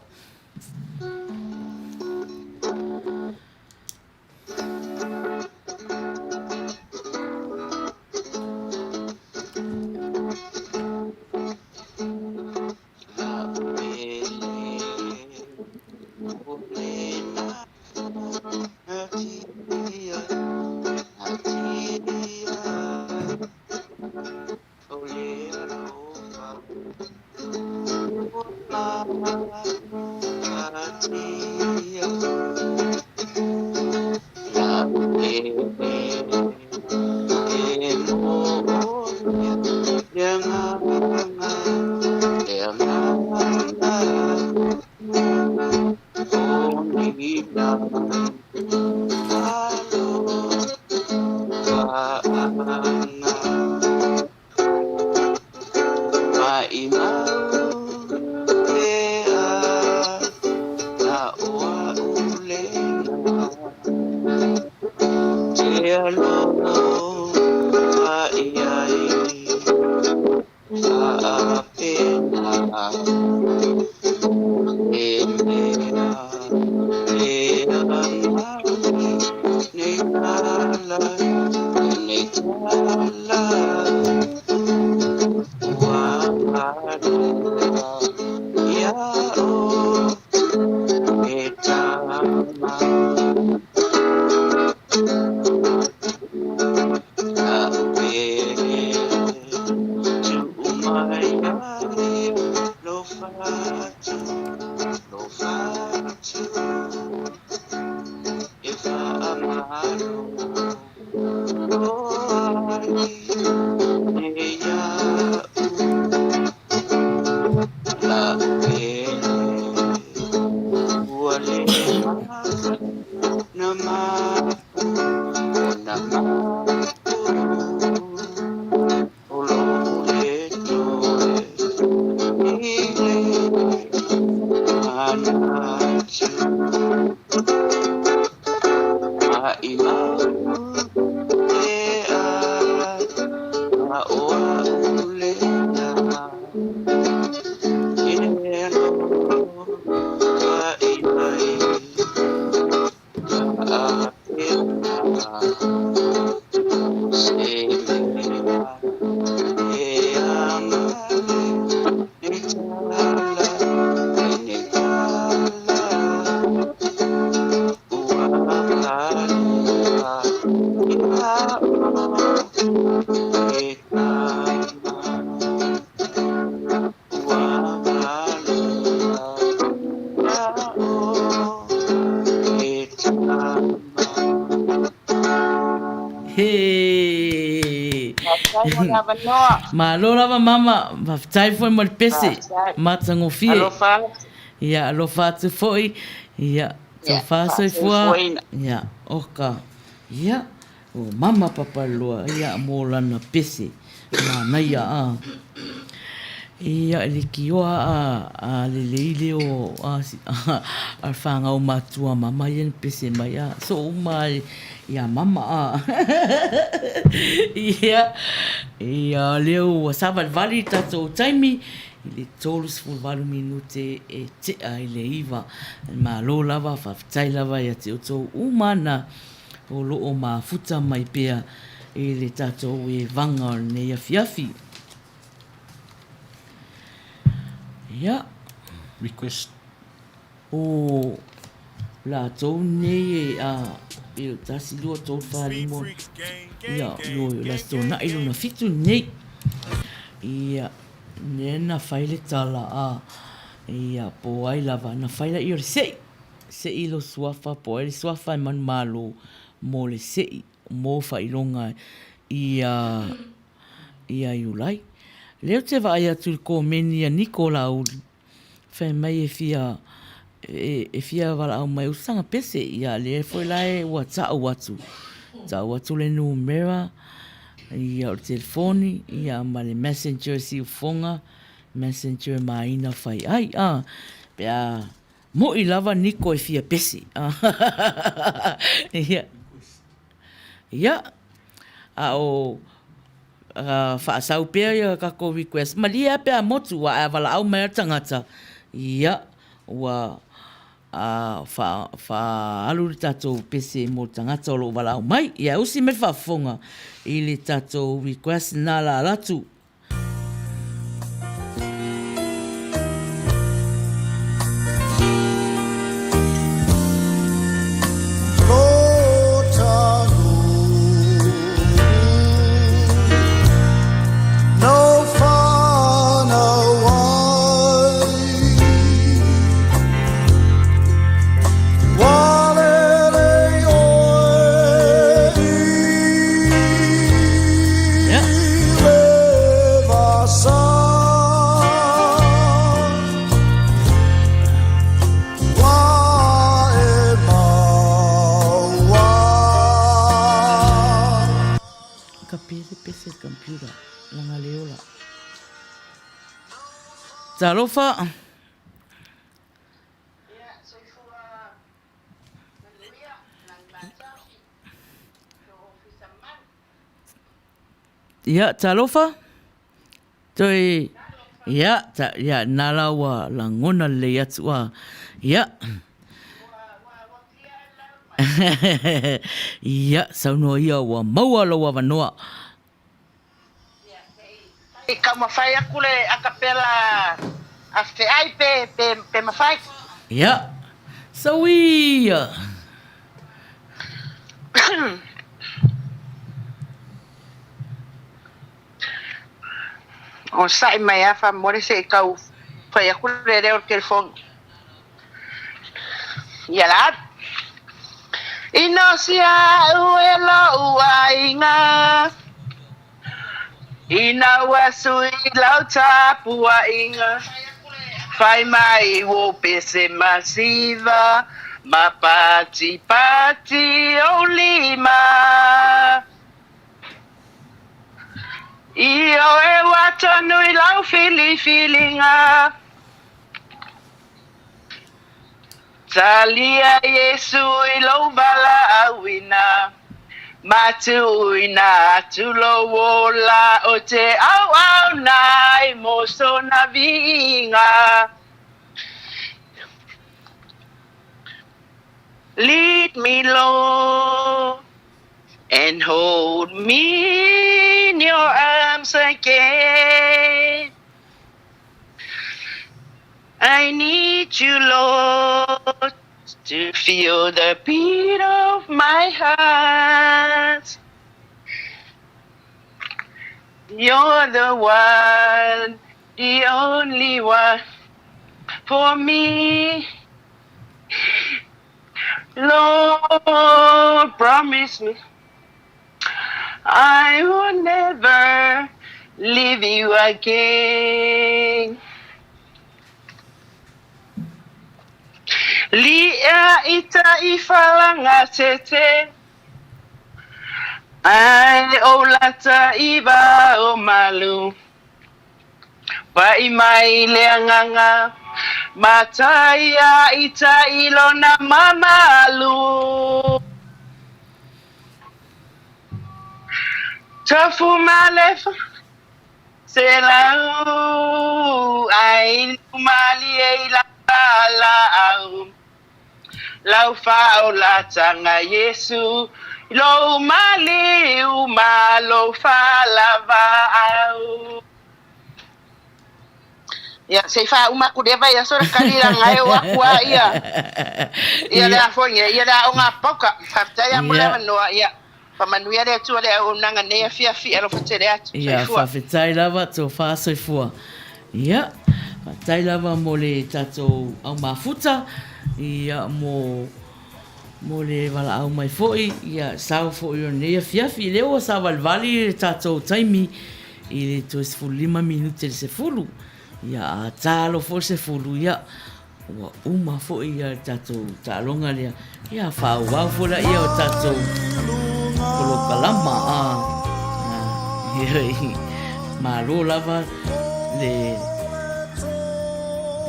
Ma lo lava mama, va tai foi mo pese, matango fie. Ia lo fatu foi. Ia, so fa so foi. Ia, oka. Ia, o mama papa loa, ia mo lana pese. Manuia Ia le kioa a le o a whanga o matua mama ien pese mai so mai ia mama ia leo sabat vali tato taimi I le tolus fulvalu minute e te ai le iwa. Ma lo lava whaftai lava ia te oto umana o lo o ma futa mai pea e le tatou e vanga o nei a fiafi. Ia. Request. O la tau nei e a e o tasi lua tau whalimo. Ia, lo la stona i luna fitu nei. Ia, nena whaile tala a. Ia, po ai lava na whaila i ore sei. Sei lo suafa, po ai suafa i man malo mo le sei. Mo whailonga ia i ulai. Leo te vai atu ko meni a Nikola uli. Whai mai e fia wala au mai usanga pese ia le foi lai ua tau atu. Tau atu le numera ia o telefoni ia ma le messenger si ufonga messenger Maina Faiai pea mo i lava Niko e fia pese. Ia a o whaasau pia ia kako request. Malia pia motu wa a wala au mea tangata. Ia, wa alu tatou pese mo tangata o lo wala au mai. Ia, usi me whafonga i le tatou request na la latu. Computer langa leola talofa ya talofa toi ya nalawa langona le yatua ya ya sauno ia wa maua lo wa vanoa. Ka mawhai aku le a kapela a Faiai pe mawhai. Ia, sauia. O sai mai a wha more se kau whai aku le reo telefon. Ia laat. Ino sia uelo uainga. Ina wasui lau tapua inga. Fai mai wo pese masiva. Ma pati o lima. Io e watanu i lau filinga. Talia Yesu i lau bala awina. Matuina tulo wola o te au nai mo so na vinga. Lead me, Lord, and hold me in your arms again. I need you, Lord, to feel the beat of my heart. You're the one, the only one for me. Lord, promise me I will never leave you again. Lia ita ifalanga tete. Ai olata iba o malu. Pa imai leanganga. Mataya ita ilona mamalu. Tafu malefa. Se lau ai umali e la lau fa o la tanga Yesu lo mali umalo fa lava au ya se fa uma ku deva ya sora kalira ngai wa kwa ia la fonya ia la onga poka fafta ya mula no ia pa Manuia le tu le o nanga ne fia lo fatere atu ia fa fetai lava to fa so fua ia tai lava mo le tatou au mafuta ia mo le wala au mai foi ia sao foi o ne fiafi le o sa valvali tatou taimi i le 25 minute se fulu ia talo fo se fulu ia wa uma foi ia tatou talonga le ia fa wa fo la ia o tatou kolo kalama malo lava le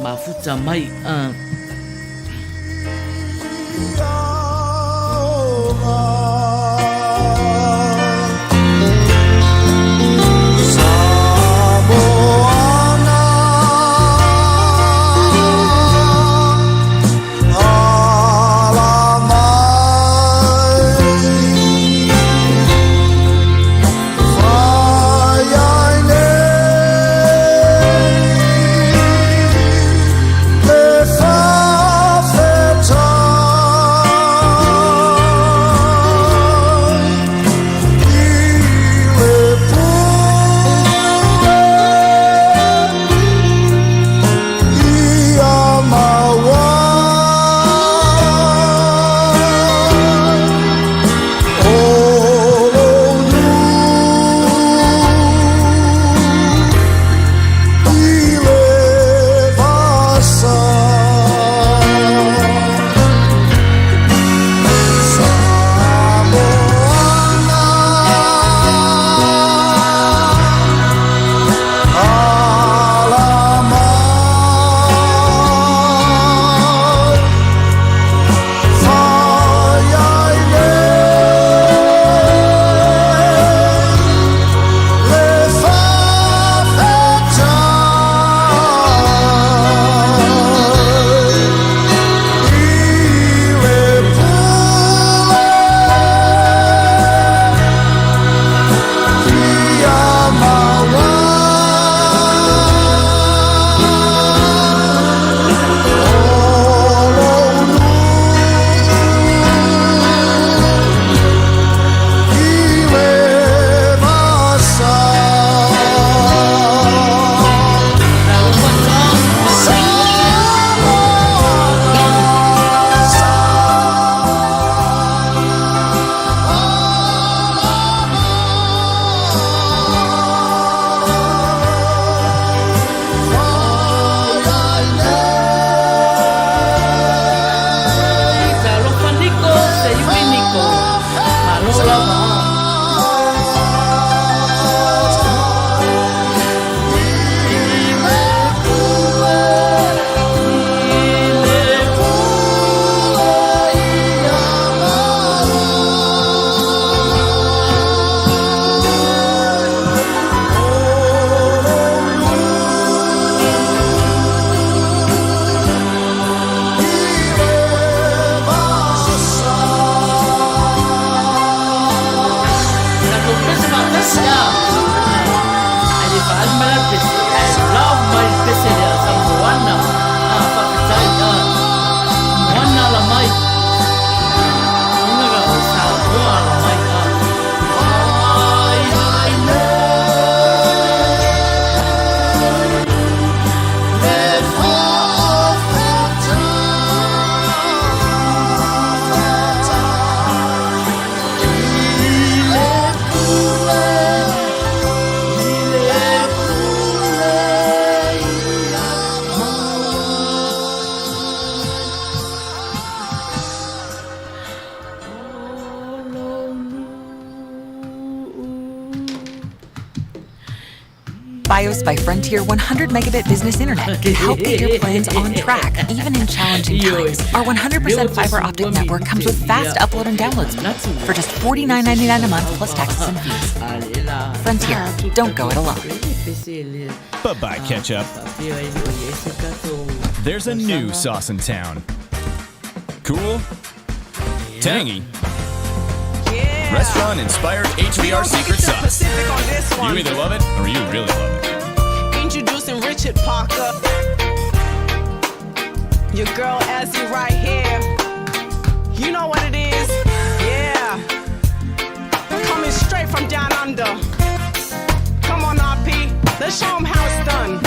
mafuta mai Fios by Frontier 100 megabit business internet can help get your plans on track, even in challenging times. Our 100% fiber optic network comes with fast upload and download speeds for just $49.99 a month plus taxes and fees. Frontier, don't go it alone. Bye-bye, ketchup. There's a new sauce in town. Cool. Tangy. Restaurant-inspired HBR secret sauce. You either love it or you really love it. Introducing Richard Parker. Your girl Ezzy right here. You know what it is? Yeah. Coming straight from down under. Come on, RP. Let's show them how it's done.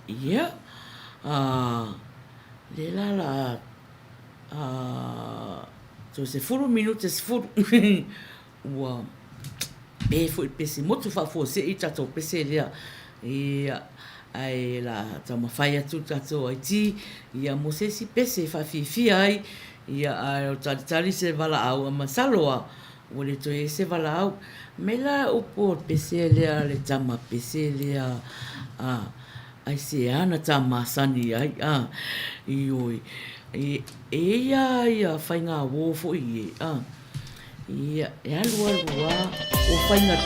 Ia, lela la, so se 4 minutos se 4, ua, e foi pese motu whafo se I tato pese lea, ia, ai la tama whai atu tato ai ti, ia mo se si pese whawhiwhi ai, ia ai o tari se wala au, ama saloa, o le toi se wala au, me la upo pese lea le tama pese lea, ai se ana tā māsani ai, ioi. Ia whainga wōfo I ia, e alua, o whainga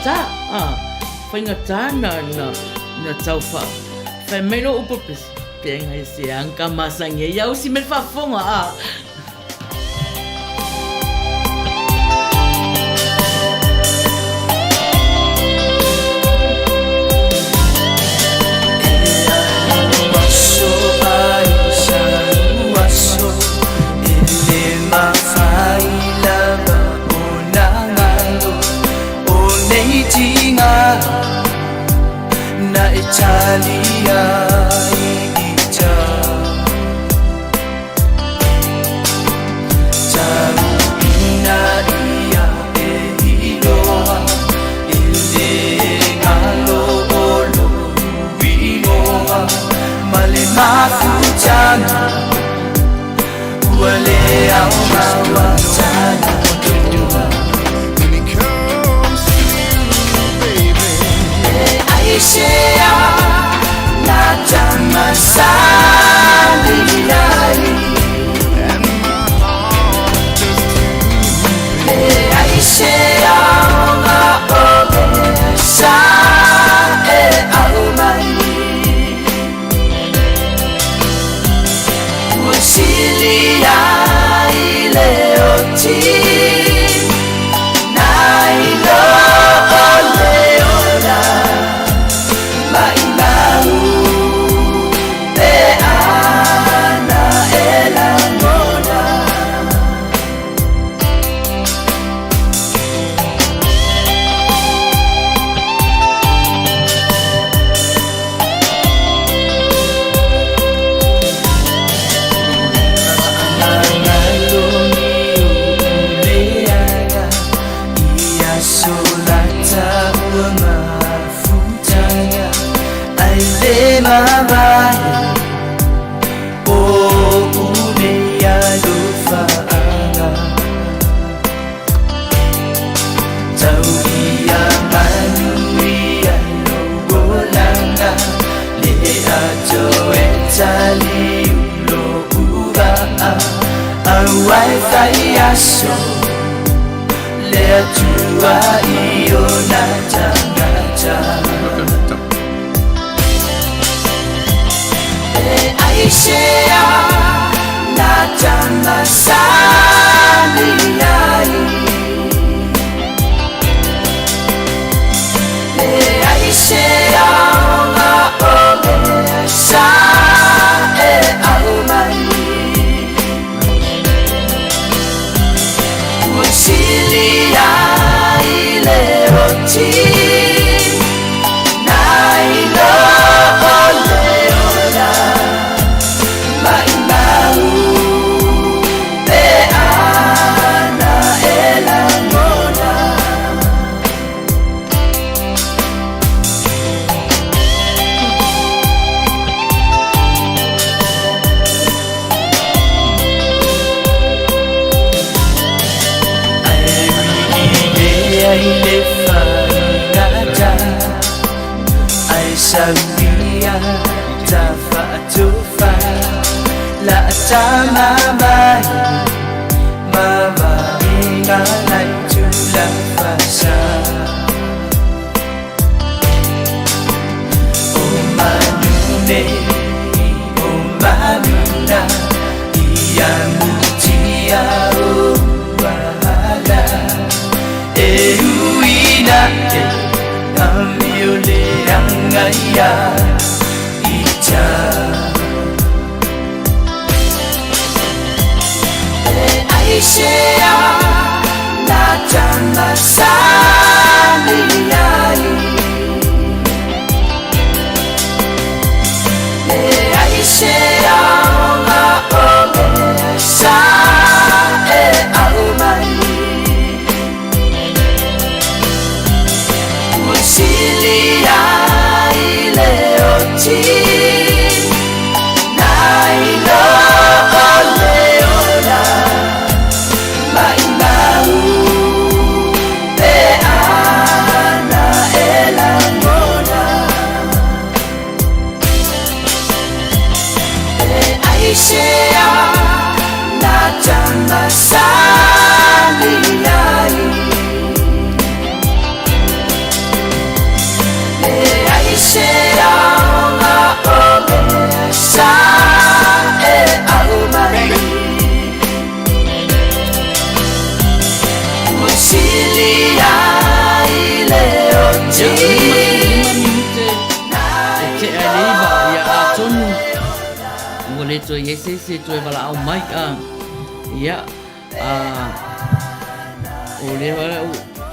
tā na tauwha. Whai meiro upo pesi, penga e se anka māsangi, ia usi me whafonga, na Italia igita Tarina ia e hiroa Ile ngalo olo uinoa Male mafutana Uale au mawatana Aisea na tamasani nai Aisea na obesa e aumai Wasilia ile oti na ilo oleona Faiai lea tua io nata E aisea nata masani ai E aisea na omesa e aumai Silia ile oti na ilo oleona Maimau pe ana elamona Ile whanata Ai sabia tafa'atufa la tamamai mama ingalai tula fasa o manune o manuna ia mutia o bahala e uina e amiole angaya ita Aishea natama sani nai Aishea ma ome sa e aumai Musilia ile oti nailo oleona Maina pe ana elangona Aishea natama sani nai Aishea ma ome sa e aumai Musilia ile oti Te aliva ia atonu Ua le toi ese se toi wala au mai ia o le wala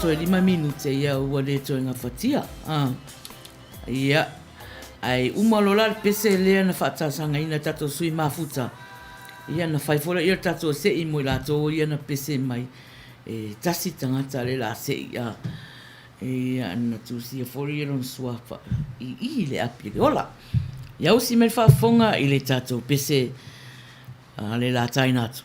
toi 5 minute ia ua le toi ngā whatia ia ai umalola le pese lea na whaatasanga ina tato sui mafuta ia na whaifora ia tato se i mo lato ia na pese mai e tasi tangata le la se ia ia na tusi e fori e lon suafa i le api le ola ia usi me whaafonga i le tato pese le la tainatu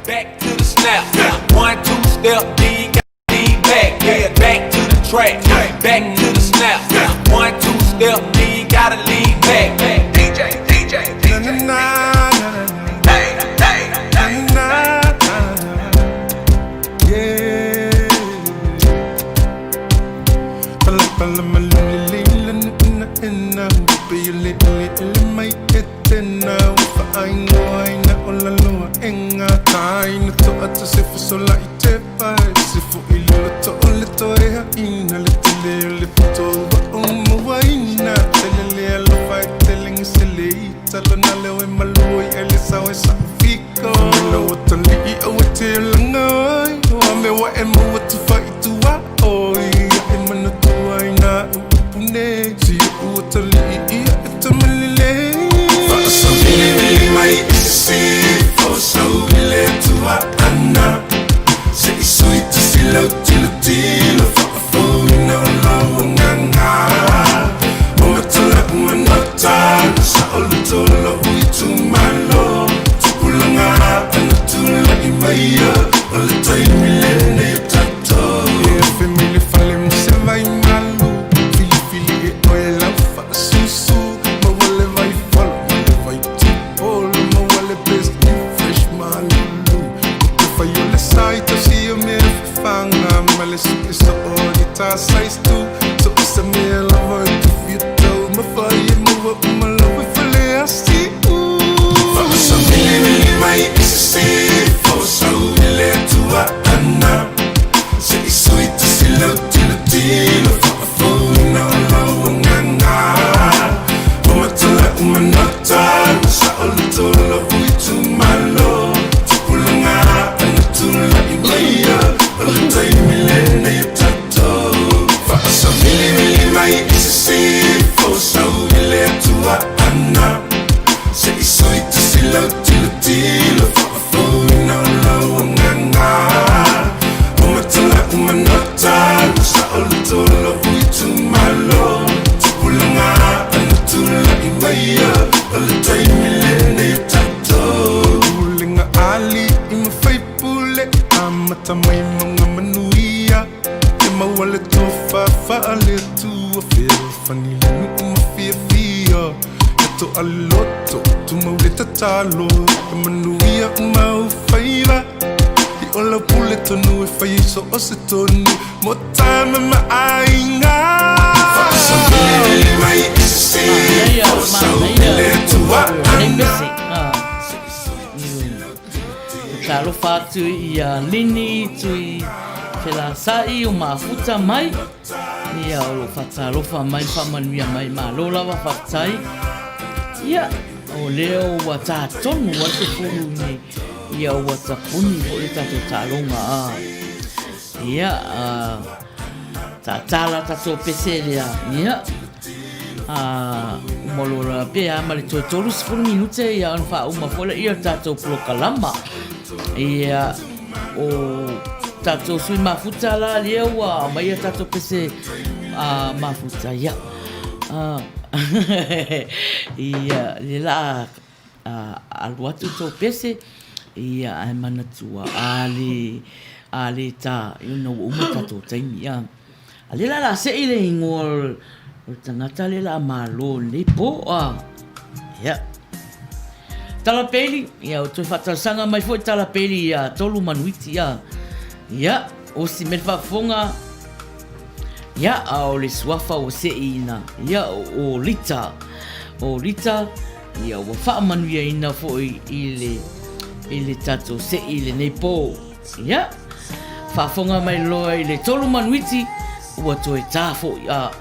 Back to the snap, 1, 2 step, then you got to lean back. Yeah, back to the track, back to the snap, 1, 2 step, then you gotta lean back. DJ, hey, Manuia, Manuia, I feel funny, fear. Yato aloto, tu mauleta talo, Manuia mau faiva. I ola pule tonu e fai so osetoni, mo time ma ainga. Mai isi, so letua anga. Talo fatu ia lini tui Uila Sa o mafuta mai. Ia o whatalofa mai whamanuia mai malola wa whatai. Ia o leo wa tātonu wa te furu ni. Ia o wa tapuni o le tato talonga. Ia tātala tato pese lea. Ia umalola pia mali to tolu 10 minute ia on fa uma fola ia tato prokalama. Ia o tato sui mafuta la lea wa mai tato pese mafuta ia. Ia lela alwatu to pese ia ai mana tua ali ta uma tato taimi ia. Lela la se ile ingol o tangata lela malo lepo ia. Talapeli, ia o toi whatasanga mai foi talapeli ia tolu manuiti ia. Ia, o si me whafonga. Ia, o le suafa o se ina. Ia, o lita. O lita, ia o whaamanuia ina foi ile tato se ile nepo. Ia, whafonga mai loa ile tolu manuiti. Ua toi tā fo ia.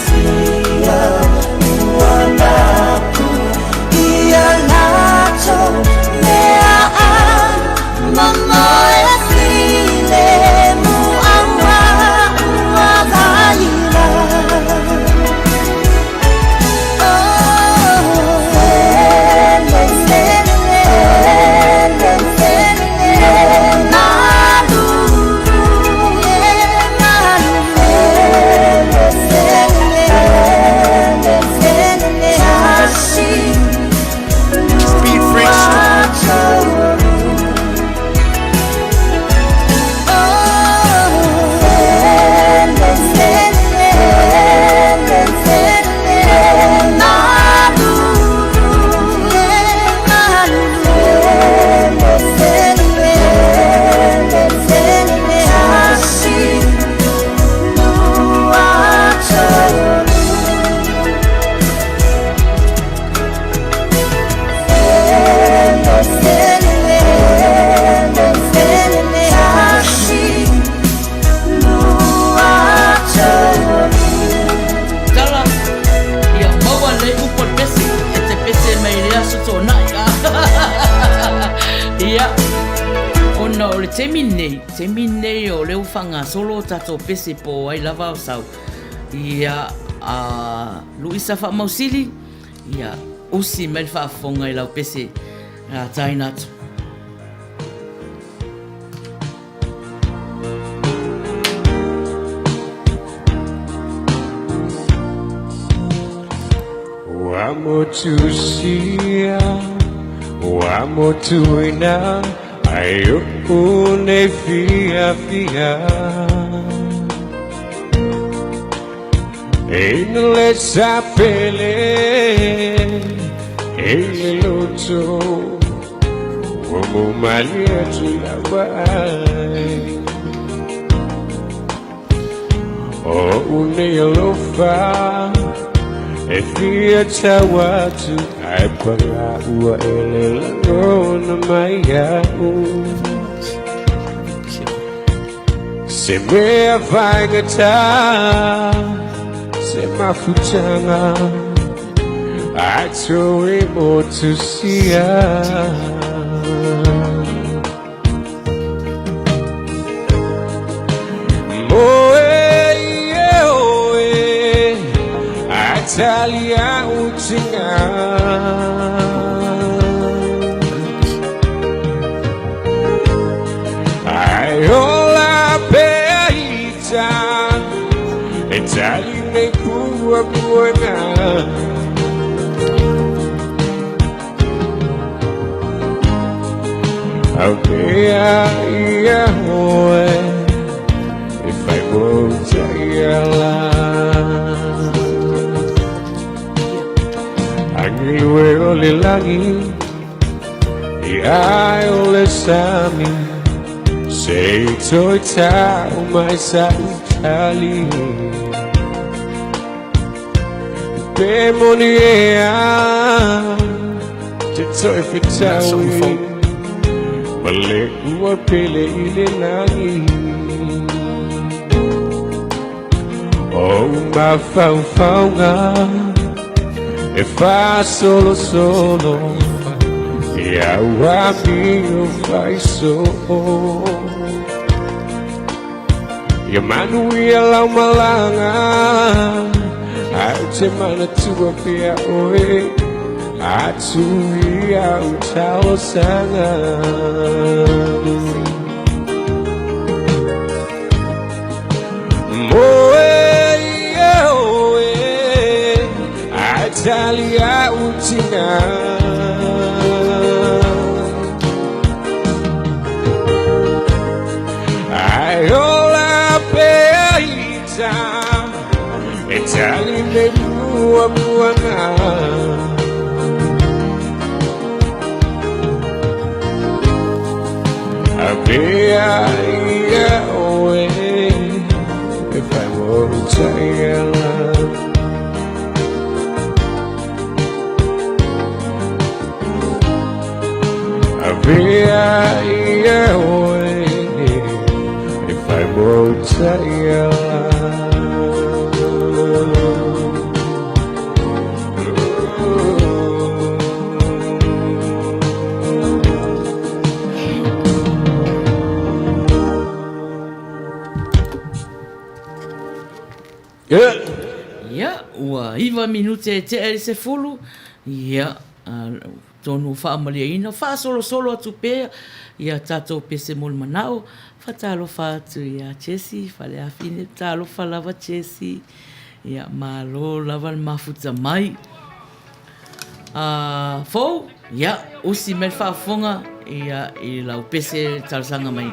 fia Muanaku Ia nato Mea Mama e file Muawa Uagaila Temine o leo whanga solo tato pese po ai lava o sau. Ia Uila Sa mausili. Ia usi mai whaafonga i lau pese taina atu. Wamo tusia, wamo tuina. Ayo une fia Ele sapele Ele loto Womu malia tulabai O une lofa E fia tawatu Ai pala ua ele langona maya Se mea vaingata Se mafutanga Ato e motusia Italia utinga Aiola peita Italia ne kuwa buena Aupea ia hoe If I won't Luego le langi I ai ole sami Sei toi tau mai sa utali Pe monia Te toi fitawi Male ua pele ile langi Oh ma faunga E fa solo E au amigo fai solo E Manuia la malanga Au te mana tua pia oe A tu ia u talo sanga Italia utina Aiola peita Italia ne buona Apea ia oe If I won't tell Faiai oe If I won't tell Ia, ua iwa minute e te ere se fulu. Ia, tonu whaamalia ina. Wha solo atu pēr. Ia tātou pese mol manao. Wha tālofa atu ia Chesi. Whale a fine tālofa lava Chesi. Ia malo lava mafuta mai. Fou, ia, usi mel whaafonga. Ia, i lau pese talasanga mai.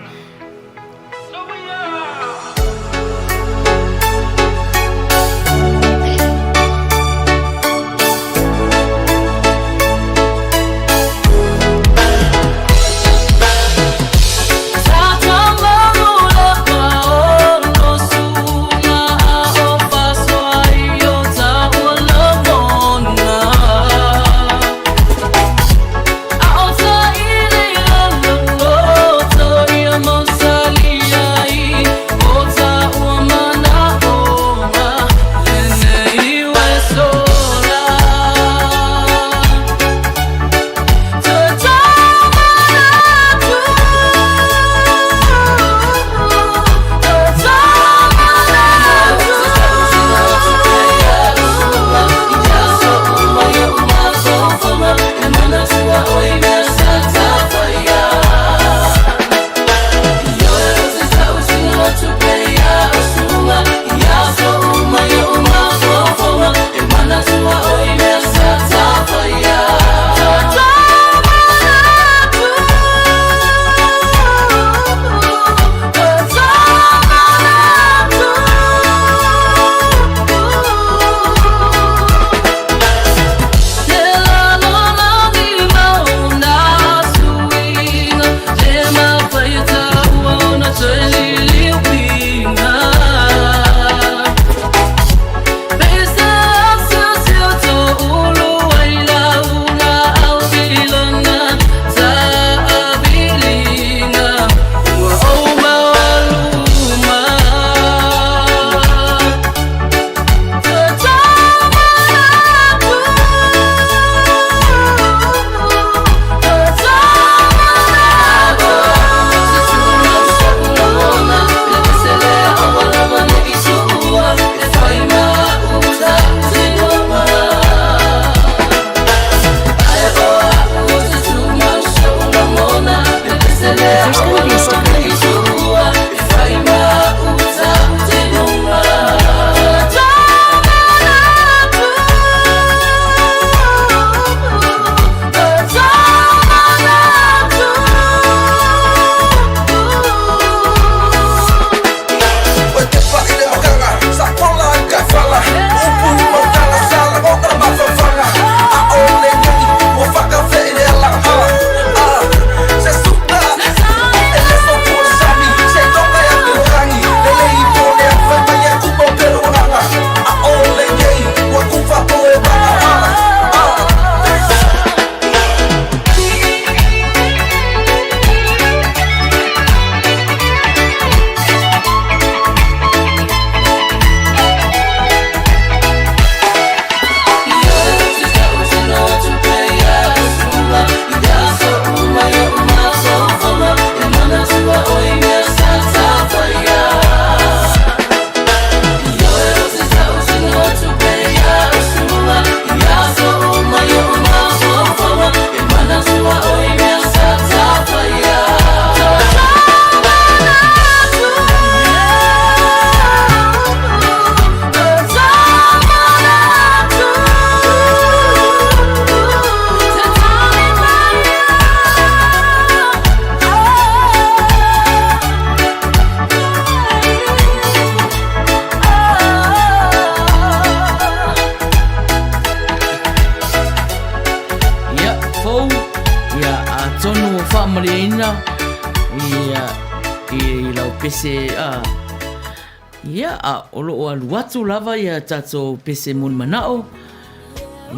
Olo o aluatu lava ia tato pese mun manao.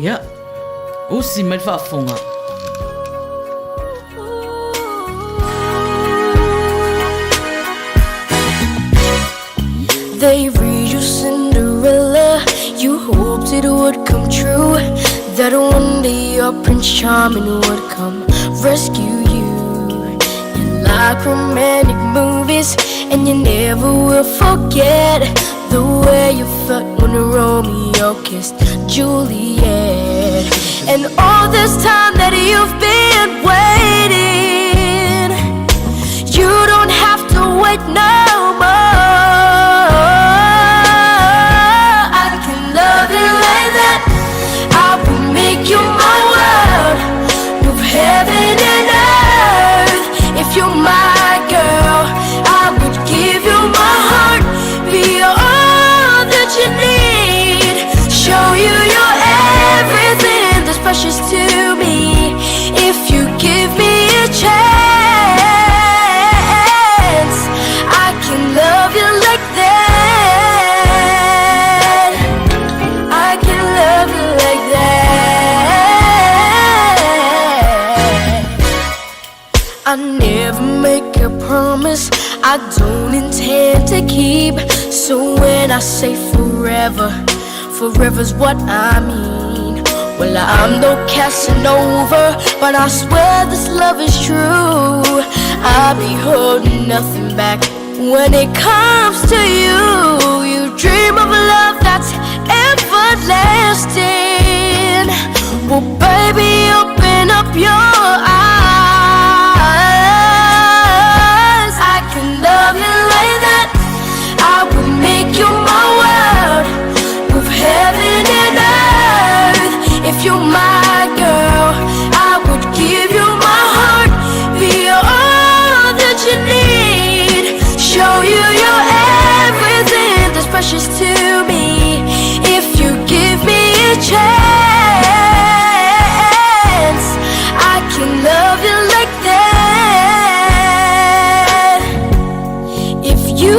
Ia, usi mai whaafonga. They read you Cinderella, you hoped it would come true, that one day your Prince Charming would come rescue you. You like romantic movies, and you never will forget the way you felt when Romeo Romeo kissed Juliet. And all this time that you've been waiting, you don't have to wait no more. I can love you like that. I will make you my world, move heaven and earth. If you're my girl, I would give you my heart, be all that you need, show you you're everything that's precious to me. If you give me a chance, I can love you like that. I can love you like that. I never make a promise I don't intend to keep. So when I say forever, forever's what I mean. Well, I'm no Casanova, but I swear this love is true. I'll be holding nothing back when it comes to you. You dream of a love that's everlasting. Well, baby, open up your eyes. I can love you like that. I will make you my world, move heaven and earth. If you're my girl, I would give you my heart, be all that you need, show you you're everything that's precious to me. If you give me a chance, I can love you like that. If you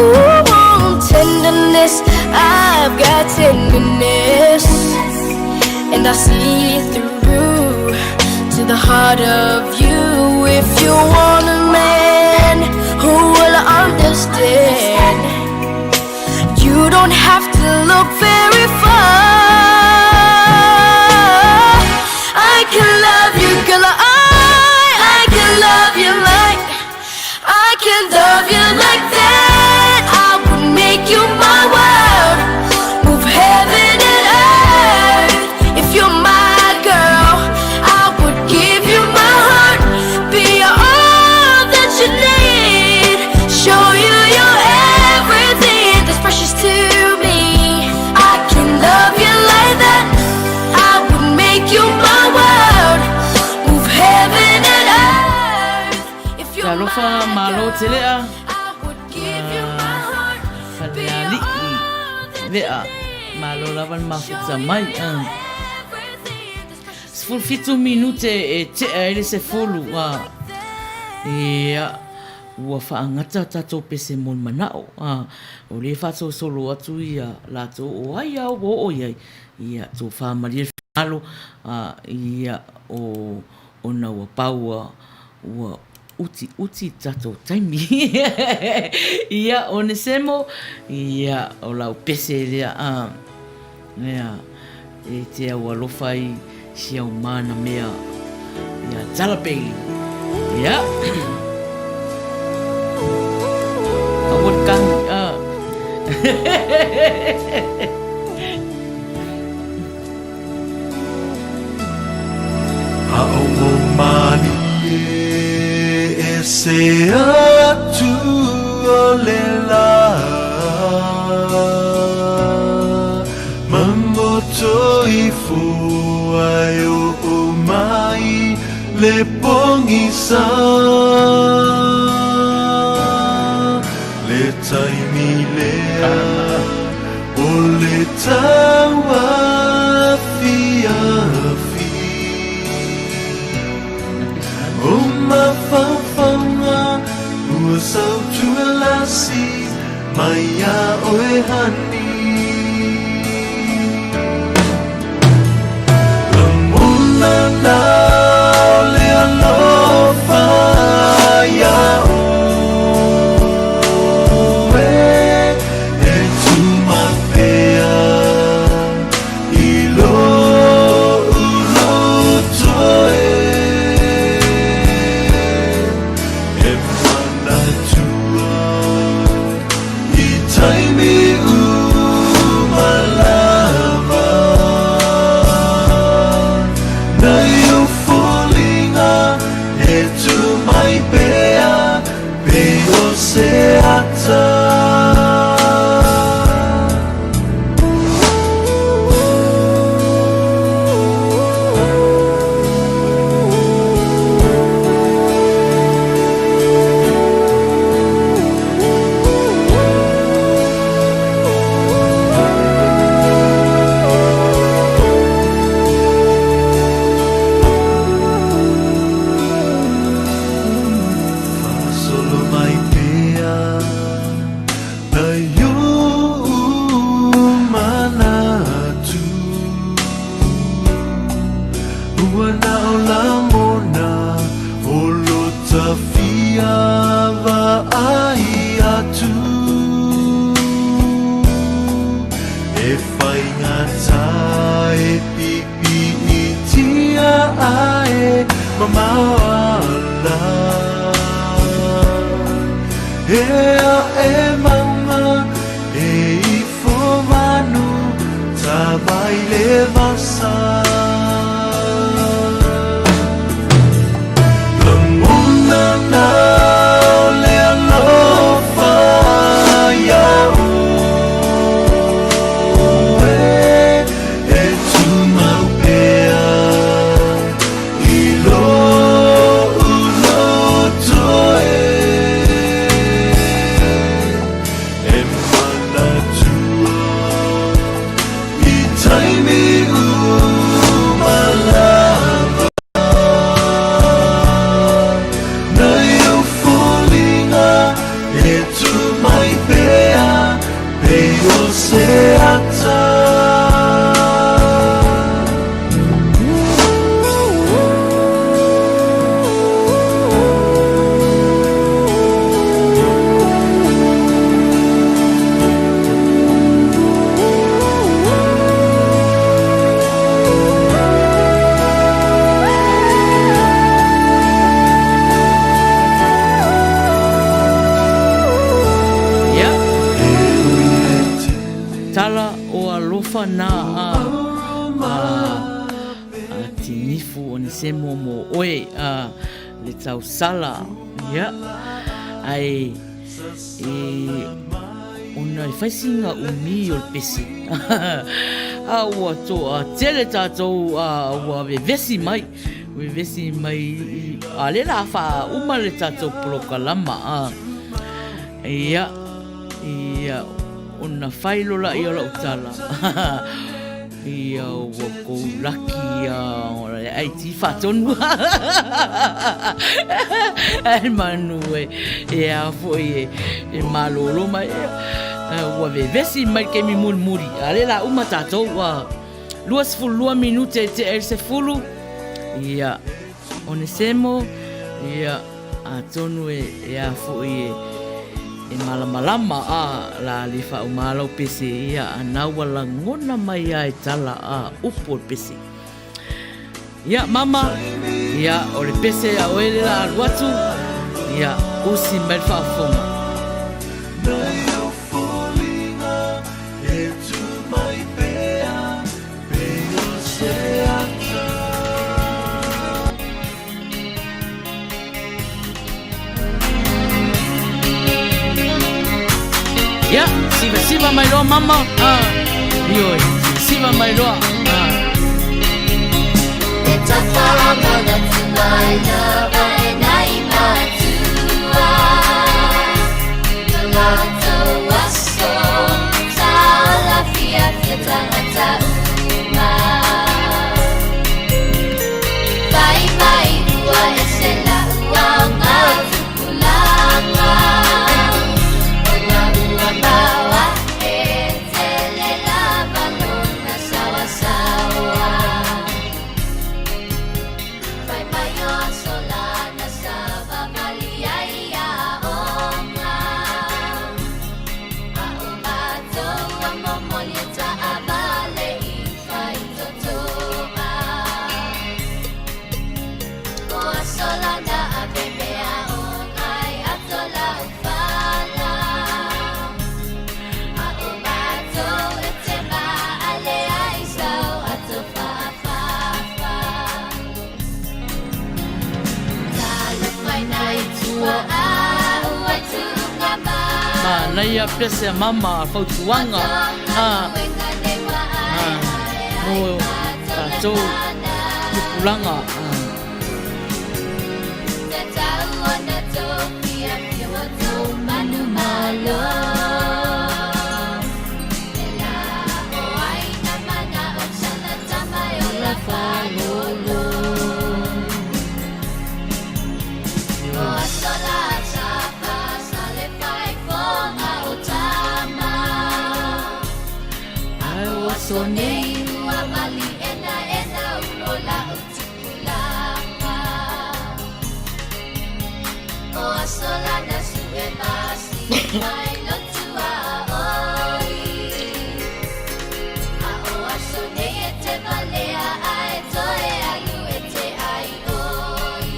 want tenderness, I've got tenderness, and I see through to the heart of you. If you want a man who will understand, you don't have to look very far. I can love you, girl. I can love you like, I can love you like that. I will make you my world, move heaven and earth. If you're my girl, I would give you my heart, be all that you need, show you you're everything that's precious to me. I can love you like that. I would make you my world, move heaven and earth. If you're Talofa malo telea. Lea malo lawan mafuta mai. Sful fitu minute e te ele se fulu. Ia ua whaangata tato pese mon manao. O le whato solo atu ia lato o ai au o iai. Ia tō whaamaria whanalo. Ia o na ua paua ua uti tato taimi. Ia o ne semo. Ia o lau pese lea. Ia e te au alofai si au mana mea. Ia talapeli. Ia. Awat kang. Ao mo mani e se atu o le la Mangoto I fuai o mai le pongisa Le taimi lea o le tawa fiafi O mawhawhanga ua sautua lasi Maia oe hani Lamuna nao le alofa ia oe E tumapea I mawala Ea e mama e ifo manu Tabai le vasa Lamuna na le alofa Yau se momo oe le tau sala ia ai ona I whaisinga umi o le pesi a ua to a tele tātou a ua vesi mai a le la wha uma le tātou polokalama ia ona whailola I ola utala ia ua kou laki ai ti whatonu ai Manuia e a foi e malolo mai ua vesi mai ke mi muri a le la uma tātou ua 2 minute te el se fulu ia one semo ia a tonu e a foi e malamalama a la le fa umalo pese ia anawa la ngona mai ai tala a upo pese ia mama ia o le pese a oele la aluatu ia usi melfa foma Ya, siva mai loa mama. Ioi, siva mai loa. E tawhanga na tunai na vai nai matua. Tolato waso, tala fia tangata uma. Vai mai ua e se la uanga tukulanga. Bawa tele lava luna sawa sawa Vai mayo solana saba maliaya onga Aumato amomolieta abale ifai totoa Oa solana abebea ongai atola ufala Maina pese mama fautuanga mo tātou tupulanga So nei ua mali ena ulola utukulanga O asola na sue masi mai lotua oi A o aso nei e te valea a e toe alu e te ai oi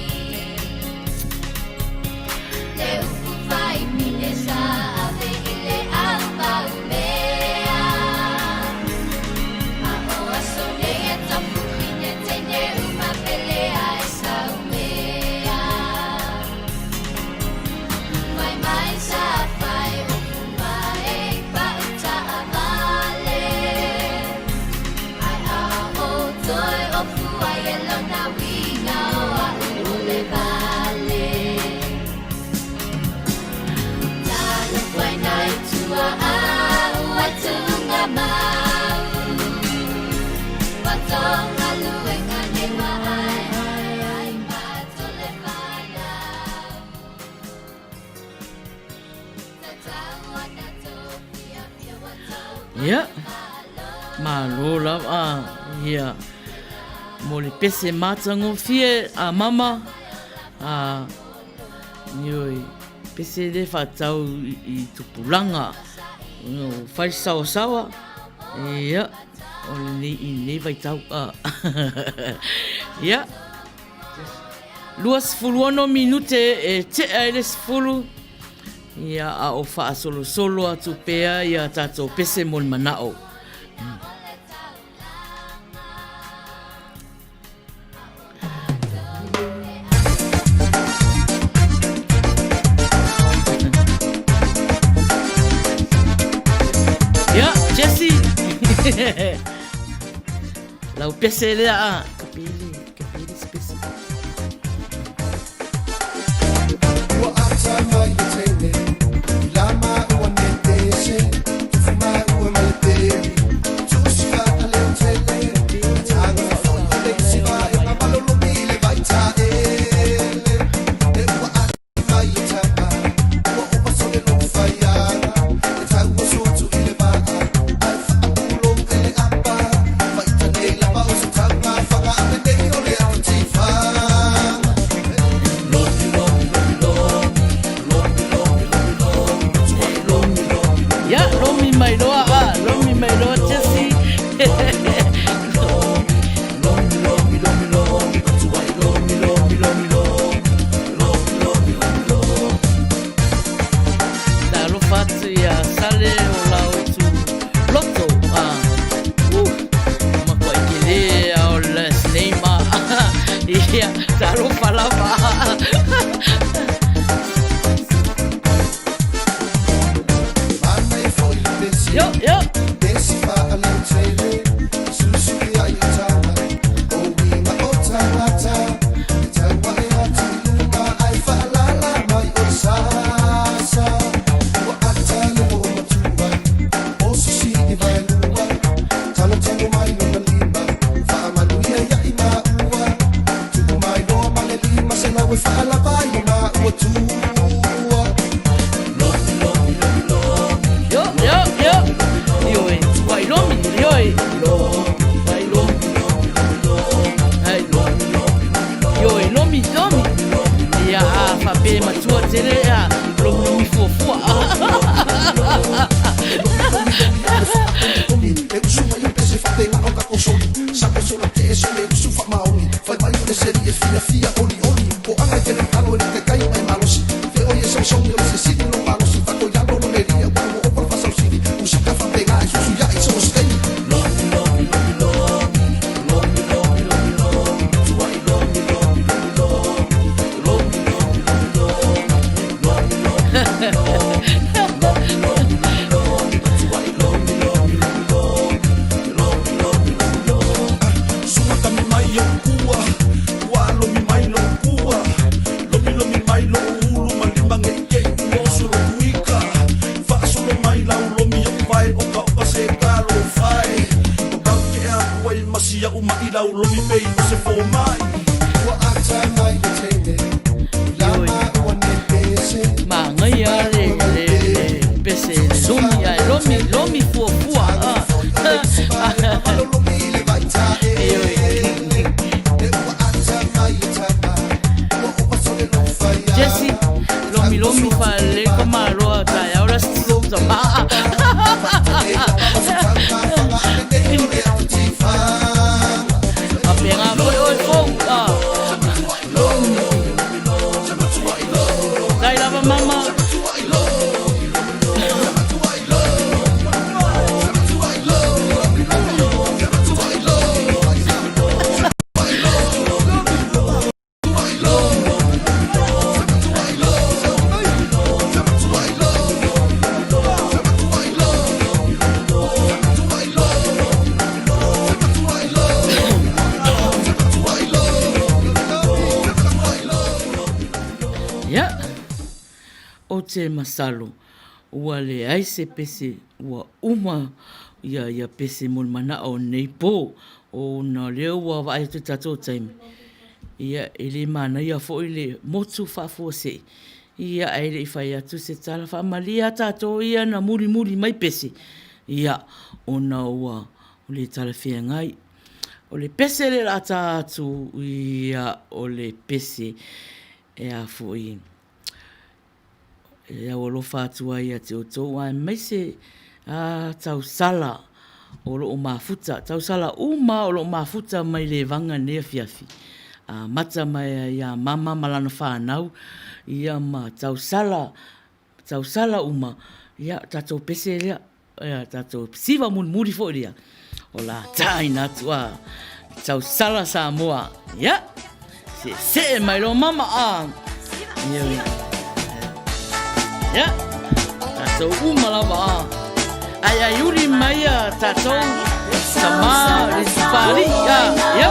Ya, malola ya. Mo le pese matango fie a mama nioi pese le fatau I tupulanga no fai sawa ya o le vai tau ya luas fuluano minute te ailes fulu ya a o fa solo atu pea ya tato pese mol manao ya Jesse lau pese le kapili spese te masalo ua le ai se pese ua uma ia pese mon mana o nei po o na leo wa vai te tatou taimi. Ia ele mana ia fo ile motu whafua se. Ia ele I whai atu se tala whamalia tatou ia na muri mai pese. Ia o na ua o le tala whia ngai. O le pese le la tātu ia o le pese e a fo i. E o lo whātua ia te o tō ai mai se tau sala o lo o mafuta. Tau sala uma o lo o mafuta mai le vanga nea fiafi. Mata mai ia mama malana whanau. Ia ma tau sala uma. Ia tatou pese rea. Ia tatou siva muri fo rea. O la taina tua. Tau sala Samoa. Ia. Se mai lo mama a. Ia. Tatou uma lava a. Ai uri mai a tatou. Sama rispari. Ia.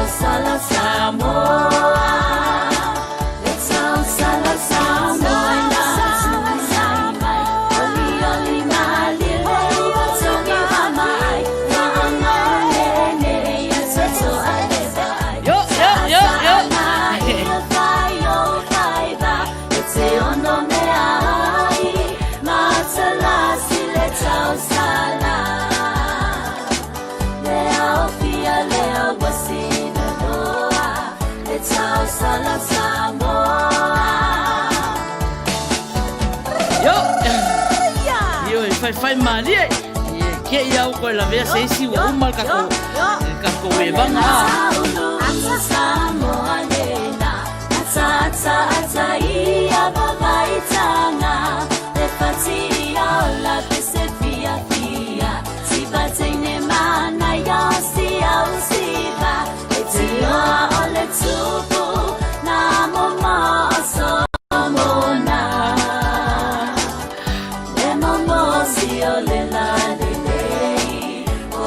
Sala Samoa, sala Samoa. Fai maria ke ia ko la vea se si o mal ka ko e vanga Samoa lena ata ia babaitanga le fatia la pesefia fia si batene mana ya si au siva etia ole tupu na mama somona le mama si ole la le o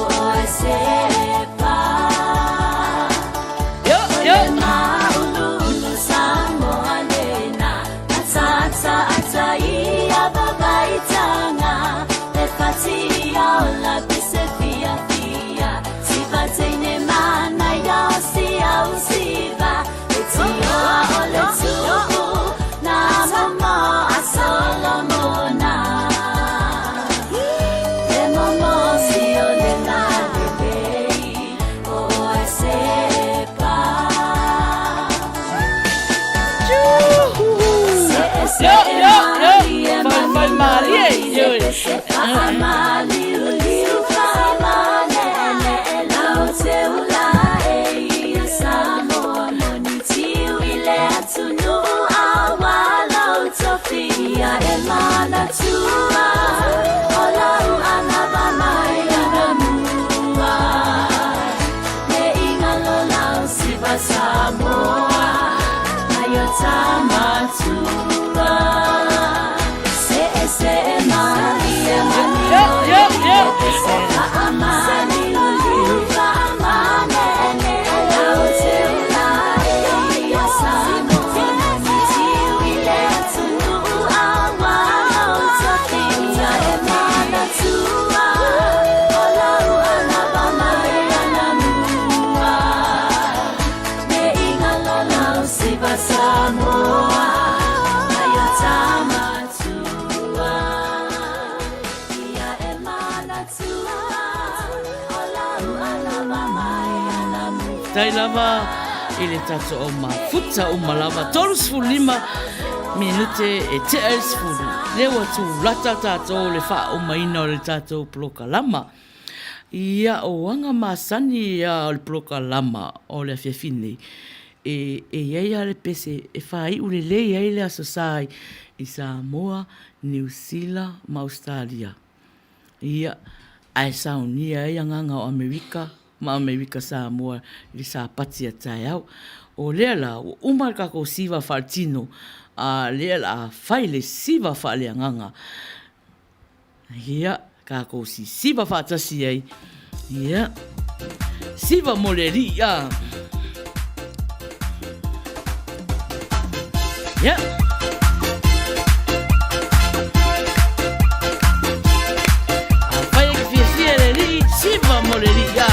sepa Tai lava ile tato o mafuta o malava tolus fulima minute e te elsfulu lewa tu lata tato le fa o maina o le tato ploka lama ia o anga masani ia o le ploka lama o le fiafine e ia le pese e fai ule le ia le asosai i Samoa, New Zealand, ma Australia ia ai saunia ia nganga o Amerika ma Amerika Samoa li sa patia tai au o lea la o uma kako siva fartino a lea la fai le siva fa le nganga ia kako si siva fa tasi ai ia siva moleri ia ia a fai que fia le li siva moleri ia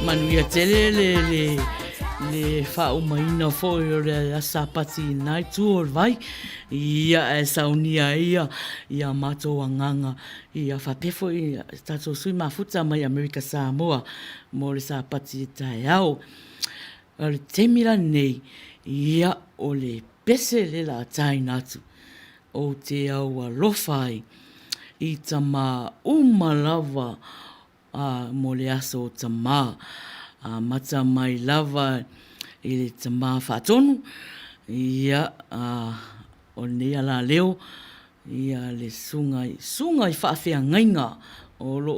Manuia tele le whao Maina foi o le asa pati nai tu o vai ia e saunia ia mato anganga ia whapefo i tato sui mafuta mai Amerika Samoa mo le sa pati tai au o le temira nei ia o le pese le la tai natu o te au alofai i tama umalawa mo le aso tama mata mai lava i le tama whatonu ia o nei ala leo ia le sunga i whaafea ngainga o lo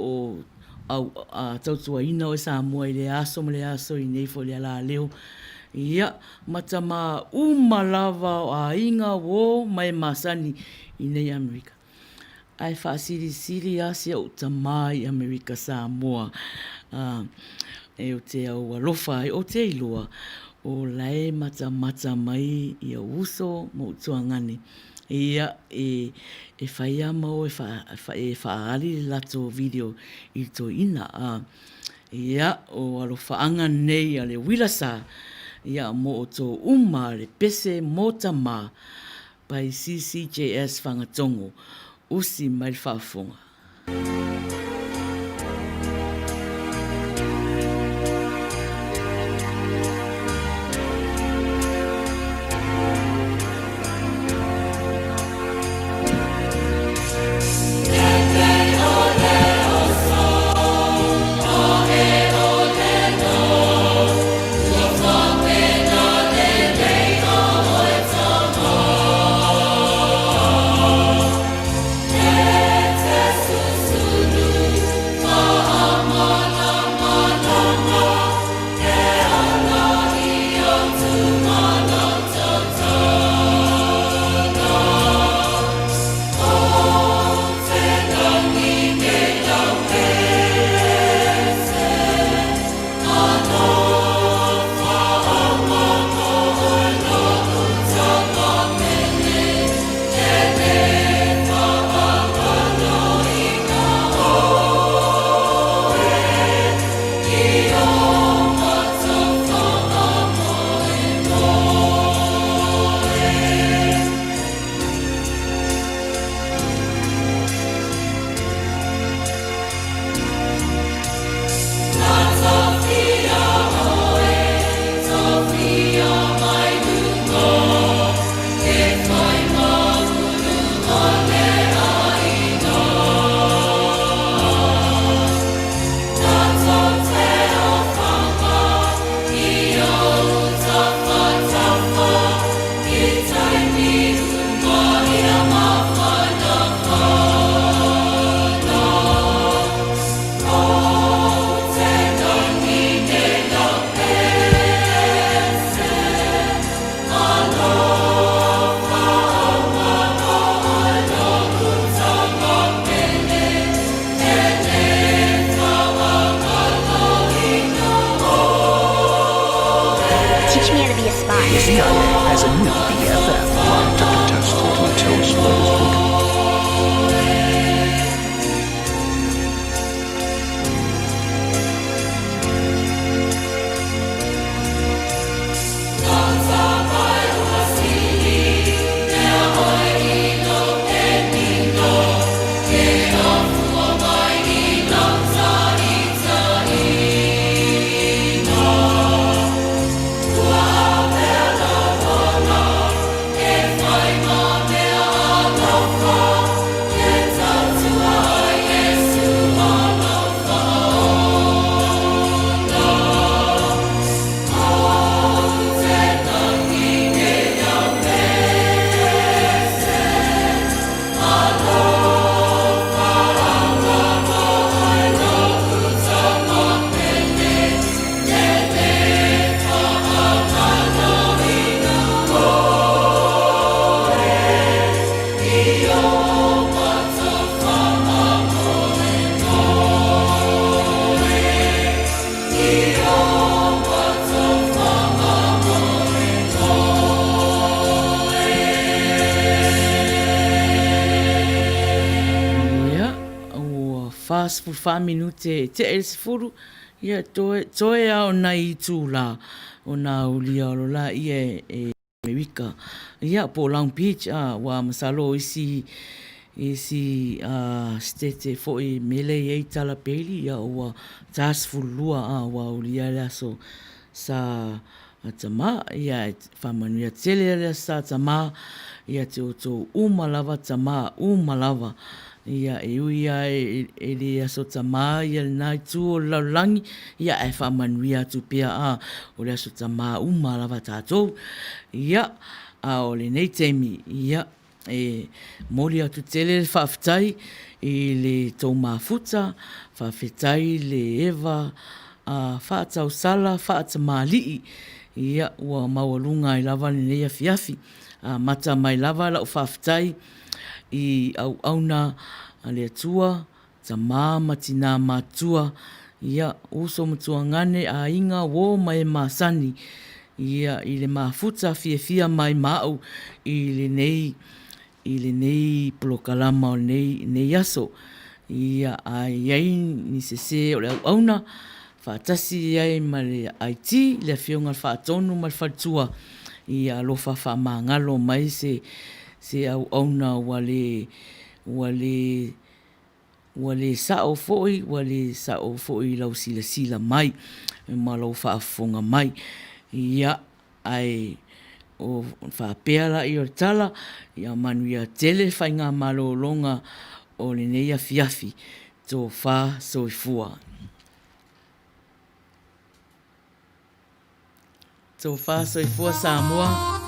au tautua ina o sa mua i le aso mo le aso i nei fo le ala leo ia mata ma umalava a inga wo mai masani i nei Amerika ai whaasiri siri asia o tamai Amerika Samoa e o te au alofa e o te iloa o lae mata mai i a uso mo tuangani. Ia e whaia mau e whaari lato video i to ina a. Ia o alofaanga nei a le Uila Sa. Ia mo o tō le pese mo tamā pai CCJS whangatongo. Usi mai whaafonga. Faiai has a new BFF. Line detector test until slows moving. Fast fa minute te el furu ia toe au nai tu la ona ulia lo la ia e Amerika ia po Long Beach wa masalo isi state fo i mele e tala peli ia wa tas fulua wa ulia la so sa tama ia fa Manuia tele sa tama ia to umalava tama umalava ia e uia e le aso tama ia nai tu o laulangi ia e wha Manuia tu pia o le aso tama lava tātou ia o le nei teimi ia e mori atu tele whawhitai i le tau mafuta whawhitai le ewa whaatau sala whaatamali'i ia ua maualunga i lava le nei afiafi mata mai lava lau whawhitai i au auna a le atua, ta māma tina mātua Ia, uso mtuangane a inga wo mai masani. Ia, i le mafuta fia mai mau i le nei polokalama o nei aso. Ia, a iai ni se o le auna, whaatasi iai ma le IT, le whionga whaatonu ma le whatua. Ia, alofa whaamangalo mai se au auna wale sao foi lau sila mai ma lau whaafonga mai ia ai o whaapea i o tala ia Manuia tele whainga malolonga o le neia fiafi tō wha soifua. Tō wha soifua Samoa.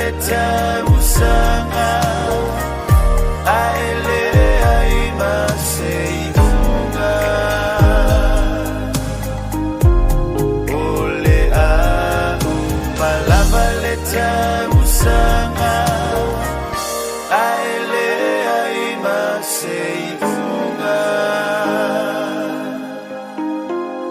le tamu sa